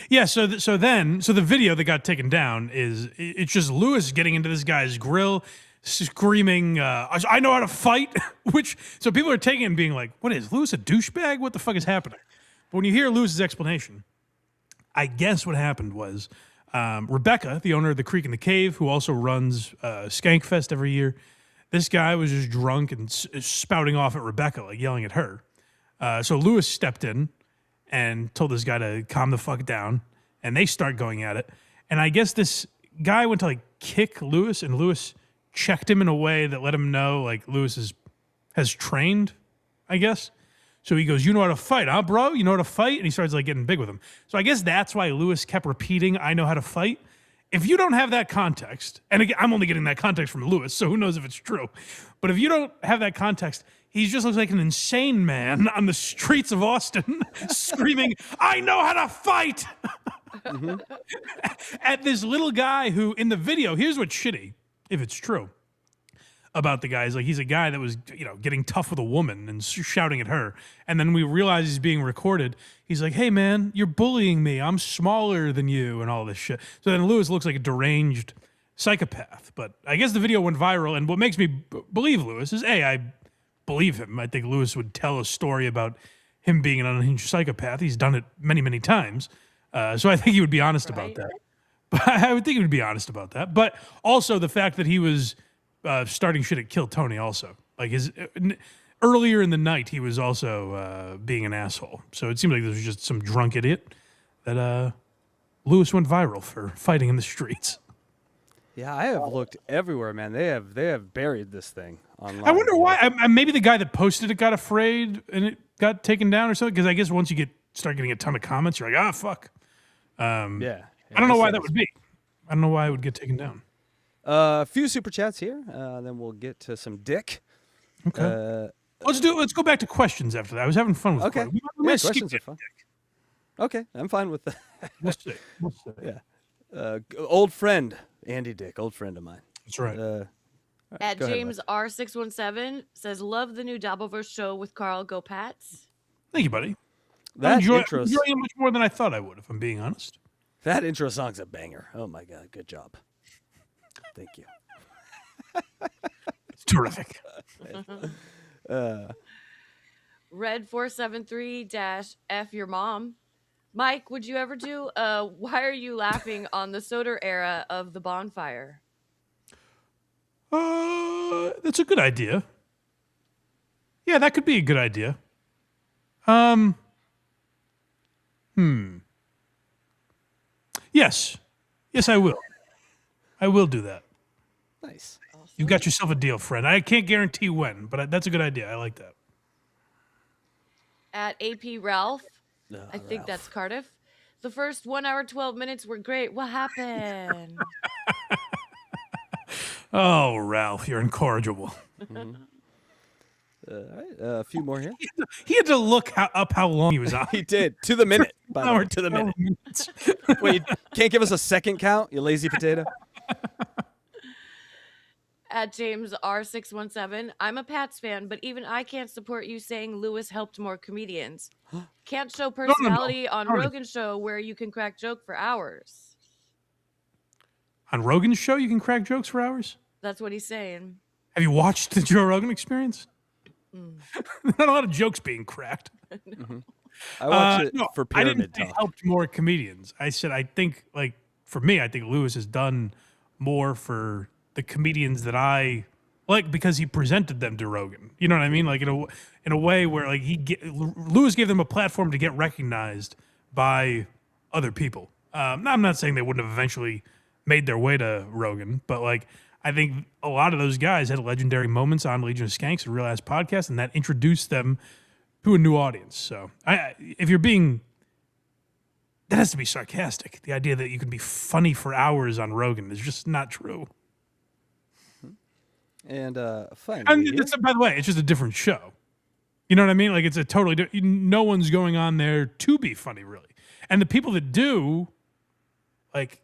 B: Yeah, so the video that got taken down it's just Lewis getting into this guy's grill, screaming, "I know how to fight," so people are taking it and being like, "What is Lewis a douchebag? What the fuck is happening?" But when you hear Lewis's explanation, I guess what happened was Rebecca, the owner of the Creek and the Cave, who also runs Skankfest every year, this guy was just drunk and spouting off at Rebecca, like yelling at her. So Lewis stepped in and told this guy to calm the fuck down, and they start going at it. And I guess this guy went to like kick Lewis, and Lewis checked him in a way that let him know like Lewis has trained, I guess. So he goes, "You know how to fight, huh, bro? You know how to fight?" And he starts like getting big with him. So I guess that's why Lewis kept repeating, "I know how to fight." If you don't have that context, and again, I'm only getting that context from Lewis, so who knows if it's true. But if you don't have that context, he just looks like an insane man on the streets of Austin screaming, "I know how to fight!" At this little guy who, in the video, here's what's shitty, if it's true, about the guy. Is like, he's a guy that was, getting tough with a woman and shouting at her. And then we realize he's being recorded. He's like, "Hey, man, you're bullying me. I'm smaller than you," and all this shit. So then Lewis looks like a deranged psychopath. But I guess the video went viral. And what makes me believe Lewis is, I believe him. I think Lewis would tell a story about him being an unhinged psychopath. He's done it many, many times. So I think he would be honest about that. But I would think he would be honest about that. But also the fact that he was starting shit at Kill Tony also. Like earlier in the night, he was also being an asshole. So it seemed like there was just some drunk idiot that Lewis went viral for fighting in the streets.
C: Yeah, I have looked everywhere, man. They have buried this thing online.
B: I wonder why. Maybe the guy that posted it got afraid and it got taken down or something. Because I guess once you start getting a ton of comments, you're like, fuck.
C: Yeah.
B: I don't know why that would be. I don't know why it would get taken down.
C: A few super chats here, then we'll get to some dick.
B: Okay. Let's go back to questions after that. I was having fun with
C: questions. Questions are fun. Okay, I'm fine with that.
B: We'll see.
C: Yeah. Old friend, Andy Dick, old friend of mine.
B: That's right.
A: At James R617 says, "Love the new Doubleverse show with Carl. Go Pats."
B: Thank you, buddy.
C: That
B: I'm
C: intro,
B: enjoying it much more than I thought I would, if I'm being honest.
C: That intro song's a banger. Oh my god, good job. Thank you.
B: It's terrific.
A: Red 473-F your mom. Mike, would you ever do "Why Are You Laughing" on the Soder era of the bonfire?
B: That's a good idea. Yeah, that could be a good idea. Yes, I will. I will do that.
C: Nice.
B: You've got yourself a deal, friend. I can't guarantee when, but that's a good idea. I like that.
A: At AP Ralph, I think that's Cardiff. The first 1 hour, 12 minutes were great. What happened?
B: Oh, Ralph, you're incorrigible.
C: All right, a few more here.
B: He had to look up how long he was on.
C: He did to the minute. By the way, to the
B: 12
C: minute.
B: minutes.
C: Wait, you can't give us a second count, you lazy potato.
A: At James R617, I'm a Pats fan, but even I can't support you saying Lewis helped more comedians. Can't show personality on Rogan's show where you can crack joke for hours.
B: On Rogan's show, you can crack jokes for hours?
A: That's what he's saying.
B: Have you watched the Joe Rogan Experience? Not a lot of jokes being cracked.
C: I watched it
B: no,
C: for
B: I
C: Pyramid
B: didn't say
C: Talk.
B: helped more comedians. I said I think, like, for me, I think Lewis has done more for the comedians that I like because he presented them to Rogan. You know what I mean? Like in a way where like Lewis gave them a platform to get recognized by other people. I'm not saying they wouldn't have eventually made their way to Rogan, but like I think a lot of those guys had legendary moments on Legion of Skanks and Real Ass Podcast, and that introduced them to a new audience. So if you're being, that has to be sarcastic. The idea that you can be funny for hours on Rogan is just not true.
C: And finally,
B: And
C: here-
B: by the way, it's just a different show. You know what I mean? Like it's a totally different. No one's going on there to be funny, really. And the people that do, like,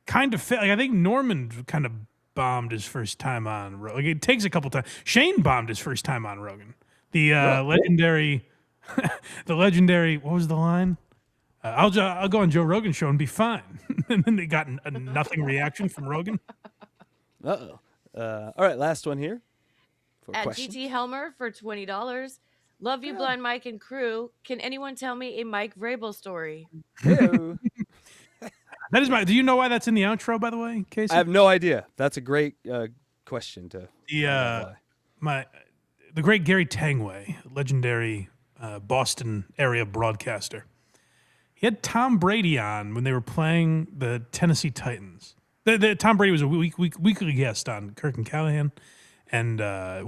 B: kind of fit. Like I think Norman kind of bombed his first time on. Like it takes a couple times. Shane bombed his first time on Rogan. The legendary, the legendary. What was the line? I'll go on Joe Rogan's show and be fine. And then they got a nothing reaction from Rogan.
C: Uh-oh. All right, last one here. For
A: At
C: questions.
A: GT Helmer for $20. Love you, Blind Mike and crew. Can anyone tell me a Mike Vrabel story?
C: Ew.
B: That is my. Do you know why that's in the outro? By the way, Casey.
C: I have no idea. That's a great question to.
B: The great Gary Tangway, legendary Boston area broadcaster. He had Tom Brady on when they were playing the Tennessee Titans. Tom Brady was a weekly guest on Kirk and Callahan, and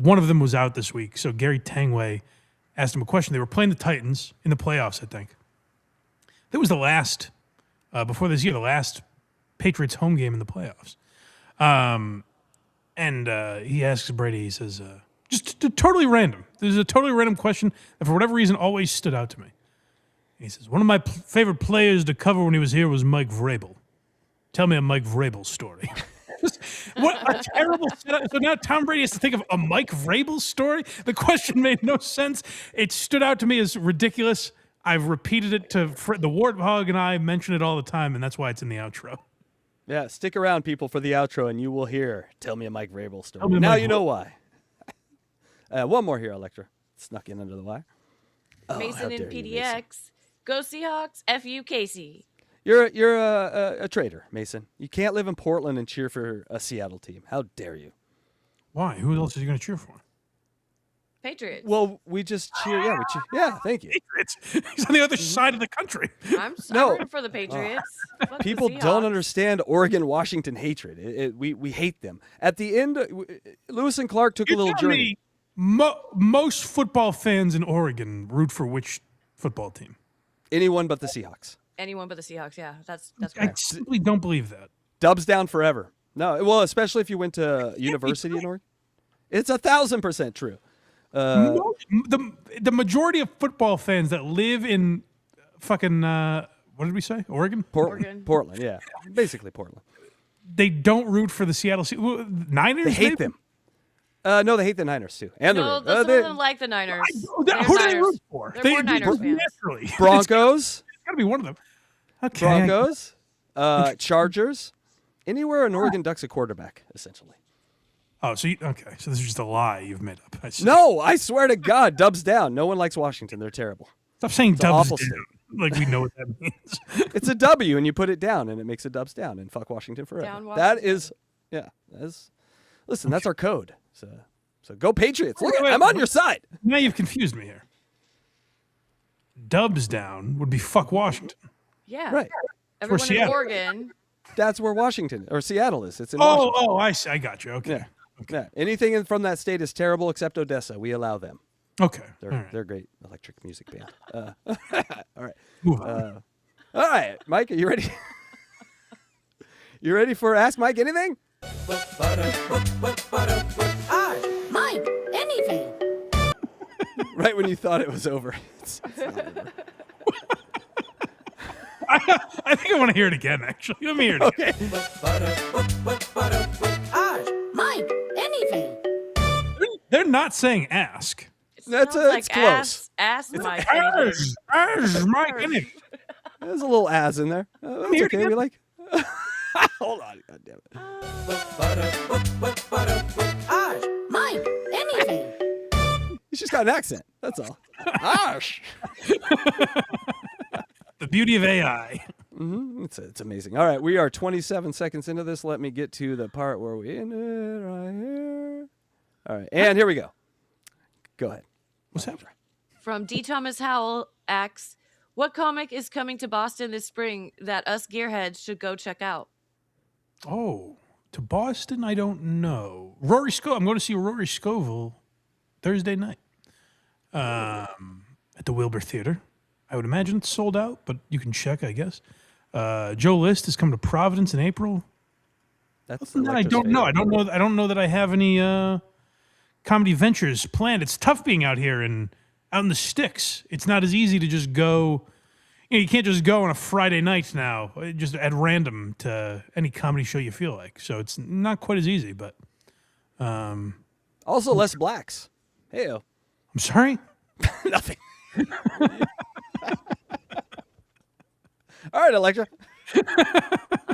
B: one of them was out this week. So Gary Tangway asked him a question. They were playing the Titans in the playoffs, I think. That was the last, before this year, the last Patriots home game in the playoffs. And he asks Brady, he says, just totally random. There's a totally random question that for whatever reason always stood out to me. He says, one of my favorite players to cover when he was here was Mike Vrabel. Tell me a Mike Vrabel story. What a terrible setup. So now Tom Brady has to think of a Mike Vrabel story? The question made no sense. It stood out to me as ridiculous. I've repeated it to the Warthog, and I mention it all the time, and that's why it's in the outro.
C: Yeah, stick around, people, for the outro, and you will hear "Tell me a Mike Vrabel story."
B: Tell me a
C: Now
B: Mike
C: you know why. One more here, Electra. Snuck in under the wire. Oh, how
A: Mason
C: dare
A: and
C: you, Mason.
A: PDX. Go Seahawks. F.U. Casey.
C: You're a traitor, Mason. You can't live in Portland and cheer for a Seattle team. How dare you?
B: Why? Who else is he going to cheer for?
A: Patriots.
C: Well, we just cheer. Yeah, we cheer. Yeah, thank you.
B: Patriots. He's on the other side of the country.
A: I'm
C: No.
A: rooting for the Patriots. Fuck the
C: People don't
A: Seahawks.
C: understand Oregon-Washington hatred. We hate them. At the end, Lewis and Clark took a little
B: Tell
C: journey.
B: me, most football fans in Oregon root for which football team?
C: Anyone but the Seahawks.
A: Anyone but the Seahawks. Yeah, that's
B: I
A: correct.
B: simply don't believe that.
C: Dubs down forever. No, well, especially if you went to university in Oregon. It's 1,000% true.
B: The majority of football fans that live in fucking what did we say? Oregon?
A: Oregon.
C: Portland, yeah, basically Portland.
B: They don't root for the Seattle Niners.
C: They hate
B: maybe?
C: them. No, they hate the Niners too, and
A: No,
C: the
A: some of them like the Niners.
B: Who
A: They're
B: do they
A: Niners.
B: root for?
A: They're more Niners fans.
B: Naturally.
C: Broncos,
B: It's got to be one of them. Okay.
C: Broncos, Chargers, anywhere an Oregon Ducks a quarterback, essentially.
B: Oh, so okay. So this is just a lie you've made up. I see.
C: No, I swear to God, Dubs down. No one likes Washington. They're terrible.
B: Stop saying
C: an
B: dubs
C: awful
B: down.
C: state.
B: Like we know what that means.
C: It's a W, and you put it down, and it makes a Dubs down, and fuck Washington forever.
A: Down
C: That
A: Washington.
C: is, yeah. Listen, that's our code. So go Patriots. Look,
B: Wait,
C: I'm on your side.
B: Now you've confused me here. Dubs down would be fuck Washington.
A: Yeah.
C: Right.
A: Everyone in
B: Seattle.
A: Oregon.
C: That's where Washington or Seattle is. It's in Washington.
B: Oh, I see. I got you. Okay.
C: Yeah. Yeah. Anything from that state is terrible except Odessa. We allow them.
B: Okay.
C: They're a great electric music band. All right.
B: Move on.
C: All right, Mike, are you ready? You ready for Ask Mike Anything?
E: Mike, anything.
C: right when you thought it was over. It's not over.
B: I think I want to hear it again, actually. Let me hear it again.
J: Mike, anything.
B: They're not saying ask.
C: That's
A: Sounds
C: it's close.
A: Ass Mike. anything.
B: As Mike, anything.
C: There's a little as in there. That's
B: Here
C: okay.
B: again.
C: We like. Hold on. God damn it.
J: Mike, anything.
C: He's just got an accent. That's all. Ash.
B: The beauty of AI.
C: It's amazing. All right, we are 27 seconds into this. Let me get to the part where we end it right here. All right, and here we go. Go ahead.
B: What's happening?
A: From D. Thomas Howell asks, what comic is coming to Boston this spring that us gearheads should go check out?
B: Oh, to Boston? I don't know. Rory Scovel. I'm going to see Rory Scovel Thursday night at the Wilbur Theater. I would imagine it's sold out, but you can check, I guess. Joe List is coming to Providence in April.
C: That's
B: I don't know. I don't know that I have any comedy ventures planned. It's tough being out here and out in the sticks. It's not as easy to just go. You can't just go on a Friday night now, just at random to any comedy show you feel like. So it's not quite as easy. But
C: Also, less blacks. Hey,
B: I'm sorry.
C: nothing. All right, Electra.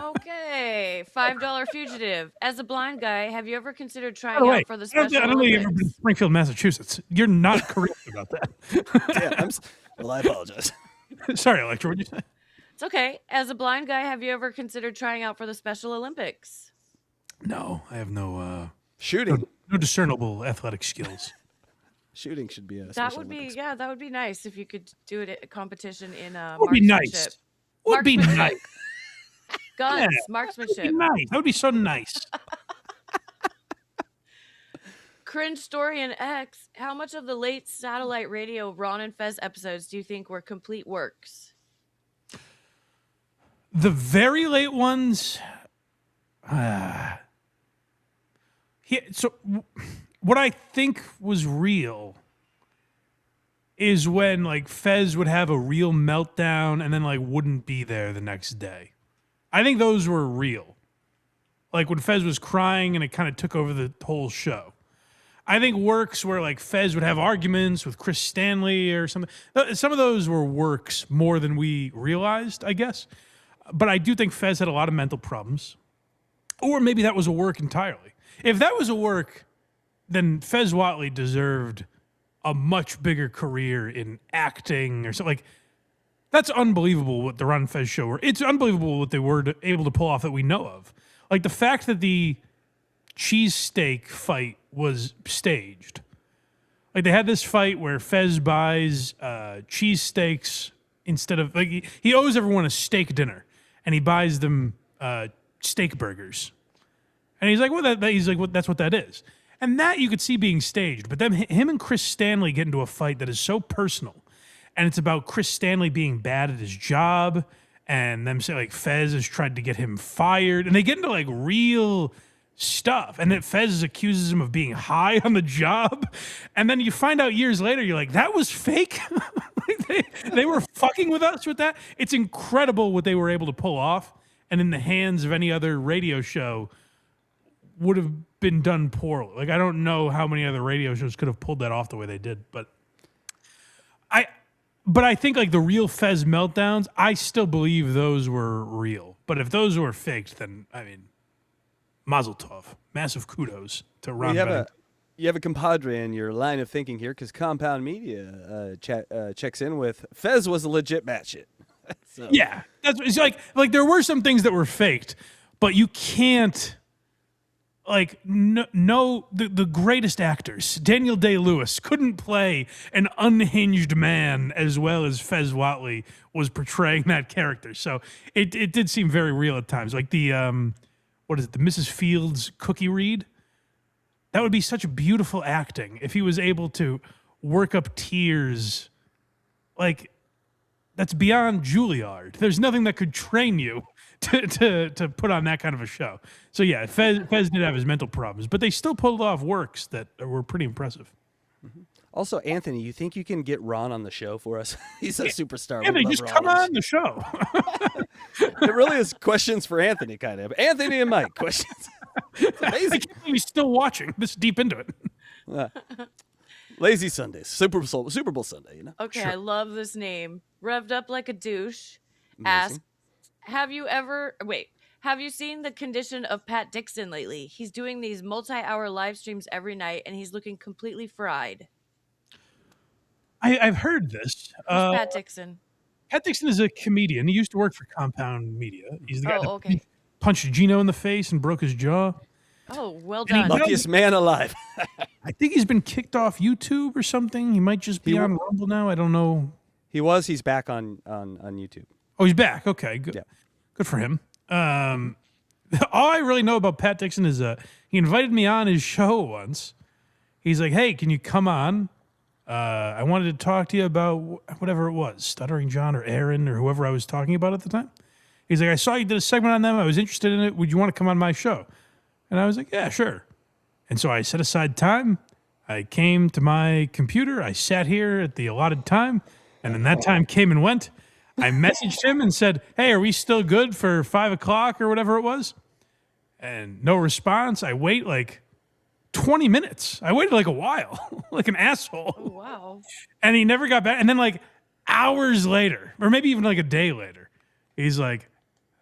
A: Okay, $5 fugitive. As a blind guy, have you ever considered
B: By
A: trying
B: the way,
A: out for the
B: I
A: Special
B: don't know you've ever been
A: Olympics?
B: to Springfield, Massachusetts. You're not correct about that.
C: Yeah, well, I apologize.
B: Sorry, Electra. What'd you say?
A: It's okay. As a blind guy, have you ever considered trying out for the Special Olympics?
B: No, I have no
C: Shooting.
B: no discernible athletic skills.
C: Shooting should be a
A: That
C: Special
A: would be,
C: Olympics.
A: yeah, that would be nice if you could do it at a competition in
B: Would be nice.
A: marksmanship.
B: Would be
A: Marksmanship.
B: nice.
A: Guns,
B: Yeah. That would be
A: marksmanship.
B: nice. That would be so nice.
A: Cringe Story and X, how much of the late satellite radio Ron and Fez episodes do you think were complete works?
B: The very late ones. What I think was real is when like Fez would have a real meltdown and then like wouldn't be there the next day. I think those were real. Like when Fez was crying and it kind of took over the whole show. I think works where like Fez would have arguments with Chris Stanley or something. Some of those were works more than we realized, I guess. But I do think Fez had a lot of mental problems. Or maybe that was a work entirely. If that was a work, then Fez Whatley deserved a much bigger career in acting or something. Like, that's unbelievable what the Ron and Fez show were. It's unbelievable what they were able to pull off that we know of. Like the fact that the cheesesteak fight was staged. Like they had this fight where Fez buys cheesesteaks instead of like he owes everyone a steak dinner, and he buys them steak burgers, and he's like, well, that's what that is, and that you could see being staged. But then him and Chris Stanley get into a fight that is so personal, and it's about Chris Stanley being bad at his job, and them say like Fez has tried to get him fired, and they get into like real stuff, and then Fez accuses him of being high on the job, and then you find out years later, you're like, that was fake. they were fucking with us with that. It's incredible what they were able to pull off, and in the hands of any other radio show would have been done poorly. Like I don't know how many other radio shows could have pulled that off the way they did, but I think like the real Fez meltdowns, I still believe those were real. But if those were faked, then I mean, Mazel tov. Massive kudos to Ron Bennington.
C: You have a compadre in your line of thinking here because Compound Media checks in with Fez was a legit batshit. So.
B: Yeah, it's like there were some things that were faked, but you can't the greatest actors, Daniel Day-Lewis, couldn't play an unhinged man as well as Fez Whatley was portraying that character. So it did seem very real at times. Like the what is it, the Mrs. Fields cookie read? That would be such beautiful acting if he was able to work up tears. Like, that's beyond Juilliard. There's nothing that could train you to put on that kind of a show. So yeah, Fez did have his mental problems, but they still pulled off works that were pretty impressive.
C: Also, Anthony, you think you can get Ron on the show for us? He's a superstar.
B: Anthony,
C: We love
B: just
C: Ron
B: come
C: on
B: on the show.
C: It really is questions for Anthony, kind of. Anthony and Mike, questions. It's
B: I
C: amazing.
B: can't believe he's still watching this deep into it.
C: Lazy Sundays, Super Bowl Sunday, you know?
A: Okay, I love this name. Revved up like a douche.
C: Amazing.
A: Ask, have you seen the condition of Pat Dixon lately? He's doing these multi-hour live streams every night, and he's looking completely fried.
B: I've heard this.
A: Who's Pat Dixon?
B: Pat Dixon is a comedian. He used to work for Compound Media. He's the guy that
A: okay.
B: punched Gino in the face and broke his jaw.
A: Oh, well
B: And he
A: done.
C: Luckiest man alive.
B: I think he's been kicked off YouTube or something. He might just be on Rumble now. I don't know.
C: He's back on YouTube.
B: Oh, he's back. Okay, good.
C: Yeah.
B: Good for him. All I really know about Pat Dixon is he invited me on his show once. He's like, "Hey, can you come on? I wanted to talk to you about whatever it was, Stuttering John or Aaron or whoever I was talking about at the time." He's like, "I saw you did a segment on them. I was interested in it. Would you want to come on my show?" And I was like, "Yeah, sure." And so I set aside time. I came to my computer. I sat here at the allotted time. And then that time came and went. I messaged him and said, "Hey, are we still good for 5 o'clock or whatever it was?" And no response. I wait like 20 minutes. I waited like a while, like an asshole.
A: Oh, wow.
B: And he never got back. And then like hours later, or maybe even like a day later, he's like,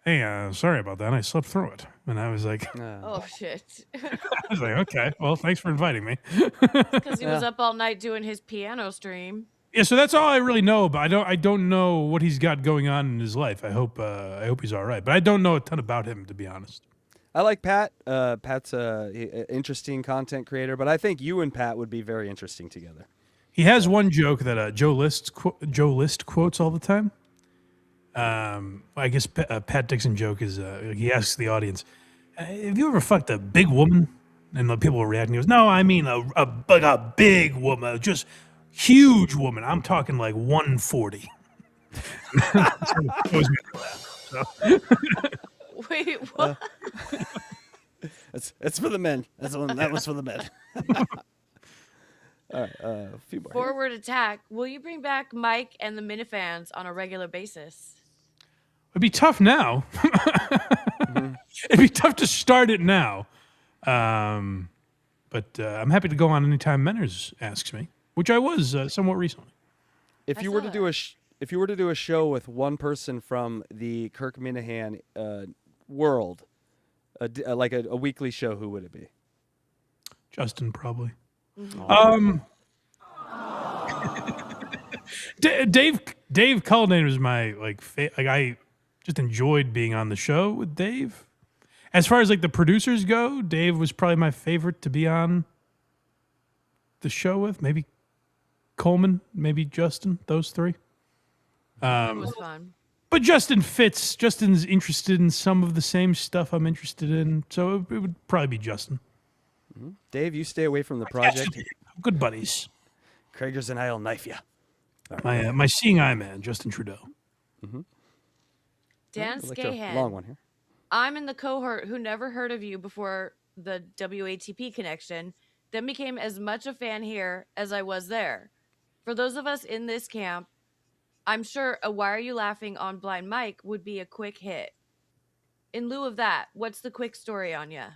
B: "Hey, sorry about that. I slept through it." And I was like,
A: Oh, shit.
B: I was like, "Okay, well, thanks for inviting me."
A: Because he was up all night doing his piano stream.
B: Yeah, so that's all I really know about. I don't know what he's got going on in his life. I hope he's all right. But I don't know a ton about him, to be honest.
C: I like Pat. Pat's an interesting content creator, but I think you and Pat would be very interesting together.
B: He has one joke that Joe List quotes all the time. I guess Pat Dixon joke is he asks the audience, "Have you ever fucked a big woman?" And the people were reacting. He goes, "No, I mean a big woman, just huge woman. I'm talking like 140."
A: Wait, what?
C: It's for the men. That was for the men. All right, a few more.
A: Forward attack. Will you bring back Mike and the Minifans on a regular basis?
B: It'd be tough now. It'd be tough to start it now. But I'm happy to go on anytime Menners asks me, which I was somewhat recently.
C: If you were to do a show with one person from the Kirk Minahan world, like a weekly show, who would it be?
B: Justin, probably. Dave Cullinane was my I just enjoyed being on the show with Dave. As far as like the producers go, Dave was probably my favorite to be on the show with. Maybe Coleman, maybe Justin, those three.
A: It was fun.
B: But Justin fits. Justin's interested in some of the same stuff I'm interested in, so it would probably be Justin.
C: Mm-hmm. Dave, you stay away from the project.
B: Good buddies.
C: Krager's and I'll knife you.
B: My seeing eye man, Justin Trudeau.
C: Mm-hmm.
A: Dan Scahan.
C: Long one here.
A: I'm in the cohort who never heard of you before the WATP connection, then became as much a fan here as I was there. For those of us in this camp, I'm sure a "Why Are You Laughing" on Blind Mike would be a quick hit. In lieu of that, what's the quick story on ya?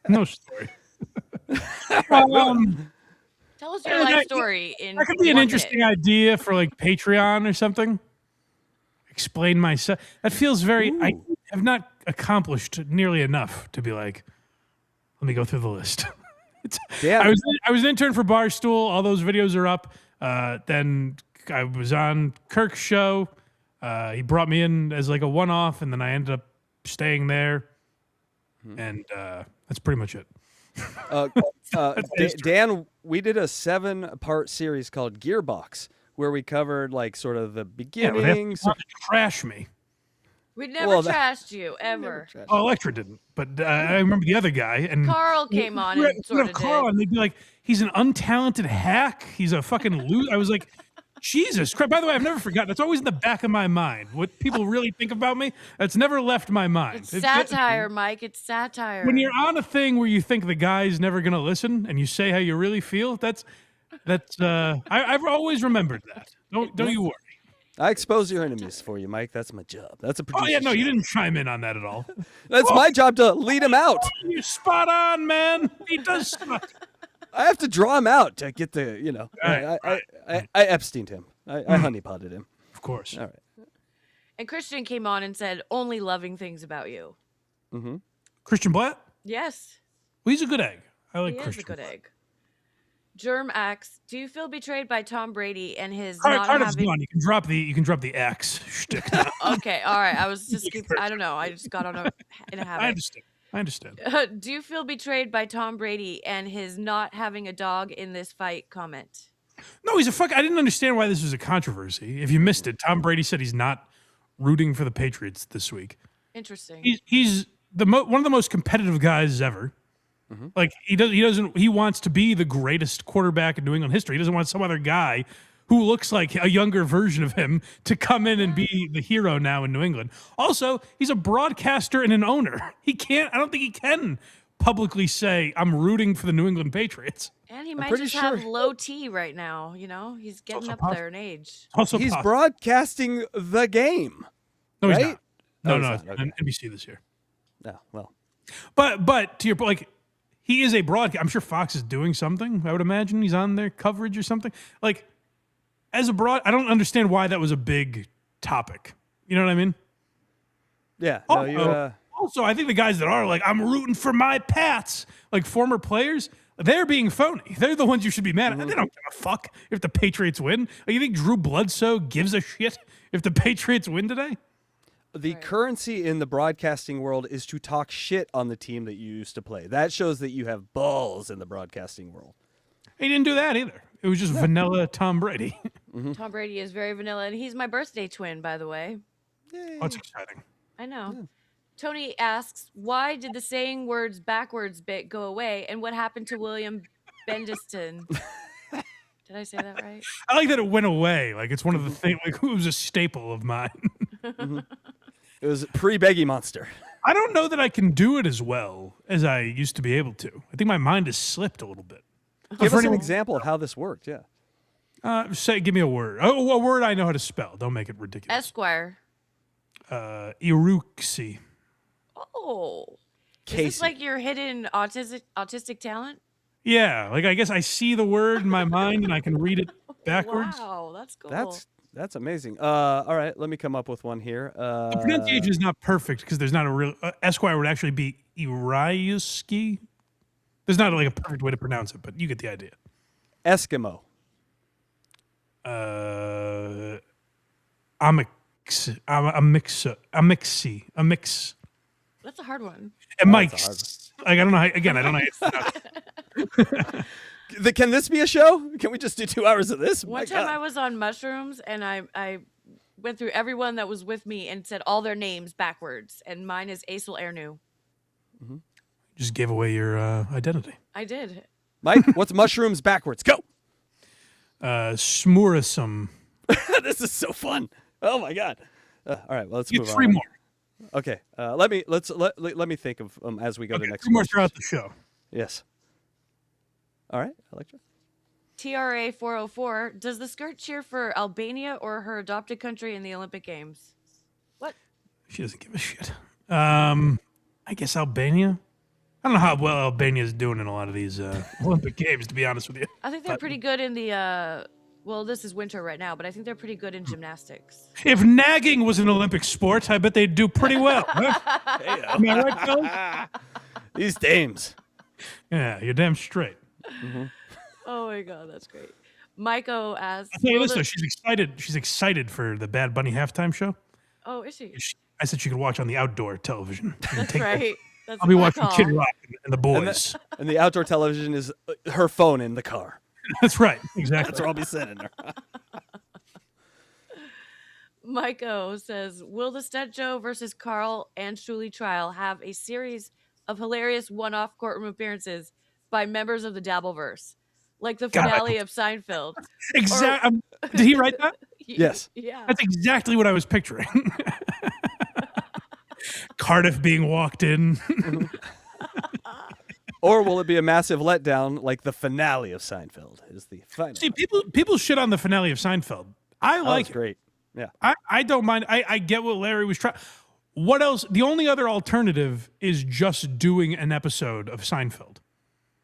B: No story.
A: Tell us your life story in
B: That could be an
A: one
B: interesting
A: hit.
B: idea for like Patreon or something. Explain myself. That feels very. I have not accomplished nearly enough to be like, let me go through the list.
C: Yeah.
B: I was an intern for Barstool. All those videos are up. Then I was on Kirk's show. He brought me in as like a one-off, and then I ended up staying there. And that's pretty much it.
C: Dan, we did a 7-part series called Gearbox, where we covered like sort of the beginnings.
B: Yeah, trash me.
A: We never trashed you, ever.
B: Oh, Electra didn't. But I remember the other guy. And
A: Carl came on and sort of
B: Carl,
A: did.
B: and they'd be like, he's an untalented hack. He's a fucking loser. I was like, Jesus Christ. By the way, I've never forgotten. It's always in the back of my mind. What people really think about me, that's never left my mind.
A: It's satire, Mike. It's satire.
B: When you're on a thing where you think the guy's never going to listen and you say how you really feel, I've always remembered that. Don't you worry.
C: I expose your enemies for you, Mike. That's my job. That's a producer.
B: Oh, yeah, no,
C: job.
B: you didn't chime in on that at all.
C: That's my job to lead him out.
B: You're spot on, man. He does suck.
C: I have to draw him out to get the,
B: Right,
C: I Epsteined him. I honeypotted him.
B: Of course.
C: All right.
A: And Christian came on and said only loving things about you.
C: Mm-hmm.
B: Christian Blatt?
A: Yes.
B: Well, he's a good egg. I like
A: He is
B: Christian.
A: a good egg. Germ asks, do you feel betrayed by Tom Brady and his
B: Cardiff's gone. You can drop the X shtick now.
A: Okay, all right. I was just I don't know. I just got in a habit.
B: I understand.
A: Do you feel betrayed by Tom Brady and his not having a dog in this fight comment?
B: No, he's a fuck. I didn't understand why this was a controversy. If you missed it, Tom Brady said he's not rooting for the Patriots this week.
A: Interesting.
B: He's one of the most competitive guys ever. Mm-hmm. Like he wants to be the greatest quarterback in New England history. He doesn't want some other guy who looks like a younger version of him to come in and be the hero now in New England. Also, he's a broadcaster and an owner. I don't think he can publicly say, I'm rooting for the New England Patriots.
A: And he might just have low T right now. He's getting up there in age.
C: He's broadcasting the game.
B: No,
C: right?
B: he's not. No,
C: he's not. Okay.
B: NBC this year.
C: No, well.
B: But to your point, like, he is a broadcast. I'm sure Fox is doing something. I would imagine he's on their coverage or something. Like, as a I don't understand why that was a big topic. You know what I mean?
C: Yeah.
B: Also, I think the guys that are like, I'm rooting for my Pats, like former players, they're being phony. They're the ones you should be mad at. They don't give a fuck if the Patriots win. Like, you think Drew Bledsoe gives a shit if the Patriots win today?
C: The currency in the broadcasting world is to talk shit on the team that you used to play. That shows that you have balls in the broadcasting world.
B: He didn't do that either. It was just vanilla Tom Brady.
C: Mm-hmm.
A: Tom Brady is very vanilla, and he's my birthday twin, by the way.
B: Oh, that's exciting.
A: I know. Yeah. Tony asks, why did the saying words backwards bit go away, and what happened to William Bendiston? Did I say that right?
B: I like that it went away. Like, it's one of the things, like, it was a staple of mine.
C: Mm-hmm. It was pre-Beggy Monster.
B: I don't know that I can do it as well as I used to be able to. I think my mind has slipped a little bit.
C: Give us an example of how this worked, yeah.
B: Give me a word. Oh, a word I know how to spell. Don't make it ridiculous.
A: Esquire.
B: Iruxi.
A: Oh.
C: Casey.
A: Is this like your hidden autistic talent?
B: Yeah, like I guess I see the word in my mind and I can read it backwards.
A: Wow, that's cool.
C: That's amazing. All right, let me come up with one here.
B: The pronunciation is not perfect because there's not a real Esquire would actually be Irayuski. There's not like a perfect way to pronounce it, but you get the idea.
C: Eskimo.
B: A mix.
A: That's a hard one.
B: And Mike's. Like, I don't know. I don't know how you pronounce it.
C: Can this be a show? Can we just do 2 hours of this?
A: One time I was on mushrooms and I went through everyone that was with me and said all their names backwards, and mine is Aisel Ernu.
C: Mm-hmm.
B: Just gave away your identity.
A: I did.
C: Mike, what's mushrooms backwards? Go.
B: Smurisum.
C: This is so fun. Oh my god. All right, well, let's move on.
B: 3 more.
C: Okay. Let me think of as we go to next.
B: 3 more throughout the show.
C: Yes. All right, Electra.
A: TRA 404. Does the skirt cheer for Albania or her adopted country in the Olympic Games? What?
B: She doesn't give a shit. I guess Albania. I don't know how well Albania is doing in a lot of these Olympic Games, to be honest with you.
A: I think they're pretty good in the. Well, this is winter right now, but I think they're pretty good in gymnastics.
B: If nagging was an Olympic sport, I bet they'd do pretty well. Huh?
C: Hey,
B: am I right, fellas?
C: These dames.
B: Yeah, you're damn straight.
C: Mm-hmm.
A: Oh my god, that's great. Maiko asks.
B: I'll tell you this though, she's excited. She's excited for the Bad Bunny halftime show.
A: Oh, is she?
B: I said she could watch on the outdoor television.
A: That's right. That's
B: I'll be watching Kid Rock and the boys.
C: And the outdoor television is her phone in the car.
B: That's right. Exactly.
C: That's where I'll be sitting there.
A: Maiko says, will the Stud Joe versus Carl and Shuli trial have a series of hilarious one-off courtroom appearances by members of the Dabbleverse? like the
B: God.
A: finale of Seinfeld.
B: Exactly. Did he write that?
C: Yes.
A: Yeah.
B: That's exactly what I was picturing. Cardiff being walked in.
C: Or will it be a massive letdown like the finale of Seinfeld? Is the final?
B: See, people shit on the finale of Seinfeld. I like
C: it's
B: it.
C: great. Yeah.
B: I don't mind. I get what Larry was trying. What else? The only other alternative is just doing an episode of Seinfeld,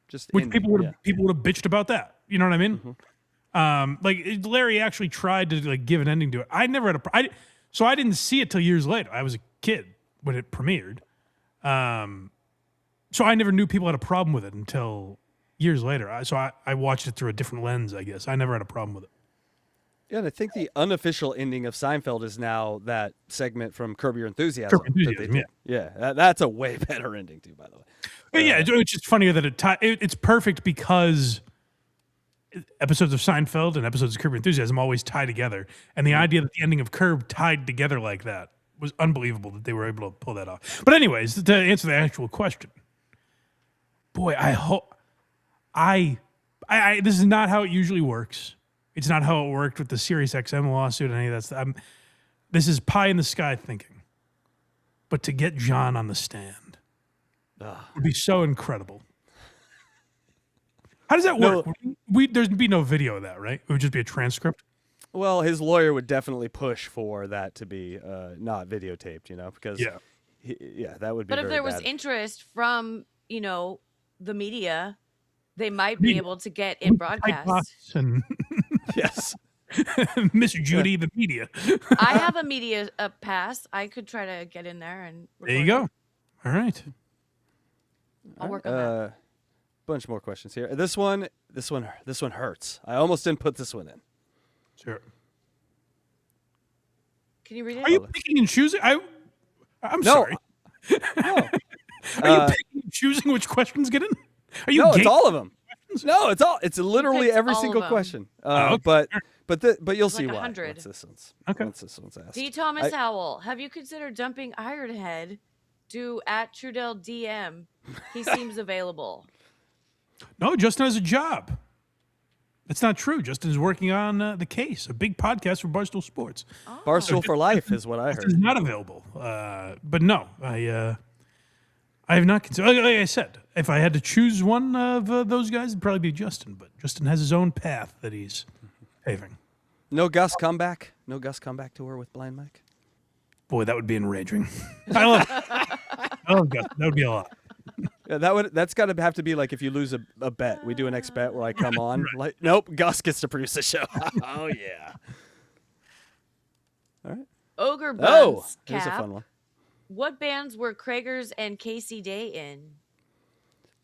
C: Just
B: which
C: ending,
B: people would have bitched about that. You know what I mean?
C: Mm-hmm.
B: Larry actually tried to like give an ending to it. I never had so I didn't see it till years later. I was a kid when it premiered. So I never knew people had a problem with it until years later. I watched it through a different lens, I guess. I never had a problem with it.
C: Yeah, and I think the unofficial ending of Seinfeld is now that segment from Curb Your Enthusiasm.
B: Curb Your Enthusiasm,
C: Yeah, that's a way better ending too, by the way.
B: But yeah, it's just funnier that it's perfect because episodes of Seinfeld and episodes of Curb Your Enthusiasm always tie together. And the idea that the ending of Curb tied together like that was unbelievable that they were able to pull that off. But anyways, to answer the actual question, boy, I hope this is not how it usually works. It's not how it worked with the Sirius XM lawsuit and any of that stuff. This is pie in the sky thinking. But to get John on the stand would be so incredible. How does that work? There'd be no video of that, right? It would just be a transcript?
C: Well, his lawyer would definitely push for that to be not videotaped, because that would be
A: But if
C: very
A: there was
C: bad.
A: interest from, the media, they might be able to get it broadcast.
B: And
C: Yes.
B: Miss Judy, the media.
A: I have a media pass. I could try to get in there and
B: There you go. All right.
A: I'll work on that.
C: Bunch more questions here. This one hurts. I almost didn't put this one in.
B: Sure.
A: Can you read it?
B: Are you picking and choosing? I'm
C: No.
B: sorry.
C: No.
B: Are you picking and choosing which questions get in? Are you
C: No,
B: gay?
C: it's all of them. No, it's all. It's literally
A: picked
C: every
A: all
C: single
A: of 'em.
C: question.
B: Okay.
C: But you'll
A: It's
C: see
A: like
C: why
A: 100.
C: once this one's
B: Okay.
C: asked.
A: D. Thomas Howell, have you considered dumping Ironhead? Do at Trudell DM. He seems available.
B: No, Justin has a job. That's not true. Justin is working on The Case, a big podcast for Barstool Sports.
C: Barstool for life is what I
B: Justin is
C: heard.
B: not available. But no, I have not considered. Like I said, if I had to choose one of those guys, it'd probably be Justin. But Justin has his own path that he's paving.
C: No Gus comeback. No Gus comeback tour with Blind Mike.
B: Boy, that would be enraging. I love Justin. That would be a lot.
C: Yeah, that's got to have to be like if you lose a bet. We do an X bet where I come on. Like, nope, Gus gets to produce the show. Oh yeah. All right.
A: Ogre Buns
C: Oh, here's a
A: Cap.
C: fun one.
A: What bands were Kragers and Casey Day in?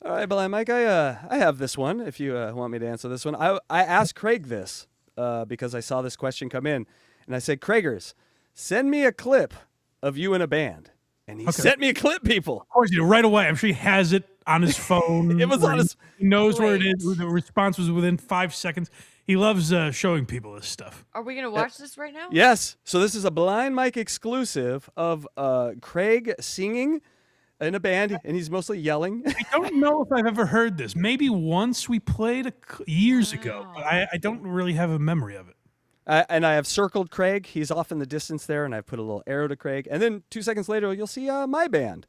C: All right, Blind Mike, I have this one. If you want me to answer this one, I asked Craig this because I saw this question come in, and I said, Kragers, send me a clip of you in a band, and he sent me a clip. People,
B: Of course, right away. I'm sure he has it on his phone.
C: It was on his-
B: He knows where it
A: Great.
B: is. The response was within 5 seconds. He loves showing people this stuff.
A: Are we going to watch this right now?
C: yes. So this is a Blind Mike exclusive of Craig singing in a band, and he's mostly yelling.
B: I don't know if I've ever heard this. Maybe once we played years ago, but I don't really have a memory of it.
C: And I have circled Craig. He's off in the distance there, and I put a little arrow to Craig. And then 2 seconds later, you'll see my band,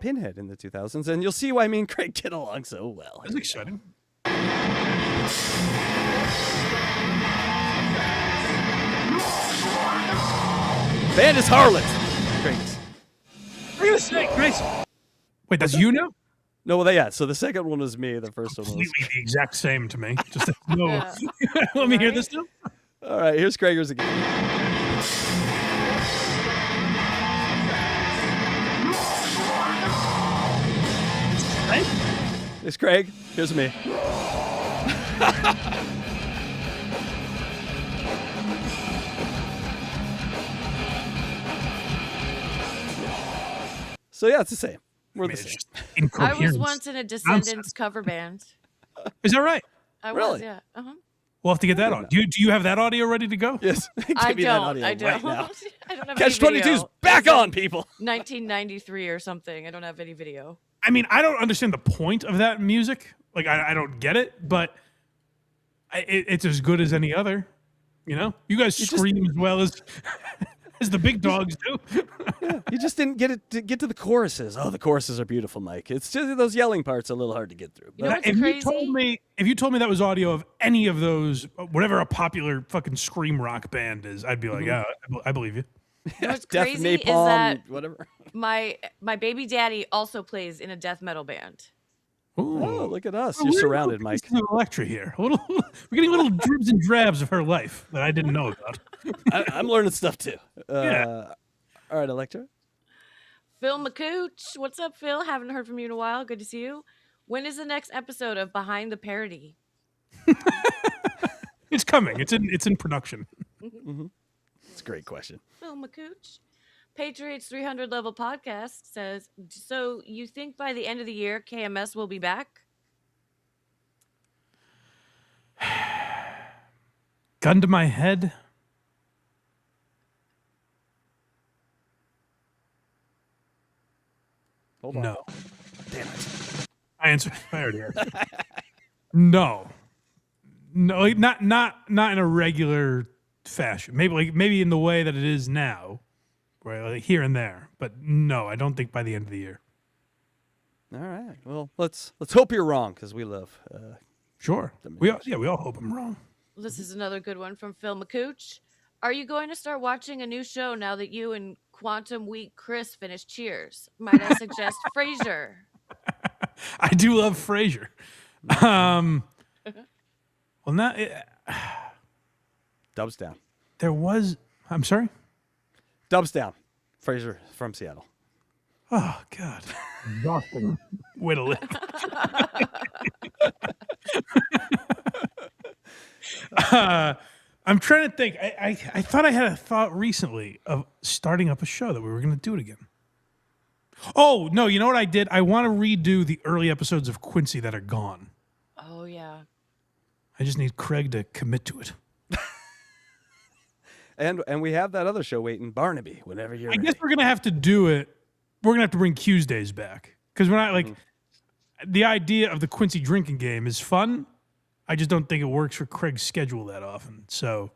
C: Pinhead, in the 2000s, and you'll see why me and Craig get along so well.
B: That's exciting.
C: Band is Harlot. Craig's.
B: For goodness sake, Grace. Wait, that's you now?
C: No, well, yeah. So the second one was me. The first one was.
B: Completely the exact same to me. Just no.
A: Yeah.
B: Let me hear
A: Right?
B: this now.
C: All right, here's Craigers again.
B: Right?
C: Here's Craig. Here's me. So yeah, it's the same. We're the
B: It's
C: same.
B: just
A: I
B: incoherent.
A: was once in a Descendants cover band.
B: Is that right?
A: I
C: Really?
A: was, yeah. Uh-huh.
B: We'll have to get that on. Do you have that audio ready to go?
C: Yes. Give
A: I
C: me that
A: don't.
C: audio
A: I don't.
C: right now.
A: I don't have
C: Catch
A: any
C: 22's
A: video.
C: back
A: It was
C: on, people.
A: 1993 or something. I don't have any video.
B: I mean, I don't understand the point of that music. Like, I don't get it. But It's as good as any other. You know, you guys scream as well as as the big dogs do.
C: You just didn't get to the choruses. Oh, the choruses are beautiful, Mike. It's just those yelling parts a little hard to get through.
A: You know what's
B: if
A: crazy?
B: you told me that was audio of any of those, whatever a popular fucking scream rock band is, I'd be like, yeah, I believe you.
A: You know what's
C: Death
A: crazy is
C: Napalm,
A: that
C: whatever.
A: my baby daddy also plays in a death metal band.
B: Ooh.
C: Oh, look at us.
B: Oh,
C: You're
B: we're
C: surrounded, Mike.
B: listening to Electra here. We're getting little dribs and drabs of her life that I didn't know about.
C: I'm learning stuff too.
B: Yeah.
C: All right, Electra.
A: Phil McCooch, what's up, Phil? Haven't heard from you in a while. Good to see you. When is the next episode of Behind the Parody?
B: It's coming. It's in production.
C: It's a great question.
A: Phil McCooch. Patriots 300 level podcast says, so you think by the end of the year KMS will be back?
B: Gun to my head.
C: Hold on.
B: No.
C: Damn it.
B: I answered. I already answered. No. No, like not in a regular fashion. Maybe in the way that it is now, right? Like here and there. But no, I don't think by the end of the year.
C: All right. Well, let's hope you're wrong because we love.
B: Sure. We all hope I'm wrong.
A: This is another good one from Phil McCooch. Are you going to start watching a new show now that you and Quantum Week Chris finished Cheers? Might I suggest Frasier?
B: I do love Frasier. Well, not
C: Dubs down.
B: there was. I'm sorry.
C: Dubs down. Fraser from Seattle.
B: Oh God. Exhausting. Way to live. I'm trying to think. I thought I had a thought recently of starting up a show that we were going to do it again. Oh, no. You know what I did? I want to redo the early episodes of Quincy that are gone.
A: Oh, yeah.
B: I just need Craig to commit to it.
C: And we have that other show waiting, Barnaby, whenever you're
B: I
C: ready.
B: guess we're going to have to do it. We're going to have to bring Tuesdays back. Because we're not like the idea of the Quincy drinking game is fun. I just don't think it works for Craig's schedule that often. So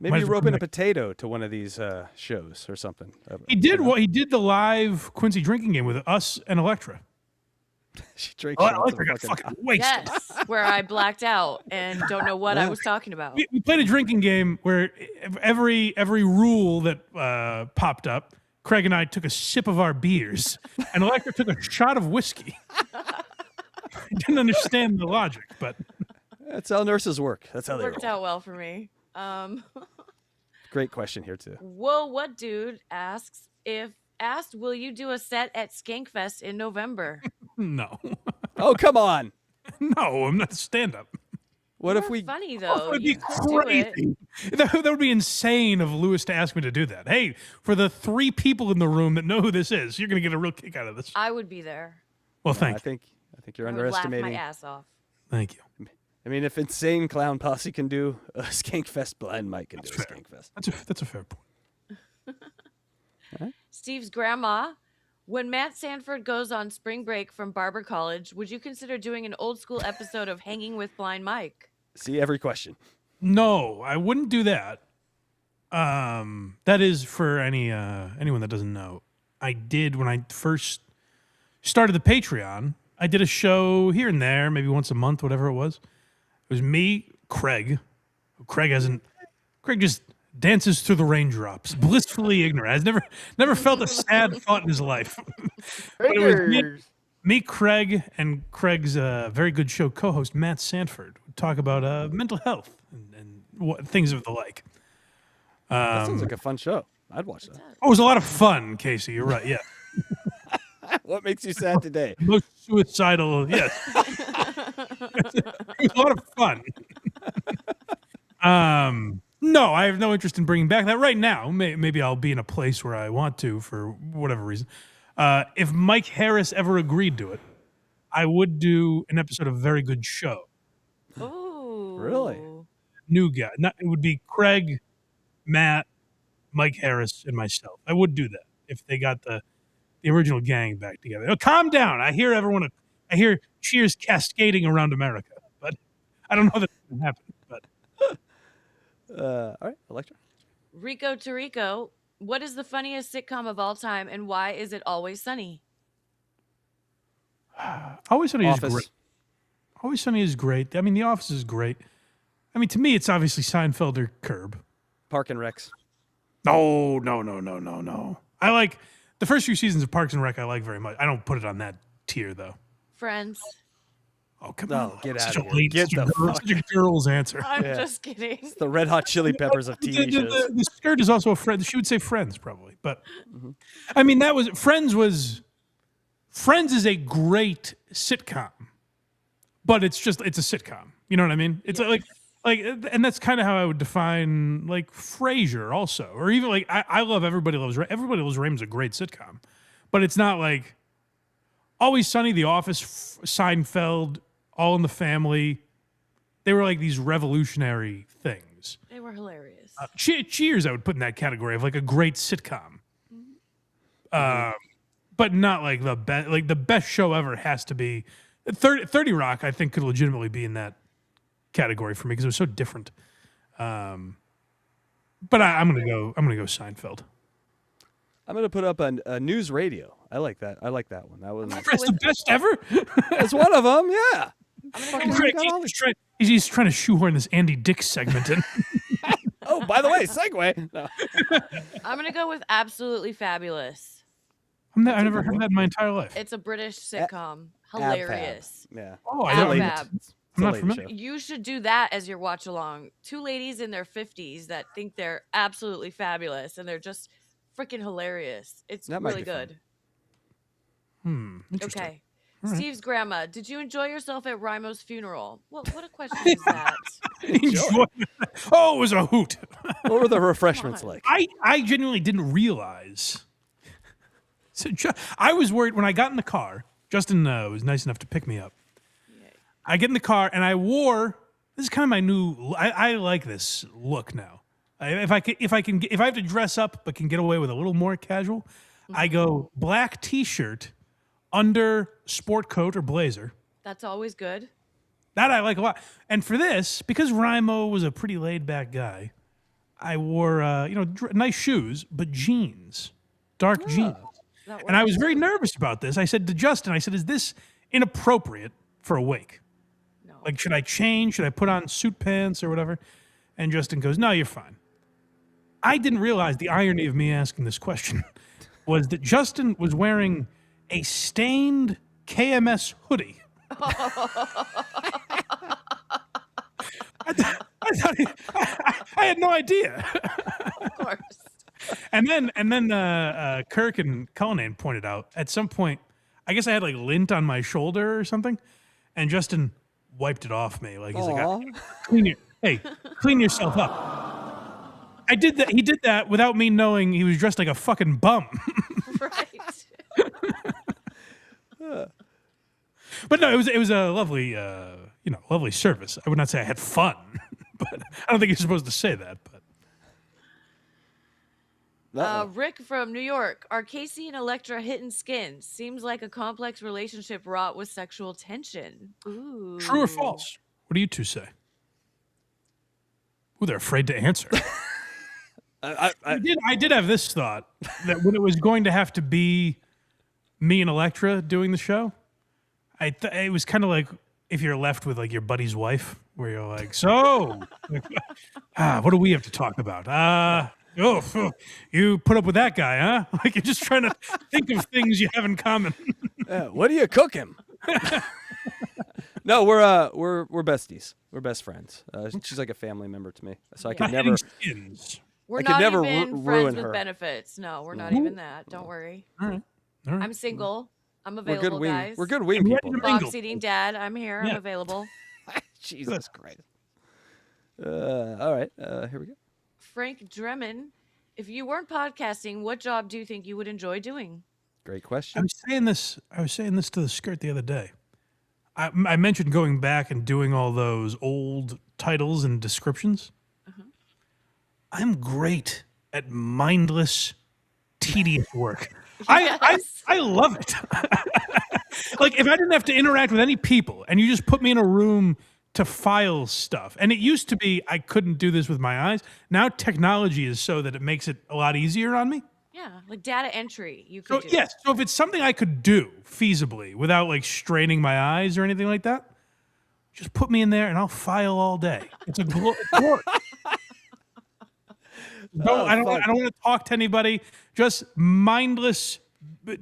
C: Maybe
B: might
C: you
B: as well
C: rope
B: come
C: in a
B: back.
C: potato to one of these shows or something.
B: He did what he did the live Quincy drinking game with us and Electra.
C: She drinks.
B: Oh,
C: shots of
B: Electra got fucking wasted.
A: Yes, where I blacked out and don't know what I was talking about.
B: We played a drinking game where every rule that popped up, Craig and I took a sip of our beers, and Electra took a shot of whiskey. I didn't understand the logic, but
C: That's how nurses work. That's how they
A: Worked
C: roll.
A: out well for me.
C: Great question here too.
A: Whoa, what dude asks, if asked, will you do a set at Skankfest in November?
B: no.
C: Oh, come on.
B: No, I'm not stand-up.
C: What if
A: You're
C: we?
A: funny
B: That
A: though.
B: would
A: You
B: be
A: could do it.
B: crazy. That would be insane of Lewis to ask me to do that. Hey, for the 3 people in the room that know who this is, you're going to get a real kick out of this.
A: I would be there.
B: Well,
C: I
B: thank you.
C: think you're
A: I would laugh
C: underestimating.
A: my ass off.
B: Thank you.
C: I mean, if Insane Clown Posse can do a Skankfest, Blind Mike can do a
B: fair.
C: Skankfest.
B: That's a fair point.
A: Steve's grandma. When Matt Sanford goes on spring break from Barber College, would you consider doing an old school episode of Hanging with Blind Mike?
C: See every question.
B: No, I wouldn't do that. That is for anyone that doesn't know. I did when I first started the Patreon. I did a show here and there, maybe once a month, whatever it was. It was me, Craig. Craig just dances through the raindrops, blissfully ignorant. Has never felt a sad thought in his life. But it was me, Craig, and Craig's very good show co-host Matt Sanford would talk about mental health and what things of the like.
C: That sounds like a fun show. I'd watch that.
B: Oh, it was a lot of fun, Casey. You're right. Yeah,
C: What makes you sad today?
B: most suicidal. Yes, it was a lot of fun. No, I have no interest in bringing back that right now. Maybe I'll be in a place where I want to for whatever reason. If Mike Harris ever agreed to it, I would do an episode of Very Good Show.
A: Ooh.
C: Really?
B: New guy. It would be Craig, Matt, Mike Harris, and myself. I would do that if they got the original gang back together. Oh, calm down. I hear Cheers cascading around America, but I don't know that gonna happen. But
C: All right, Electra.
A: Rico Tarico, what is the funniest sitcom of all time, and why is it Always Sunny?
B: Always Sunny is
C: Office.
B: great. Always Sunny is great. I mean, The Office is great. I mean, to me, it's obviously Seinfeld or Curb.
C: Park and Recs.
B: No. I like the first few seasons of Parks and Rec. I like very much. I don't put it on that tier though.
A: Friends.
B: Oh come
C: No,
B: on!
C: get
B: Such
C: out
B: a
C: of here.
B: late-
C: Get
B: such a
C: the
B: girl-
C: fuck.
B: such a girl's answer.
A: I'm
C: Yeah.
A: just kidding.
C: It's the Red Hot Chili Peppers of TV shows.
B: The skirt is also a friend. She would say Friends probably, but I mean that was Friends is a great sitcom, but it's a sitcom. You know what I mean? It's like, and that's kind of how I would define like Frasier also, or even like I love Everybody Loves Raymond's a great sitcom, but it's not like Always Sunny, The Office, Seinfeld, All in the Family. They were like these revolutionary things.
A: They were hilarious.
B: Cheers, I would put in that category of like a great sitcom. But not like the best. Like the best show ever has to be 30 Rock. I think could legitimately be in that category for me because it was so different. But I'm gonna go Seinfeld.
C: I'm gonna put up a news radio. I like that. I like that one. That was
B: That's the best ever.
C: It's one of them. Yeah.
B: He's trying to shoehorn this Andy Dick segment in.
C: Oh, by the way, segue. No.
A: I'm gonna go with Absolutely Fabulous.
B: I've never heard that in my entire life.
A: It's a British sitcom. Hilarious.
C: Yeah.
B: Oh, I
A: Ab
B: don't.
A: Fab.
B: I'm not familiar.
A: You should do that as your watch along. Two ladies in their 50s that think they're absolutely fabulous and they're just freaking hilarious. It's
C: That might
A: really
C: be fun.
A: good.
B: Interesting.
A: Okay.
B: All right.
A: Steve's grandma, did you enjoy yourself at Rimo's funeral? What a question is that?
B: Enjoy. Oh, it was a hoot.
C: What were the refreshments like?
B: I genuinely didn't realize. So I was worried when I got in the car. Justin was nice enough to pick me up. I get in the car and I wore. This is kind of my new. I like this look now. If I have to dress up but can get away with a little more casual, I go black T-shirt under sport coat or blazer.
A: That's always good.
B: That I like a lot. And for this, because Rimo was a pretty laid back guy, I wore nice shoes but jeans, dark jeans. And I was very nervous about this. I said to Justin, is this inappropriate for a wake?
A: No.
B: Like, should I change? Should I put on suit pants or whatever? And Justin goes, no, you're fine. I didn't realize the irony of me asking this question was that Justin was wearing a stained KMS hoodie. I had no idea.
A: Of course.
B: And then Kirk and Cullinane pointed out at some point, I guess I had like lint on my shoulder or something, and Justin wiped it off me. Like he's like, clean yourself up. I did that. He did that without me knowing he was dressed like a fucking bum.
A: Right.
B: But no, it was a lovely lovely service. I would not say I had fun, but I don't think you're supposed to say that. But
A: Rick from New York. Are Casey and Electra hitting skin? Seems like a complex relationship wrought with sexual tension. Ooh.
B: true or false? What do you two say? Ooh, they're afraid to answer. I did have this thought that when it was going to have to be me and Electra doing the show, it was kind of like if you're left with like your buddy's wife, where you're like, so, what do we have to talk about? You put up with that guy, huh? Like you're just trying to think of things you have in common.
C: What do you cook him? No, we're besties. We're best friends. She's like a family member to me, so I could never.
A: We're
C: I could
A: not
C: never
A: even
C: ruin
A: friends with
C: her.
A: benefits. No, we're not even that. Don't worry.
B: All right.
A: I'm single. I'm
C: We're
A: available,
C: good wing.
A: guys.
C: We're good wing
B: I'm ready
C: people.
B: to mingle.
A: Box eating dad. I'm here.
B: Yeah.
A: I'm available.
C: Jesus Christ. All right. Here we go.
A: Frank Dremen. If you weren't podcasting, what job do you think you would enjoy doing?
C: Great
B: I
C: question.
B: was saying this to the skirt the other day. I mentioned going back and doing all those old titles and descriptions. I'm great at mindless, tedious work. I love it. Like if I didn't have to interact with any people and you just put me in a room to file stuff. And it used to be I couldn't do this with my eyes. Now technology is so that it makes it a lot easier on me.
A: Yeah, like data entry. You
B: So
A: could do.
B: yes, so if it's something I could do feasibly without like straining my eyes or anything like that, just put me in there and I'll file all day. It's a glory. I don't want to talk to anybody. Just mindless,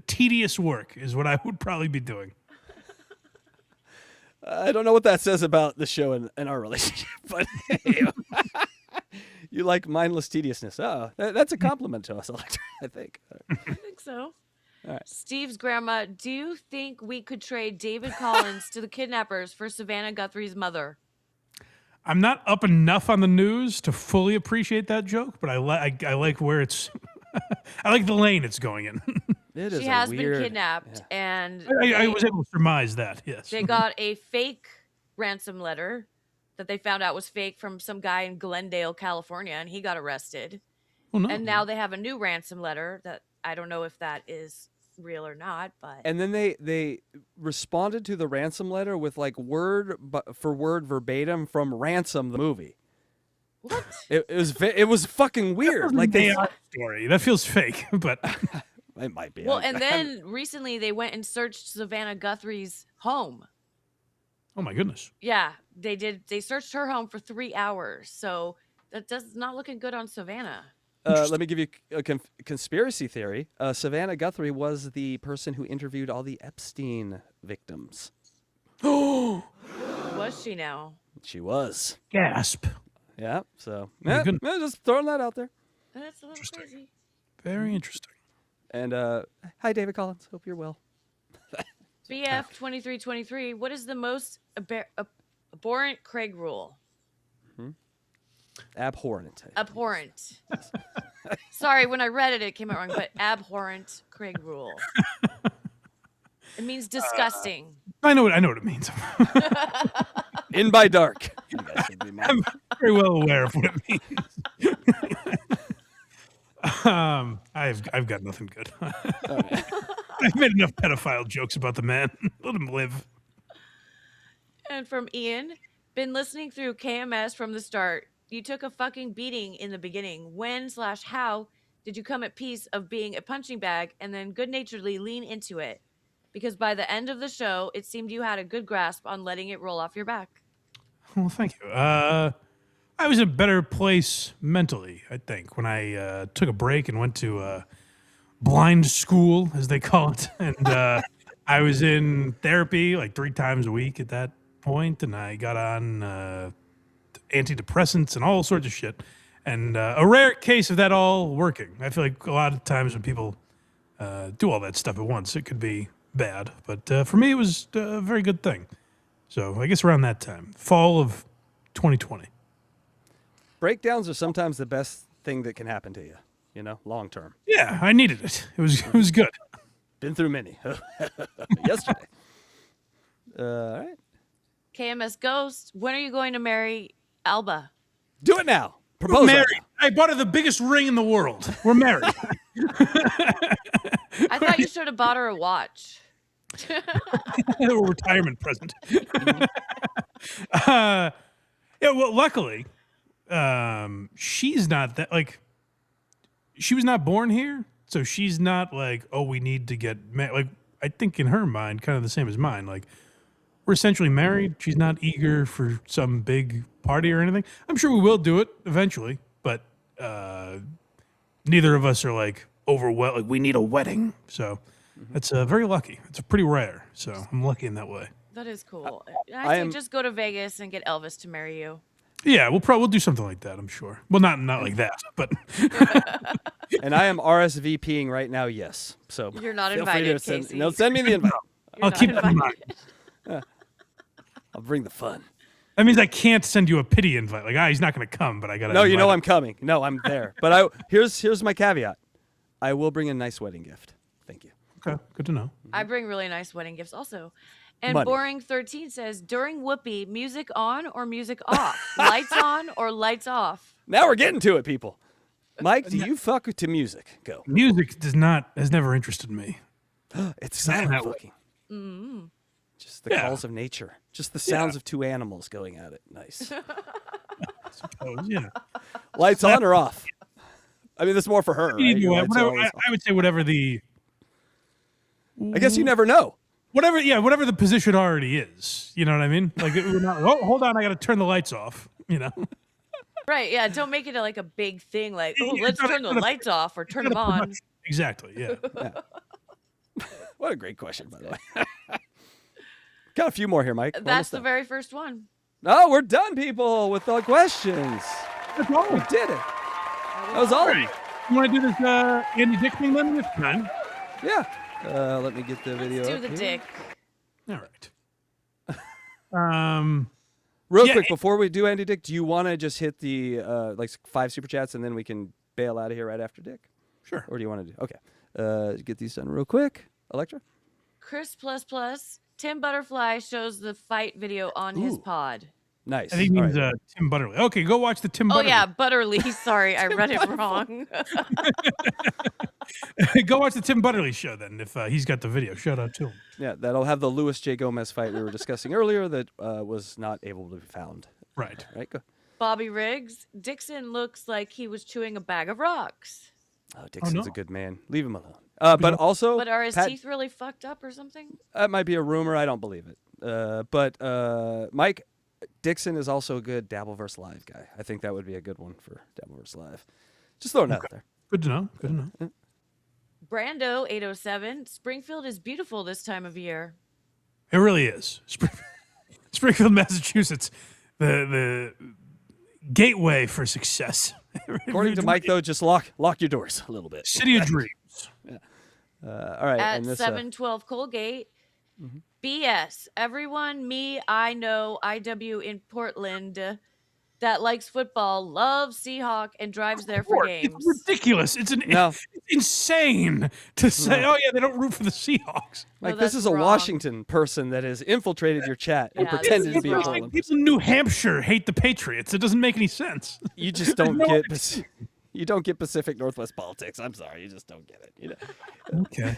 B: tedious work is what I would probably be doing.
C: I don't know what that says about the show and our relationship, but you like mindless tediousness. Oh, that's a compliment to us, Electra, I think.
A: I think so.
C: All right.
A: Steve's grandma, do you think we could trade David Collins to the kidnappers for Savannah Guthrie's mother?
B: I'm not up enough on the news to fully appreciate that joke, but I like where it's. I like the lane it's going in.
C: It is
A: She has been kidnapped, and
B: I was able to surmise that. Yes,
A: they got a fake ransom letter that they found out was fake from some guy in Glendale, California, and he got arrested.
B: Oh, no.
A: And now they have a new ransom letter that I don't know if that is real or not, but
C: And then they responded to the ransom letter with like word for word verbatim from Ransom the movie.
A: what?
C: It was fucking weird. Like they
B: story that feels fake, but
C: it might be.
A: Well, and then recently they went and searched Savannah Guthrie's home.
B: oh my goodness.
A: Yeah, they did. They searched her home for 3 hours, so that does not looking good on Savannah.
C: Let me give you a conspiracy theory. Savannah Guthrie was the person who interviewed all the Epstein victims.
A: Was she now?
C: She was.
B: Gasp.
C: Yeah. So
B: My goodness.
C: just throwing that out there.
A: That's a little crazy.
B: Very interesting.
C: And hi, David Collins. Hope you're well.
A: BF 2323. What is the most abhorrent Craig rule?
C: Abhorrent.
A: Abhorrent. Sorry, when I read it, it came out wrong, but abhorrent Craig rule. It means disgusting.
B: I know what it means.
C: In by dark. You guys should be mad.
B: I'm very well aware of what it means. I've got nothing good. I've made enough pedophile jokes about the man. Let him live.
A: And from Ian, been listening through KMS from the start. You took a fucking beating in the beginning. When/how did you come at peace of being a punching bag and then good-naturedly lean into it? Because by the end of the show, it seemed you had a good grasp on letting it roll off your back.
B: Well, thank you. I was in a better place mentally, I think, when I took a break and went to blind school, as they call it. And I was in therapy like 3 times a week at that point, and I got on antidepressants and all sorts of shit. And a rare case of that all working. I feel like a lot of times when people do all that stuff at once, it could be bad. But for me, it was a very good thing. So I guess around that time, fall of 2020.
C: Breakdowns are sometimes the best thing that can happen to you, long term.
B: Yeah, I needed it. It was good.
C: Been through many. Yesterday. All right.
A: KMS Ghost, when are you going to marry Alba?
C: Do it now.
B: We're
C: Propose
B: married.
C: right
B: I bought her the biggest ring in the world. We're married.
A: I thought you should have bought her a watch.
B: A retirement present. Yeah, well, luckily, she's not that, like, she was not born here, so she's not like, oh, we need to get married. Like, I think in her mind, kind of the same as mine, like, we're essentially married. She's not eager for some big party or anything. I'm sure we will do it eventually, but neither of us are like overwhelmed. Like, we need a wedding. So that's very lucky. It's pretty rare. So I'm lucky in that way.
A: That is cool. I say just go to Vegas and get Elvis to marry you.
B: Yeah, we'll do something like that, I'm sure. Well, not like that, but
C: And I am RSVPing right now, yes. So
A: You're not
C: feel free
A: invited,
C: to send,
A: Casey.
C: no, send me the invite.
B: I'll keep that in mind.
C: I'll bring the fun.
B: That means I can't send you a pity invite. Like, he's not going to come, but I got to.
C: No, you know I'm coming. No, I'm there. But here's my caveat. I will bring a nice wedding gift. Thank you.
B: Okay, good to know.
A: I bring really nice wedding gifts also. And
C: Money.
A: Boring 13 says, during Whoopi, music on or music off? Lights on or lights off?
C: Now we're getting to it, people. Mike, do you fuck to music? Go.
B: Music has never interested me.
C: It's silent
B: that way.
C: fucking. Just the calls of nature. Just the sounds of two animals going at it. Nice.
B: I suppose, yeah.
C: Lights on or off? I mean, that's more for her, right?
B: Either way,
C: Lights are
B: whatever,
C: always
B: I would say whatever the
C: I guess you never know.
B: whatever the position already is. You know what I mean? Like, we're not, oh, hold on, I got to turn the lights off. You know?
A: Right, yeah. Don't make it like a big thing like, oh,
B: Yeah,
A: let's
B: it's
A: turn the lights off or turn them
B: Gotta
A: on.
B: production. Exactly. Yeah.
C: What a great question, by the way. Got a few more here, Mike. We're
A: That's
C: almost
A: the
C: done.
A: very first one.
C: Oh, we're done, people, with the questions.
B: That's all.
C: We did it. That was all of you.
B: You want to do this Andy Dick thing then this time?
C: Yeah. Let me get the video
A: Let's do
C: up
A: the
C: here.
A: dick.
B: All right.
C: Real
B: Yeah,
C: quick, before we do Andy Dick, do you want to just hit the like 5 super chats and then we can bail out of here right after Dick?
B: Sure.
C: Or do you want to do? Okay. Get these done real quick. Electra?
A: Chris ++, Tim Butterfly shows the fight video on his
C: Ooh.
A: pod.
C: Nice.
B: I think it
C: All
B: means
C: right.
B: Tim Butterly. Okay, go watch the Tim
A: Oh
B: Butterly.
A: yeah, Butterly. Sorry, I read it wrong.
B: Go watch the Tim Butterly show then if he's got the video. Shout out to him.
C: Yeah, that'll have the Luis J. Gomez fight we were discussing earlier that was not able to be found.
B: Right.
C: Right? Go.
A: Bobby Riggs, Dixon looks like he was chewing a bag of rocks.
C: Oh, Dixon's
B: no.
C: a good man. Leave him alone. But also,
A: But are his
C: Pat-
A: teeth really fucked up or something?
C: that might be a rumor. I don't believe it. But Mike, Dixon is also a good Dabbleverse Live guy. I think that would be a good one for Dabbleverse Live. Just throwing it out there.
B: Good to know. Good to know.
A: Brando 807, Springfield is beautiful this time of year.
B: It really is. Springfield, Massachusetts, the gateway for success.
C: According to Mike, though, just lock your doors a little bit.
B: City of Dreams.
C: All right.
A: At
C: and this,
A: 712 Colgate, BS. Everyone, me, I know, IW in Portland that likes football, loves Seahawk, and drives there for games.
B: It's ridiculous. It's it's insane to say, oh, yeah, they don't root for the Seahawks.
C: Mike,
A: No,
C: this
A: that's
C: is a
A: wrong.
C: Washington person that has infiltrated your chat and
A: Yeah, this
C: pretended to
A: is
C: be a
A: wrong.
C: Poland.
B: People in New Hampshire hate the Patriots. It doesn't make any sense.
C: You just don't get you don't get Pacific Northwest politics. I'm sorry, you just don't get it. You know?
B: Okay.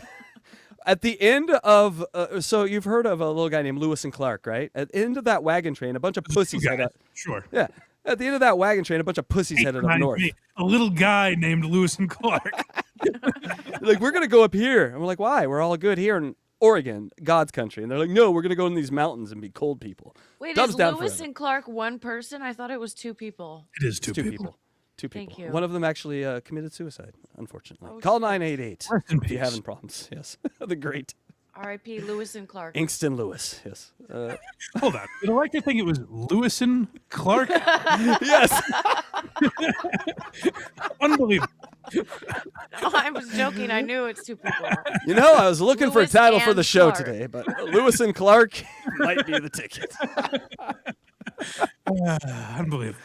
C: At the end of so you've heard of a little guy named Lewis and Clark, right? At the end of that wagon train, a bunch of pussies head up.
B: Sure.
C: Yeah. At the end of that wagon train, a bunch of pussies headed up
B: Reminds
C: north.
B: me, a little guy named Lewis and Clark.
C: Like, we're gonna go up here. And we're like, why? We're all good here in Oregon, God's country. And they're like, no, we're gonna go in these mountains and be cold people.
A: Wait,
C: Thumbs
A: is
C: down
A: Lewis
C: forever.
A: and Clark one person? I thought it was 2 people.
B: It is
C: It's
B: two people.
C: Two
A: Thank
C: people.
A: you.
C: One of them actually committed suicide, unfortunately.
A: Oh,
C: Call
A: shit.
C: 988
B: Rest in
C: if you're
B: peace.
C: having problems. Yes. The great
A: R.I.P. Lewis and Clark.
C: Inkston Lewis. Yes.
B: Hold on. Did I like to think it was Lewis and Clark?
C: Yes.
B: Unbelievable.
A: No, I was joking. I knew it's 2 people.
C: You know, I was looking for a
A: Lewis
C: title for
A: and
C: the show
A: Clark.
C: today, but Lewis and Clark might be the ticket.
B: Unbelievable.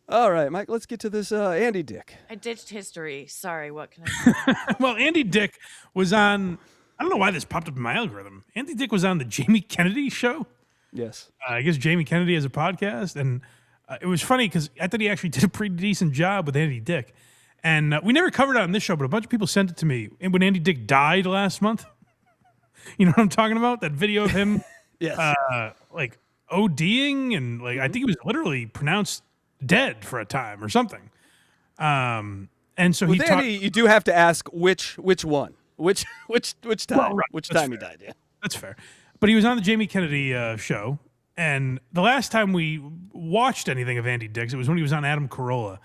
C: All right, Mike, let's get to this Andy Dick.
A: I ditched history. Sorry, what can I say?
B: Well, Andy Dick was on. I don't know why this popped up in my algorithm. Andy Dick was on the Jamie Kennedy show.
C: Yes.
B: I guess Jamie Kennedy has a podcast, and it was funny because I thought he actually did a pretty decent job with Andy Dick. And we never covered it on this show, but a bunch of people sent it to me. And when Andy Dick died last month, you know what I'm talking about? That video of him,
C: Yes.
B: like ODing, and like I think he was literally pronounced dead for a time or something. And so
C: With
B: he
C: Andy, you do have to ask which one, which time,
B: Well, right,
C: which
B: that's
C: time he
B: fair.
C: died. Yeah.
B: That's fair. But he was on the Jamie Kennedy show. And the last time we watched anything of Andy Dick, it was when he was on Adam Carolla.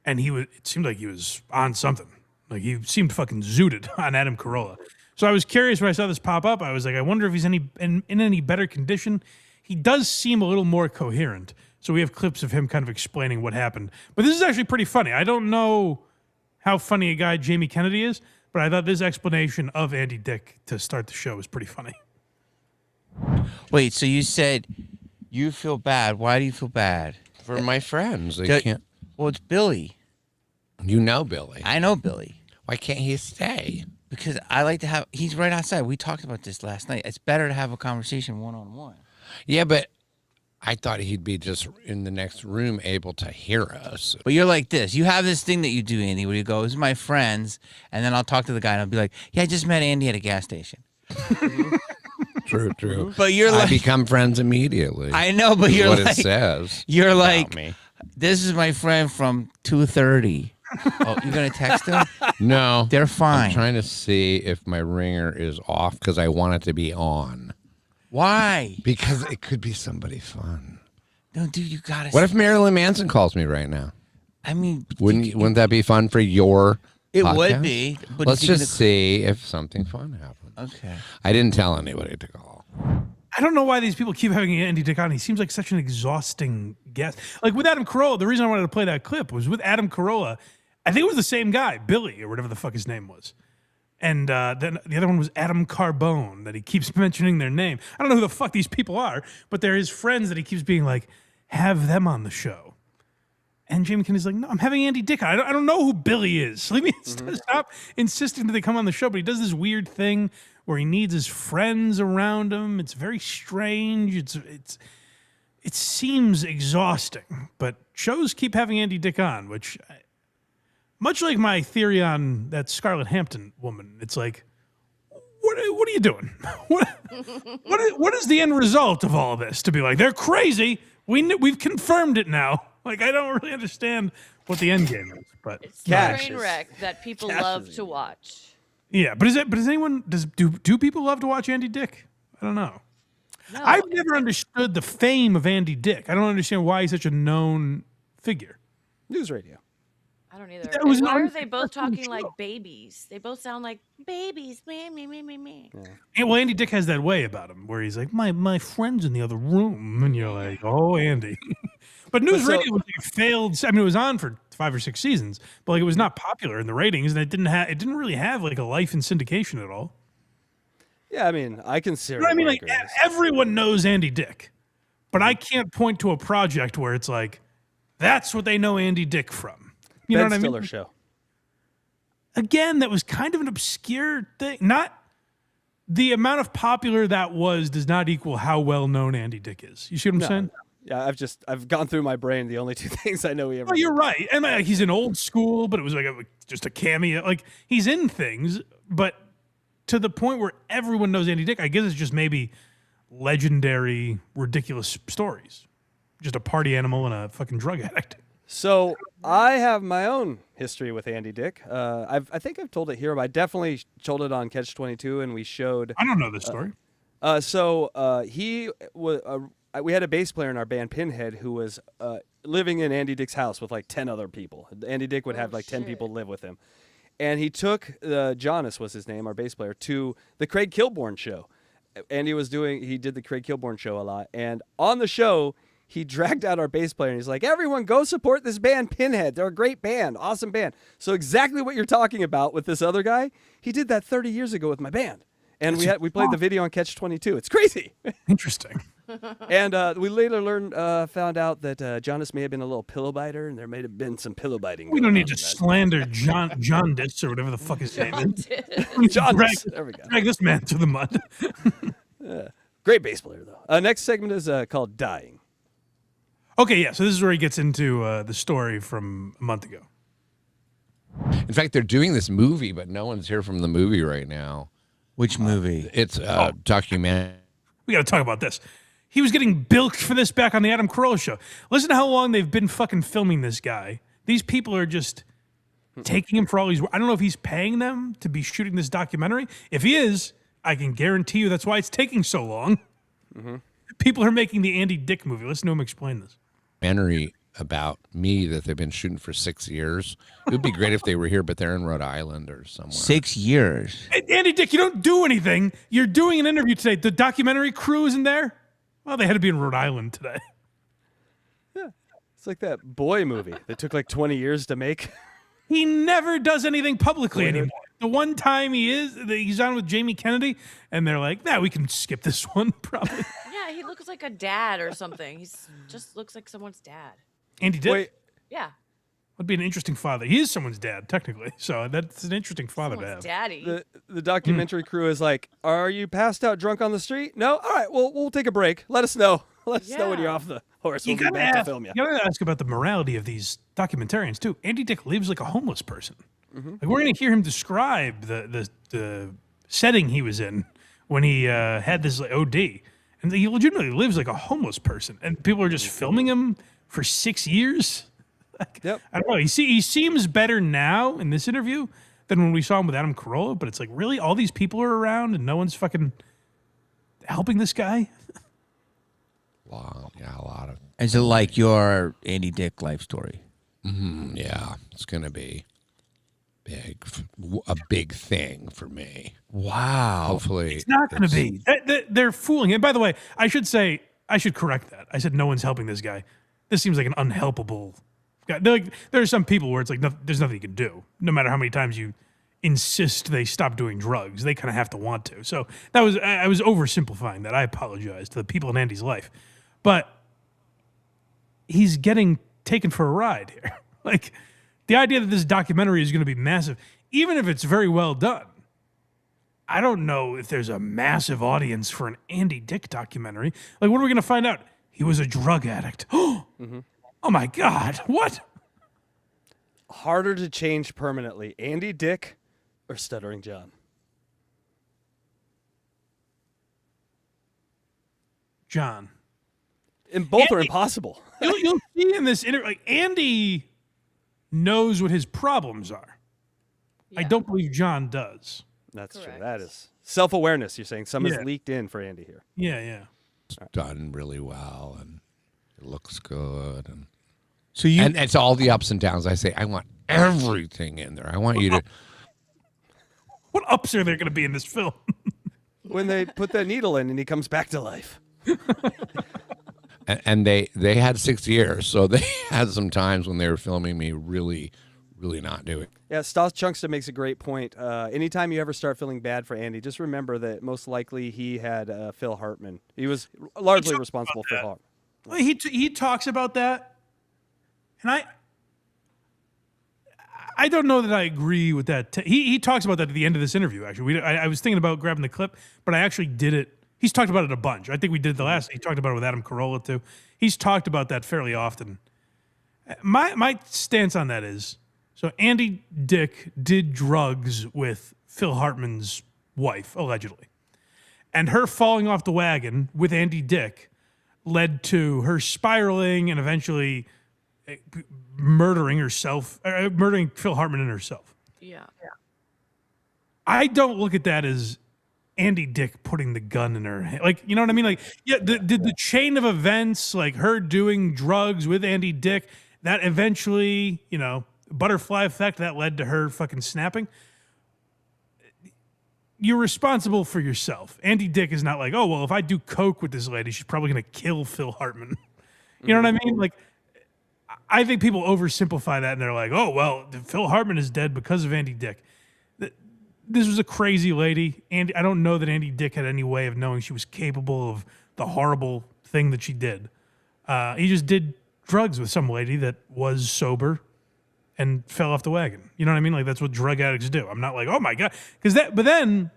B: And it seemed like he was on something. Like he seemed fucking zooted on Adam Carolla. So I was curious when I saw this pop up. I was like, I wonder if he's in any better condition. He does seem a little more coherent. So we have clips of him kind of explaining what happened. But this is actually pretty funny. I don't know how funny a guy Jamie Kennedy is, but I thought this explanation of Andy Dick to start the show was pretty funny.
K: Wait, so you said you feel bad. Why do you feel bad?
L: For my friends, they
K: Do-
L: can't.
K: Well, it's Billy.
L: You know Billy.
K: I know Billy.
L: Why can't he stay?
K: Because I like to have, he's right outside. We talked about this last night. It's better to have a conversation one-on-one.
L: Yeah, but I thought he'd be just in the next room able to hear us.
K: But you're like this. You have this thing that you do, Andy, where you go, "This is my friends," and then I'll talk to the guy and I'll be like, "Yeah, I just met Andy at a gas station."
L: True.
K: But you're
L: I
K: like,
L: become friends immediately.
K: I know, but you're
L: what
K: like,
L: it says.
K: You're
L: about
K: like,
L: me.
K: this is my friend from 2:30. Oh, you're gonna text them?
L: No,
K: They're fine.
L: I'm trying to see if my ringer is off because I want it to be on.
K: Why?
L: Because it could be somebody fun.
K: No, dude, you gotta.
L: What if Marilyn Manson calls me right now?
K: I mean,
L: Wouldn't that be fun for your?
K: It
L: podcast?
K: would be. But
L: Let's
K: is he
L: just see if something fun happens.
K: Okay.
L: I didn't tell anybody to call.
B: I don't know why these people keep having Andy Dick on. He seems like such an exhausting guest. Like with Adam Carolla, the reason I wanted to play that clip was with Adam Carolla. I think it was the same guy, Billy, or whatever the fuck his name was. And then the other one was Adam Carbone, that he keeps mentioning their name. I don't know who the fuck these people are, but they're his friends that he keeps being like, have them on the show. And Jamie Kennedy's like, no, I'm having Andy Dick on. I don't know who Billy is. Leave me stop insisting that they come on the show. But he does this weird thing where he needs his friends around him. It's very strange. It seems exhausting. But shows keep having Andy Dick on, which, much like my theory on that Scarlett Hampton woman, it's like, what are you doing? What is the end result of all of this? To be like, they're crazy. We've confirmed it now. Like, I don't really understand what the end game is, but
A: it's a train wreck that people love to watch.
B: Yeah, but do people love to watch Andy Dick? I don't know.
A: No.
B: I've never understood the fame of Andy Dick. I don't understand why he's such a known figure.
C: News radio.
A: I don't either.
B: That was
A: Why
B: an
A: are they both talking
B: show.
A: like babies? They both sound like babies. Me.
B: Yeah, well, Andy Dick has that way about him where he's like, my friend's in the other room. And you're like, oh, Andy. But news radio was like failed. I mean, it was on for 5 or 6 seasons, but like it was not popular in the ratings, and it didn't really have like a life in syndication at all.
C: Yeah, I mean, I consider.
B: You know what I mean, like everyone knows Andy Dick, but I can't point to a project where it's like that's what they know Andy Dick from. You know what I mean?
C: Stiller show.
B: Again, that was kind of an obscure thing. Not the amount of popular that was does not equal how well known Andy Dick is. You see what I'm saying?
C: Yeah, I've gone through my brain. The only two things I know he ever.
B: Oh, you're right. And like, he's in Old School, but it was like just a cameo. Like he's in things, but to the point where everyone knows Andy Dick. I guess it's just maybe legendary, ridiculous stories. Just a party animal and a fucking drug addict.
C: So I have my own history with Andy Dick. I think I've told it here, but I definitely told it on Catch 22, and we showed.
B: I don't know this story.
C: He was. We had a bass player in our band, Pinhead, who was living in Andy Dick's house with like 10 other people. Andy Dick would have like 10 people live with him. And he took, Jonas was his name, our bass player, to the Craig Kilborn show. Andy he did the Craig Kilborn show a lot. And on the show, he dragged out our bass player and he's like, everyone go support this band, Pinhead. They're a great band, awesome band. So exactly what you're talking about with this other guy, he did that 30 years ago with my band. And we played the video on Catch 22. It's crazy.
B: Interesting.
C: And we later found out that Jonas may have been a little pillow biter, and there may have been some pillow biting.
B: We don't need to slander John Ditz or whatever the fuck his name is.
C: There we go.
B: Drag this man to the mud.
C: Great bass player, though. Next segment is called Dying.
B: Okay, yeah, so this is where he gets into the story from a month ago.
L: In fact, they're doing this movie, but no one's here from the movie right now.
K: Which movie?
L: It's a documentary.
B: We got to talk about this. He was getting bilked for this back on the Adam Carolla show. Listen to how long they've been fucking filming this guy. These people are just taking him for all he's. I don't know if he's paying them to be shooting this documentary. If he is, I can guarantee you that's why it's taking so long. Mm-hmm. People are making the Andy Dick movie. Listen to him explain this.
L: Documentary about me that they've been shooting for 6 years. It would be great if they were here, but they're in Rhode Island or somewhere.
K: 6 years.
B: Hey, Andy Dick, you don't do anything. You're doing an interview today. The documentary crew isn't there? Well, they had to be in Rhode Island today.
C: Yeah. It's like that Boy movie that took like 20 years to make.
B: He never does anything publicly anymore. The one time he's on with Jamie Kennedy, and they're like, we can skip this one, probably.
A: Yeah, he looks like a dad or something. He just looks like someone's dad.
B: Andy Dick?
C: Wait.
A: Yeah.
B: Would be an interesting father. He is someone's dad, technically. So that's an interesting father to have.
A: Daddy.
C: The documentary crew is like, are you passed out drunk on the street? No? All right, well, we'll take a break. Let us know. Let us know when you're off the horse. We'll be back to film you.
B: You gotta ask about the morality of these documentarians, too. Andy Dick lives like a homeless person. Mm-hmm. Like, we're going to hear him describe the setting he was in when he had this OD, and he legitimately lives like a homeless person, and people are just filming him for 6 years.
C: Yep.
B: I don't know. He seems better now in this interview than when we saw him with Adam Carolla, but it's like, really, all these people are around and no one's fucking helping this guy?
L: Wow, yeah, a lot of.
K: Is it like your Andy Dick life story?
L: Yeah, it's gonna be a big thing for me.
K: Wow.
L: Hopefully,
B: It's not going to be. They're fooling him. By the way, I should correct that. I said no one's helping this guy. This seems like an unhelpable guy. There are some people where it's like there's nothing you can do. No matter how many times you insist they stop doing drugs, they kind of have to want to. So I was oversimplifying that. I apologize to the people in Andy's life. But he's getting taken for a ride here. Like, the idea that this documentary is going to be massive, even if it's very well done, I don't know if there's a massive audience for an Andy Dick documentary. Like, what are we going to find out? He was a drug addict. Oh my God. What?
C: Harder to change permanently, Andy Dick or Stuttering John?
B: John.
C: And both are
B: Andy-
C: impossible.
B: You'll see in this interview, like, Andy knows what his problems are. I don't believe John does.
C: That's
A: Correct.
C: true. That is self-awareness. You're saying some
B: Yeah.
C: has leaked in for Andy here.
B: Yeah.
L: it's done really well, and it looks good, and
K: So you
L: and it's all the ups and downs. I say I want everything in there. I want you to.
B: What ups are there going to be in this film?
C: When they put the needle in and he comes back to life.
L: And they had 6 years, so they had some times when they were filming me really not doing.
C: Yeah, Stas Chunksta makes a great point. Anytime you ever start feeling bad for Andy, just remember that most likely he had Phil Hartman. He was largely responsible for Hartman.
B: Well, he talks about that, and I don't know that I agree with that. He talks about that at the end of this interview. Actually, I was thinking about grabbing the clip, but I actually did it. He's talked about it a bunch. I think we did it the last. He talked about it with Adam Carolla too. He's talked about that fairly often. My stance on that is, so Andy Dick did drugs with Phil Hartman's wife, allegedly. And her falling off the wagon with Andy Dick led to her spiraling and eventually murdering herself, murdering Phil Hartman and herself.
A: Yeah.
B: I don't look at that as Andy Dick putting the gun in her hand. Like, you know what I mean? Like, yeah, did the chain of events, like her doing drugs with Andy Dick, that eventually, butterfly effect that led to her fucking snapping. You're responsible for yourself. Andy Dick is not like, oh, well, if I do coke with this lady, she's probably going to kill Phil Hartman. You know what I mean? Like, I think people oversimplify that and they're like, oh, well, Phil Hartman is dead because of Andy Dick. This was a crazy lady. And I don't know that Andy Dick had any way of knowing she was capable of the horrible thing that she did. He just did drugs with some lady that was sober and fell off the wagon. You know what I mean? Like, that's what drug addicts do. I'm not like, oh my God. But then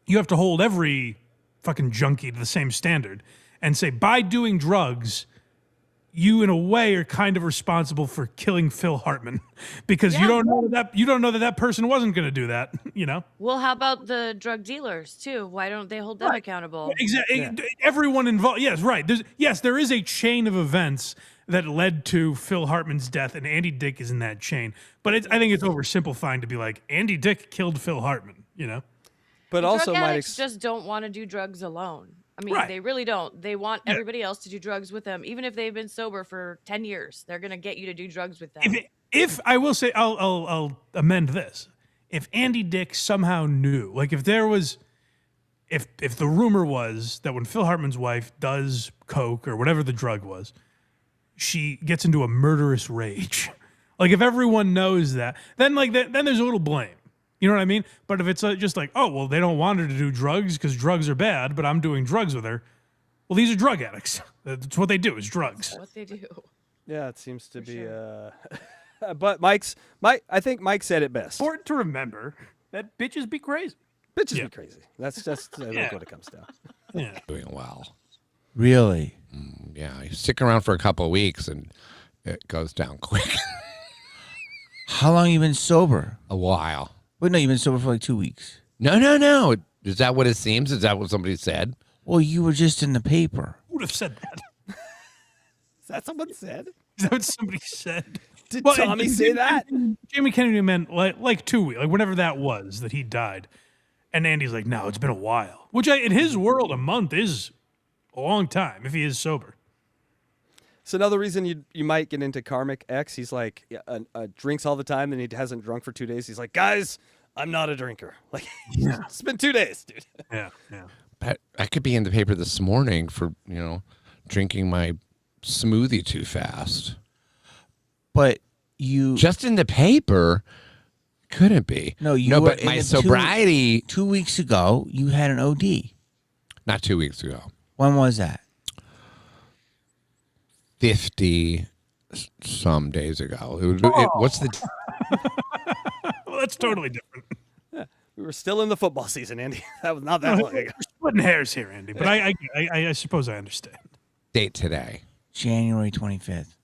B: you have to hold every fucking junkie to the same standard and say, by doing drugs, you in a way are kind of responsible for killing Phil Hartman because you don't know that person wasn't going to do that,
A: Well, how about the drug dealers too? Why don't they hold them accountable?
B: Exactly.
C: Yeah.
B: Everyone involved. Yes, right. There is a chain of events that led to Phil Hartman's death, and Andy Dick is in that chain. But I think it's oversimplifying to be like, Andy Dick killed Phil Hartman,
C: But
A: Drug
C: also
A: addicts just don't want to do drugs alone. I mean,
B: Right.
A: they really don't. They want everybody else to do drugs with them, even if they've been sober for 10 years. They're gonna get you to do drugs with them.
B: If I will say, I'll amend this. If Andy Dick somehow knew, like if there was, if the rumor was that when Phil Hartman's wife does coke or whatever the drug was, she gets into a murderous rage. Like if everyone knows that, then then there's a little blame. You know what I mean? But if it's just like, oh, well, they don't want her to do drugs because drugs are bad, but I'm doing drugs with her. Well, these are drug addicts. That's what they do is drugs.
A: What they do.
C: Yeah, it seems to be. But I think Mike said it best.
B: Important to remember that bitches be crazy.
C: Bitches be crazy. That's just what it comes down.
B: Yeah.
L: Doing well.
K: really?
L: Yeah, you stick around for a couple of weeks and it goes down quick.
K: How long you been sober?
L: A while.
K: Wait, no, you've been sober for like 2 weeks.
L: No. Is that what it seems? Is that what somebody said?
K: Well, you were just in the paper.
B: Who would have said that?
C: Is that someone said?
B: Is that what somebody said?
C: Did Tommy say that?
B: Jamie Kennedy meant like 2 weeks, like whenever that was that he died. And Andy's like, no, it's been a while. Which in his world, a month is a long time if he is sober.
C: So another reason you might get into Karmic X, he's like drinks all the time, and he hasn't drunk for 2 days. He's like, guys, I'm not a drinker. Like, it's been 2 days, dude.
B: Yeah.
L: But I could be in the paper this morning for, drinking my smoothie too fast.
K: But you
L: just in the paper couldn't be.
K: No, you were
L: but my sobriety
K: 2 weeks ago, you had an OD.
L: Not 2 weeks ago.
K: When was that?
L: 50 some days ago. What's the
B: Well, that's totally different.
C: Yeah, we were still in the football season, Andy. That was not that long ago.
B: We're splitting hairs here, Andy, but I suppose I understand.
L: Date today?
K: January 25th.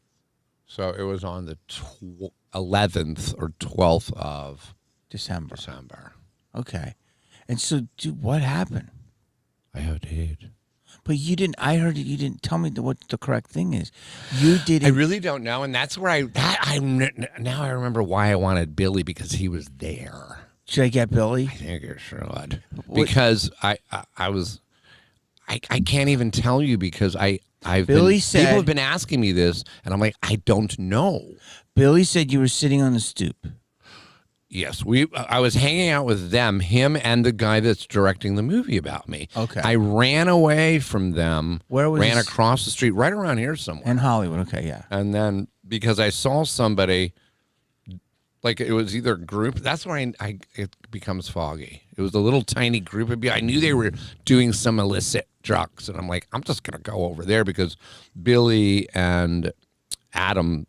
L: So it was on the 11th or 12th of
K: December.
L: Okay.
K: And so, dude, what happened?
L: I OD'd.
K: But you didn't. I heard that you didn't tell me what the correct thing is. You didn't.
L: I really don't know, and that's where now I remember why I wanted Billy, because he was there.
K: Should I get Billy?
L: I think I should, because I can't even tell you, because
K: Billy said
L: people have been asking me this, and I'm like, I don't know.
K: Billy said you were sitting on the stoop.
L: Yes, I was hanging out with them, him and the guy that's directing the movie about me.
K: Okay.
L: I ran away from them.
K: Where was
L: ran
K: this?
L: across the street, right around here somewhere.
K: In Hollywood, okay, yeah.
L: And then because I saw somebody, like it was either a group. That's where it becomes foggy. It was a little tiny group of people. I knew they were doing some illicit drugs, and I'm like, I'm just gonna go over there because Billy and Adam,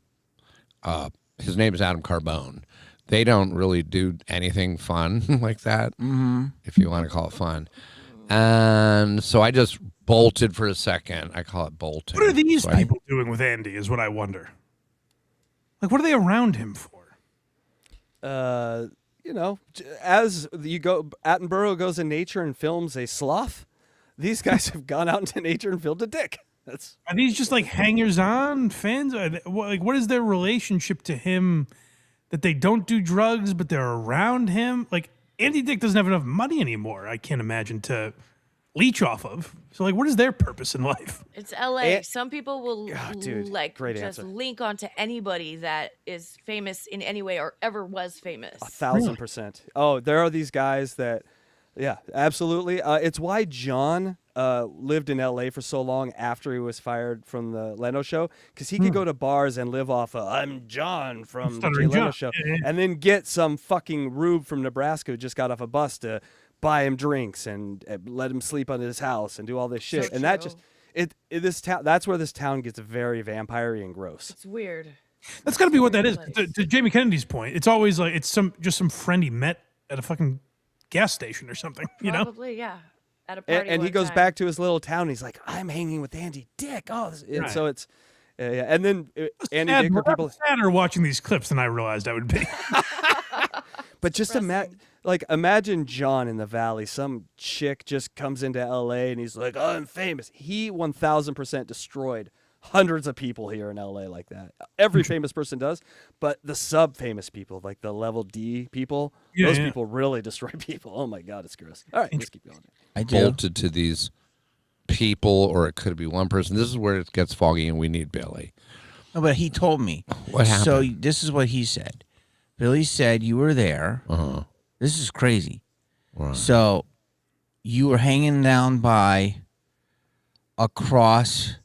L: his name is Adam Carbone. They don't really do anything fun like that, if you want to call it fun. And so I just bolted for a second. I call it bolting.
B: What are these people doing with Andy is what I wonder. Like, what are they around him for?
C: As you go, Attenborough goes in nature and films a sloth. These guys have gone out into nature and filmed a dick.
B: Are these just like hangers-on fans? What is their relationship to him that they don't do drugs, but they're around him? Like, Andy Dick doesn't have enough money anymore, I can't imagine, to leech off of. So, like, what is their purpose in life?
A: It's LA. Some people will
C: great
A: just
C: answer.
A: link onto anybody that is famous in any way or ever was famous.
C: 1,000%. Oh, there are these guys that, yeah, absolutely. It's why John lived in LA for so long after he was fired from the Leno show, because he could go to bars and live off I'm John from the Jay Leno show, and then get some fucking rube from Nebraska who just got off a bus to buy him drinks and let him sleep on his house and do all this shit.
A: So
C: and that just this town, that's where this town gets very vampire-y and gross.
A: It's weird.
B: That's got to be what that is. To Jamie Kennedy's point, it's always like it's just some friend he met at a fucking gas station or something.
A: Probably, yeah. At a party
C: And he
A: one
C: goes
A: time.
C: back to his little town. And he's like, I'm hanging with Andy Dick. Oh, and so it's yeah. And then Andy Dick or people
B: sadder watching these clips than I realized I would be.
C: But just imagine John in the Valley. Some chick just comes into LA and he's like, I'm famous. He 1,000% destroyed hundreds of people here in LA like that. Every famous person does, but the sub-famous people, like the level D people, those people really destroy people. Oh my God, it's gross. All right, let's keep going.
L: I bolted to these people, or it could be one person. This is where it gets foggy, and we need Billy.
K: No, but he told me.
L: What happened?
K: So this is what he said. Billy said you were there. This is crazy.
L: Right.
K: So you were hanging down by across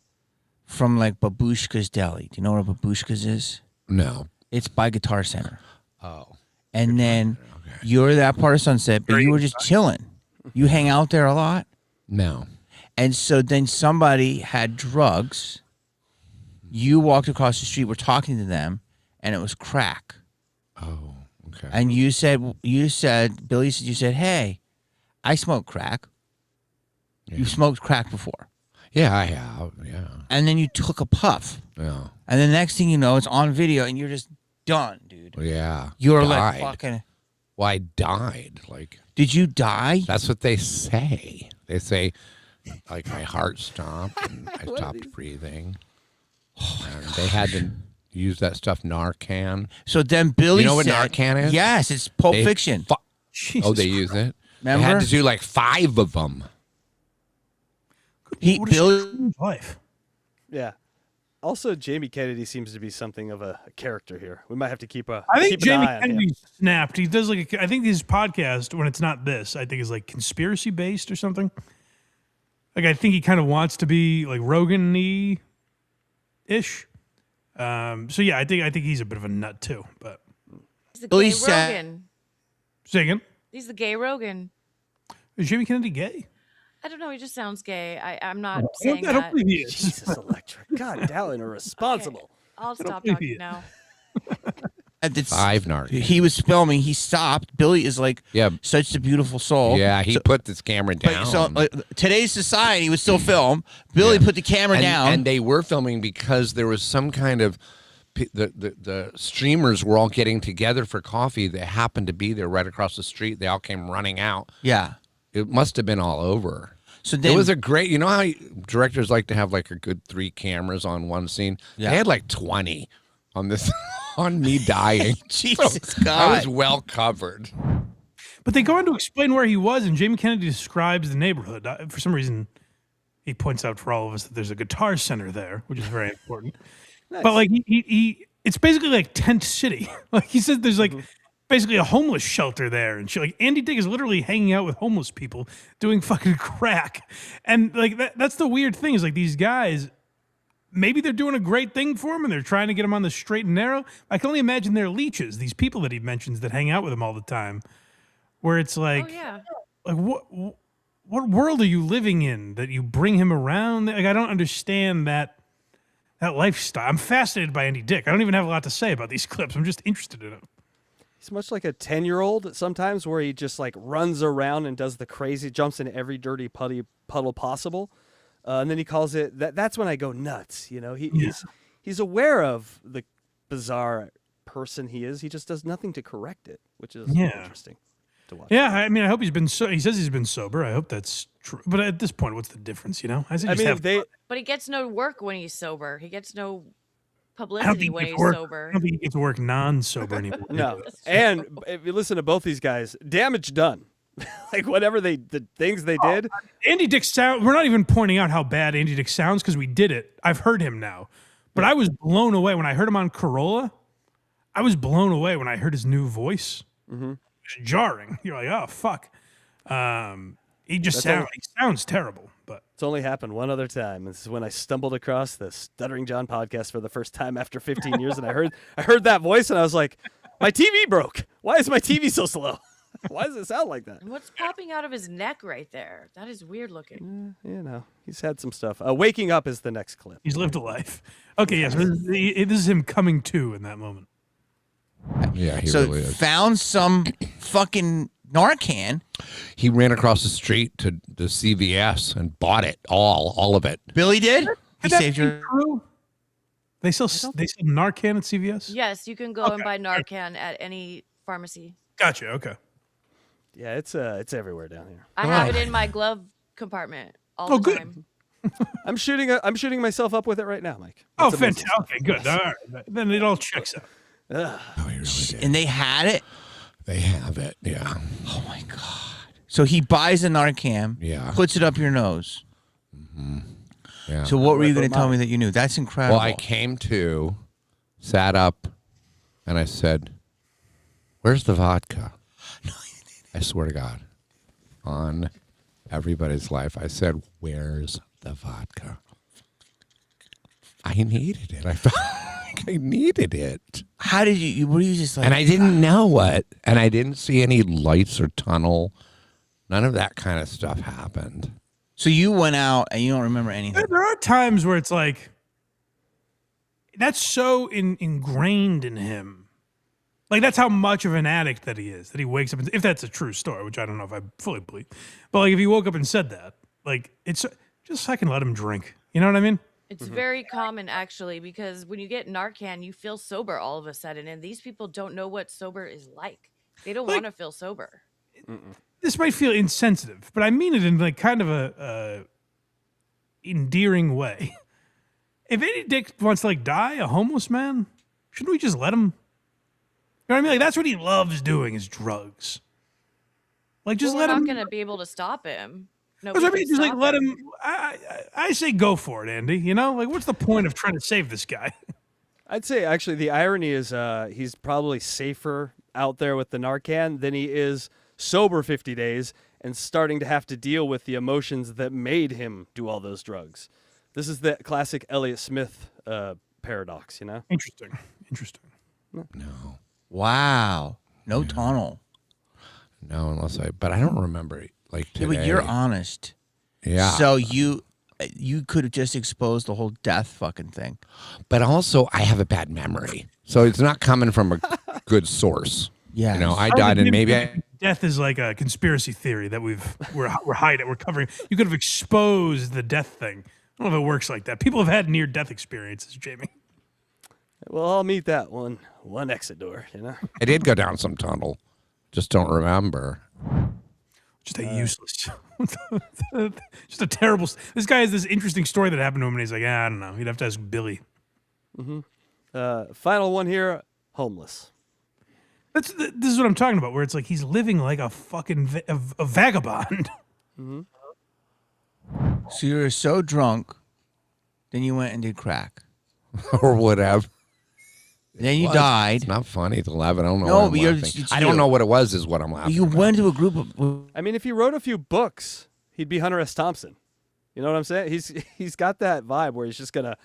K: from like Babushka's Deli. Do you know where Babushka's is?
L: No.
K: It's by Guitar Center.
L: Oh.
K: And then you're that part of Sunset, but you were just chilling. You hang out there a lot?
L: No.
K: And so then somebody had drugs. You walked across the street, were talking to them, and it was crack.
L: Oh, okay.
K: And Billy said, you said, hey, I smoke crack.
L: Yeah.
K: You've smoked crack before.
L: Yeah, I have. Yeah.
K: And then you took a puff.
L: Yeah.
K: And the next thing you know, it's on video, and you're just done, dude.
L: Yeah.
K: You're
L: died.
K: like fucking.
L: Well, I died. Like,
K: Did you die?
L: That's what they say. They say, like, my heart stopped and I stopped breathing. And they had to use that stuff, Narcan.
K: So then Billy
L: You know what
K: said,
L: Narcan is?
K: Yes, it's Pulp
L: They
K: Fiction.
L: Oh, they use it?
K: Remember?
L: They had to do like 5 of them.
K: Billy.
B: Life.
C: Yeah. Also, Jamie Kennedy seems to be something of a character here. We might have to keep a.
B: I think
C: keep an
B: Jamie
C: eye on him.
B: Kennedy snapped. He does like I think his podcast when it's not this, I think is like conspiracy based or something. Like I think he kind of wants to be like Rogan-y ish. So yeah, I think he's a bit of a nut too. But
A: He's the
K: Billy
A: gay
K: said-
A: Rogan.
B: say again,
A: He's the gay Rogan.
B: is Jamie Kennedy gay?
A: I don't know. He just sounds gay. I'm not
B: I
A: saying
B: don't
A: that.
B: believe he is.
C: Jesus, Electric. God, Dallin, irresponsible.
A: I'll stop
B: believe he
A: talking
B: is.
A: now.
L: 5 Narcan.
K: He was filming. He stopped. Billy is like, such a beautiful soul.
L: Yeah, he put this camera down.
K: So today's society would still film. Billy put the camera down.
L: And they were filming because there was some kind of the streamers were all getting together for coffee. They happened to be there right across the street. They all came running out.
K: Yeah.
L: It must have been all over.
K: So
L: it
K: then,
L: was a great, you know how directors like to have like a good 3 cameras on one scene?
K: Yeah.
L: They had like 20 on this, on me dying.
K: Jesus
L: So
K: God.
L: I was well covered.
B: But they go on to explain where he was, and Jamie Kennedy describes the neighborhood. For some reason, he points out for all of us that there's a guitar center there, which is very important.
C: Nice.
B: But like he it's basically like Tent City. Like he says, there's like basically a homeless shelter there, and shit. Like Andy Dick is literally hanging out with homeless people doing fucking crack, and like that's the weird thing is like these guys. Maybe they're doing a great thing for him and they're trying to get him on the straight and narrow. I can only imagine they're leeches, these people that he mentions that hang out with him all the time, where it's like, like what world are you living in that you bring him around? Like, I don't understand that lifestyle. I'm fascinated by Andy Dick. I don't even have a lot to say about these clips. I'm just interested in it.
C: He's much like a 10-year-old sometimes where he just like runs around and does the crazy, jumps in every dirty puddle possible. And then he calls it that's when I go nuts. You know, he's aware of the bizarre person he is. He just does nothing to correct it, which is interesting to watch.
B: Yeah, I mean, I hope he says he's been sober. I hope that's true. But at this point, what's the difference, you know? I mean,
A: But he gets no work when he's sober. He gets no
B: I don't
A: publicity
B: think
A: when
B: he
A: he's
B: gets work.
A: sober.
B: I don't think he gets work non-sober anymore.
C: No. And if you listen to both these guys, damage done. Like whatever the things they did.
B: Andy Dick sound. We're not even pointing out how bad Andy Dick sounds because we did it. I've heard him now, but I was blown away when I heard him on Corolla. I was blown away when I heard his new voice.
C: Mm-hmm.
B: It's jarring. You're like, oh fuck. He sounds terrible. But
C: it's only happened one other time. This is when I stumbled across the Stuttering John podcast for the first time after 15 years, and I heard that voice, and I was like, my TV broke. Why is my TV so slow? Why does it sound like that?
A: And what's popping out of his neck right there? That is weird looking.
C: You know, he's had some stuff. Waking Up is the next clip.
B: he's lived a life. Okay, yes, this is him coming to in that moment.
L: Yeah, he
K: so
L: really is.
K: found some fucking Narcan.
L: He ran across the street to the CVS and bought it, all of it.
K: Billy did? He
B: Could that
K: saved
B: be
K: your...
B: true? They sell Narcan at CVS?
A: Yes, you can go and buy Narcan at any pharmacy.
B: Gotcha. Okay.
C: Yeah, it's everywhere down here.
A: I have it in my glove compartment all the time.
C: I'm shooting myself up with it right now, Mike.
B: Oh,
C: It's amazing.
B: fantastic. Okay, good. All right. Then it all checks out.
C: Ugh.
L: Oh, he really did.
K: And they had it?
L: They have it, yeah.
K: Oh, my God. So he buys a Narcan, puts it up your nose.
L: Mm-hmm. Yeah.
K: So what were you going to tell me that you knew? That's incredible.
L: Well, I came to, sat up, and I said, where's the vodka? I swear to God, on everybody's life, I said, where's the vodka? I needed it. I felt like I needed it.
K: How did you were you just like...
L: And I didn't know what. And I didn't see any lights or tunnel. None of that kind of stuff happened.
K: So you went out and you don't remember anything?
B: There are times where it's like, that's so ingrained in him. Like, that's how much of an addict that he is, that he wakes up, and, if that's a true story, which I don't know if I fully believe. But, like, if he woke up and said that, like, it's just I can let him drink. You know what I mean?
A: It's very common, actually, because when you get Narcan, you feel sober all of a sudden, and these people don't know what sober is like. They don't want to feel sober.
B: this might feel insensitive, but I mean it in like kind of a endearing way. If Andy Dick wants to like die a homeless man, shouldn't we just let him? You know what I mean? Like that's what he loves doing is drugs. Like just
A: Well,
B: let
A: we're
B: him.
A: not gonna be able to stop him. No,
B: That's what I mean, just like let him. I say go for it, Andy. You know, like what's the point of trying to save this guy?
C: I'd say actually the irony is he's probably safer out there with the Narcan than he is sober 50 days and starting to have to deal with the emotions that made him do all those drugs. This is the classic Elliott Smith paradox, you know?
B: Interesting.
L: No.
K: Wow. No tunnel.
L: No, but I don't remember like
K: Yeah,
L: today.
K: but you're honest.
L: Yeah.
K: So you could have just exposed the whole death fucking thing.
L: But also, I have a bad memory, so it's not coming from a good source.
K: Yeah.
L: You know, I died, and maybe
B: death is like a conspiracy theory that we're hiding. We're covering. You could have exposed the death thing. I don't know if it works like that. People have had near-death experiences, Jamie.
C: Well, I'll meet that one exit door, you know?
L: I did go down some tunnel. Just don't remember.
B: Just a useless, just a terrible. This guy has this interesting story that happened to him, and he's like, I don't know. You'd have to ask Billy.
C: Final one here, homeless.
B: This is what I'm talking about, where it's like he's living like a fucking a vagabond.
K: So you were so drunk, then you went and did crack.
L: Or whatever.
K: Then you died.
L: It's not funny to laugh. I don't know.
K: No,
L: why I'm
K: but you're-
L: laughing.
K: it's
L: I don't
K: you.
L: know what it was. Is what I'm laughing.
K: You
L: about.
K: went to a group of.
C: I mean, if he wrote a few books, he'd be Hunter S. Thompson. You know what I'm saying? He's got that vibe where he's just gonna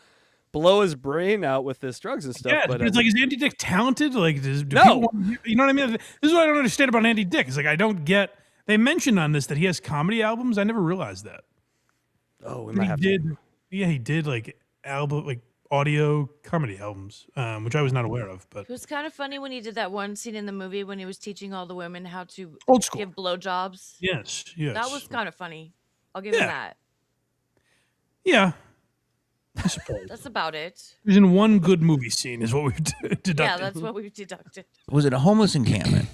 C: blow his brain out with this drugs and stuff.
B: Yeah,
C: but
B: it's like, is Andy Dick talented? Like, do
C: No.
B: people want, you know what I mean? This is what I don't understand about Andy Dick. It's like I don't get. They mentioned on this that he has comedy albums. I never realized that.
C: Oh, we
B: And
C: might
B: he
C: have
B: did.
C: to.
B: Yeah, he did like audio comedy albums, which I was not aware of. But
A: It was kind of funny when he did that one scene in the movie when he was teaching all the women how to
B: Old school.
A: give blowjobs.
B: yes.
A: That was kind of funny. I'll give him
B: Yeah.
A: that.
B: Yeah. I suppose.
A: That's about it.
B: He was in one good movie scene, is what we've deducted.
A: Yeah, that's what we've deducted.
K: Was it a homeless encampment?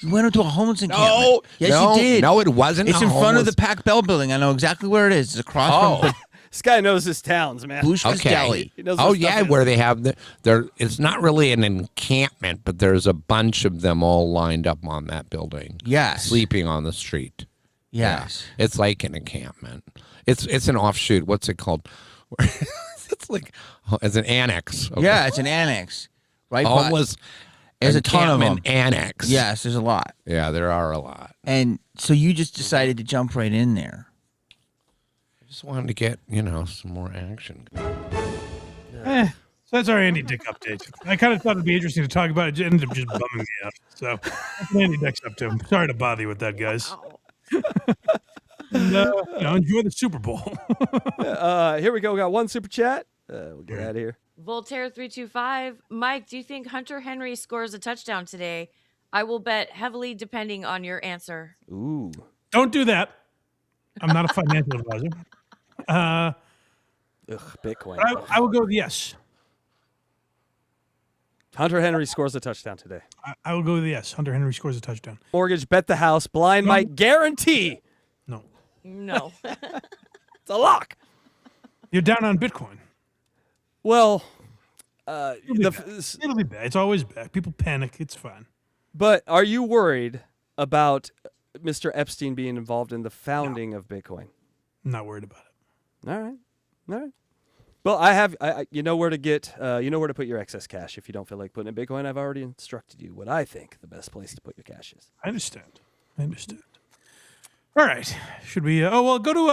K: You went into a homeless encampment.
L: No,
K: Yes,
L: no,
K: you did.
L: no, it wasn't.
K: It's
L: a
K: in front of the
L: homeless-
K: Pac Bell building. I know exactly where it is. It's across from
C: This guy knows his towns, man.
K: Bushka's Deli.
C: He knows
L: Oh
C: what
L: yeah,
C: stuff is.
L: where they have there. It's not really an encampment, but there's a bunch of them all lined up on that building.
K: Yes.
L: Sleeping on the street.
K: Yes.
L: Yeah. It's like an encampment. It's an offshoot. What's it called? It's like it's an annex. Okay.
K: Yeah, it's an annex. Right. by-
L: Homeless.
K: There's a ton of them.
L: encampment Annex.
K: Yes, there's a lot.
L: Yeah, there are a lot.
K: And so you just decided to jump right in there.
L: I just wanted to get some more action.
B: So that's our Andy Dick update. I kind of thought it'd be interesting to talk about. It ended up just bumming me out. So that's what Andy Dick's up to. Sorry to bother you with that, guys. And, enjoy the Super Bowl.
C: Here we go. We got one super chat. We'll get out of here.
A: Voltaire325. Mike, do you think Hunter Henry scores a touchdown today? I will bet heavily depending on your answer.
C: Ooh.
B: Don't do that. I'm not a financial advisor.
C: Ugh, Bitcoin.
B: But I will go with yes.
C: Hunter Henry scores a touchdown today.
B: I will go with yes. Hunter Henry scores a touchdown.
C: Mortgage, bet the house. Blind Mike guarantee.
B: No.
A: No.
C: It's a lock.
B: You're down on Bitcoin.
C: Well,
B: It'll be back. It's always back. People panic. It's fine.
C: but are you worried about Mr. Epstein being involved in the founding of Bitcoin?
B: I'm not worried about it.
C: All right. Well, I you know where to get, you know where to put your excess cash if you don't feel like putting in Bitcoin. I've already instructed you what I think the best place to put your cash is.
B: I understand. All right. Should we? Go to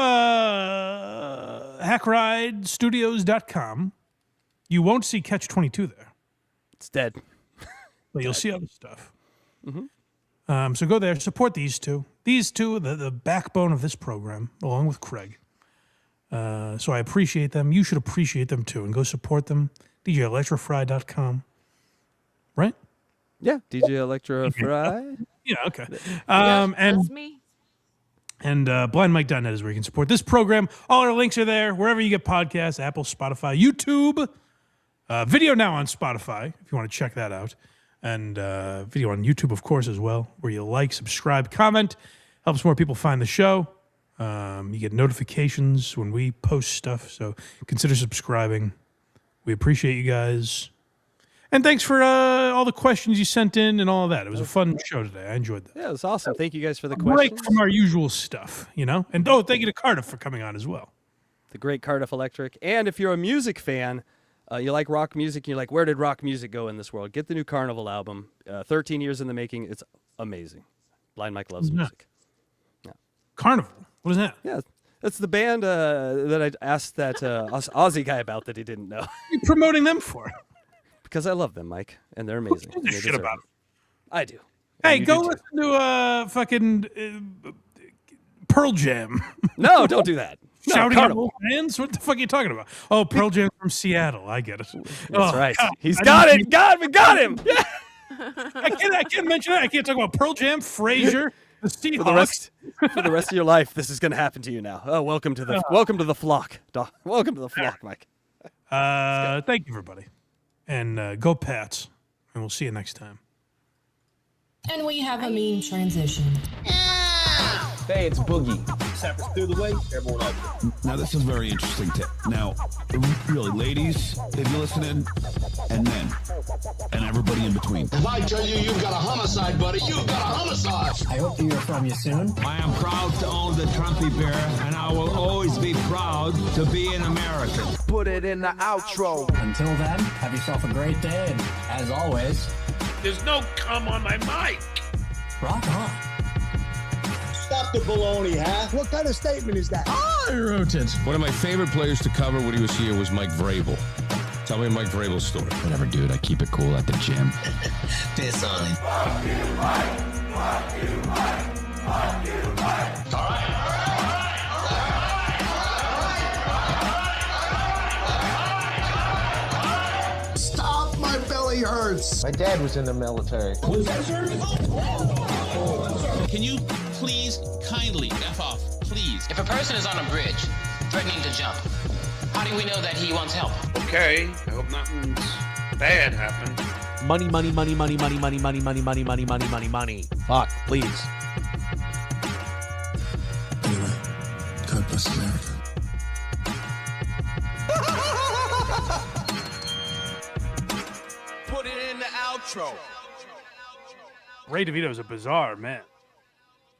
B: HackRideStudios.com. You won't see Catch 22 there,
C: It's dead.
B: but you'll see other stuff. So go there, support these two. These two, the backbone of this program, along with Craig. So I appreciate them. You should appreciate them too, and go support them. DJElectrafry.com. Right?
C: Yeah, DJ Electra Fry.
B: Yeah. Okay.
A: Yeah,
B: And
A: that's me.
B: And blindmike.net is where you can support this program. All our links are there, wherever you get podcasts, Apple, Spotify, YouTube. Video now on Spotify, if you want to check that out. and video on YouTube, of course, as well, where you like, subscribe, comment. Helps more people find the show. You get notifications when we post stuff, so consider subscribing. We appreciate you guys. And thanks for all the questions you sent in and all of that. It was a fun show today. I enjoyed that.
C: Yeah, it was awesome. Thank you guys for the
B: Break
C: questions.
B: from our usual stuff, you know? And thank you to Cardiff for coming on as well.
C: The great Cardiff Electric. And if you're a music fan, you like rock music, and you're like, where did rock music go in this world? Get the new Carnival album. 13 years in the making. It's amazing. Blind Mike loves music. Yeah.
B: Carnival? What is that?
C: Yeah, that's the band that I asked that Aussie guy about that he didn't know.
B: What are you promoting them for?
C: Because I love them, Mike, and they're amazing.
B: Who gives a shit about them?
C: I do.
B: Hey,
C: And you
B: go
C: do too.
B: listen to fucking Pearl Jam.
C: No, don't do that. No,
B: Shouting at
C: Carnival.
B: old fans? What the fuck are you talking about? Oh, Pearl Jam from Seattle. I get it.
C: That's right. He's got it. We got him. Yeah.
B: I can't mention that. I can't talk about Pearl Jam, Frasier, the Seahawks.
C: For the rest of your life, this is going to happen to you now. Oh, welcome to the flock. Welcome to the flock, Mike.
B: Thank you, everybody. And go Pats. And we'll see you next time.
J: And we have a meme transition.
M: Hey, it's Boogie.
N: Sappers through the way, everyone out there.
O: Now, this is very interesting. Now, really, ladies, if you're listening, and men, and everybody in between.
N: If I tell you you've got a homicide, buddy, you've got a homicide.
M: I hope to hear from you soon.
O: I am proud to own the Trumpy Bear, and I will always be proud to be an American.
M: Put it in the outro. Until then, have yourself a great day, and as always,
N: There's no cum on my mic.
M: rock on.
N: Stop the baloney, huh? What kind of statement is that?
O: I wrote it. One of my favorite players to cover when he was here was Mike Vrabel. Tell me Mike Vrabel's story. Whatever, dude. I keep it cool at the gym.
M: Piss on it.
N: Stop! My belly hurts.
M: My dad was in the military.
N: Was that, sir?
P: Can you please kindly F off, please?
Q: If a person is on a bridge, threatening to jump, how do we know that he wants help?
N: Okay, I hope nothing bad happened.
M: Money, money, money, money, money, money, money, money, money, money, money, money, money. Fuck, please.
O: Anyway, God bless America.
M: Put it in the outro.
B: Ray DeVito's a bizarre man.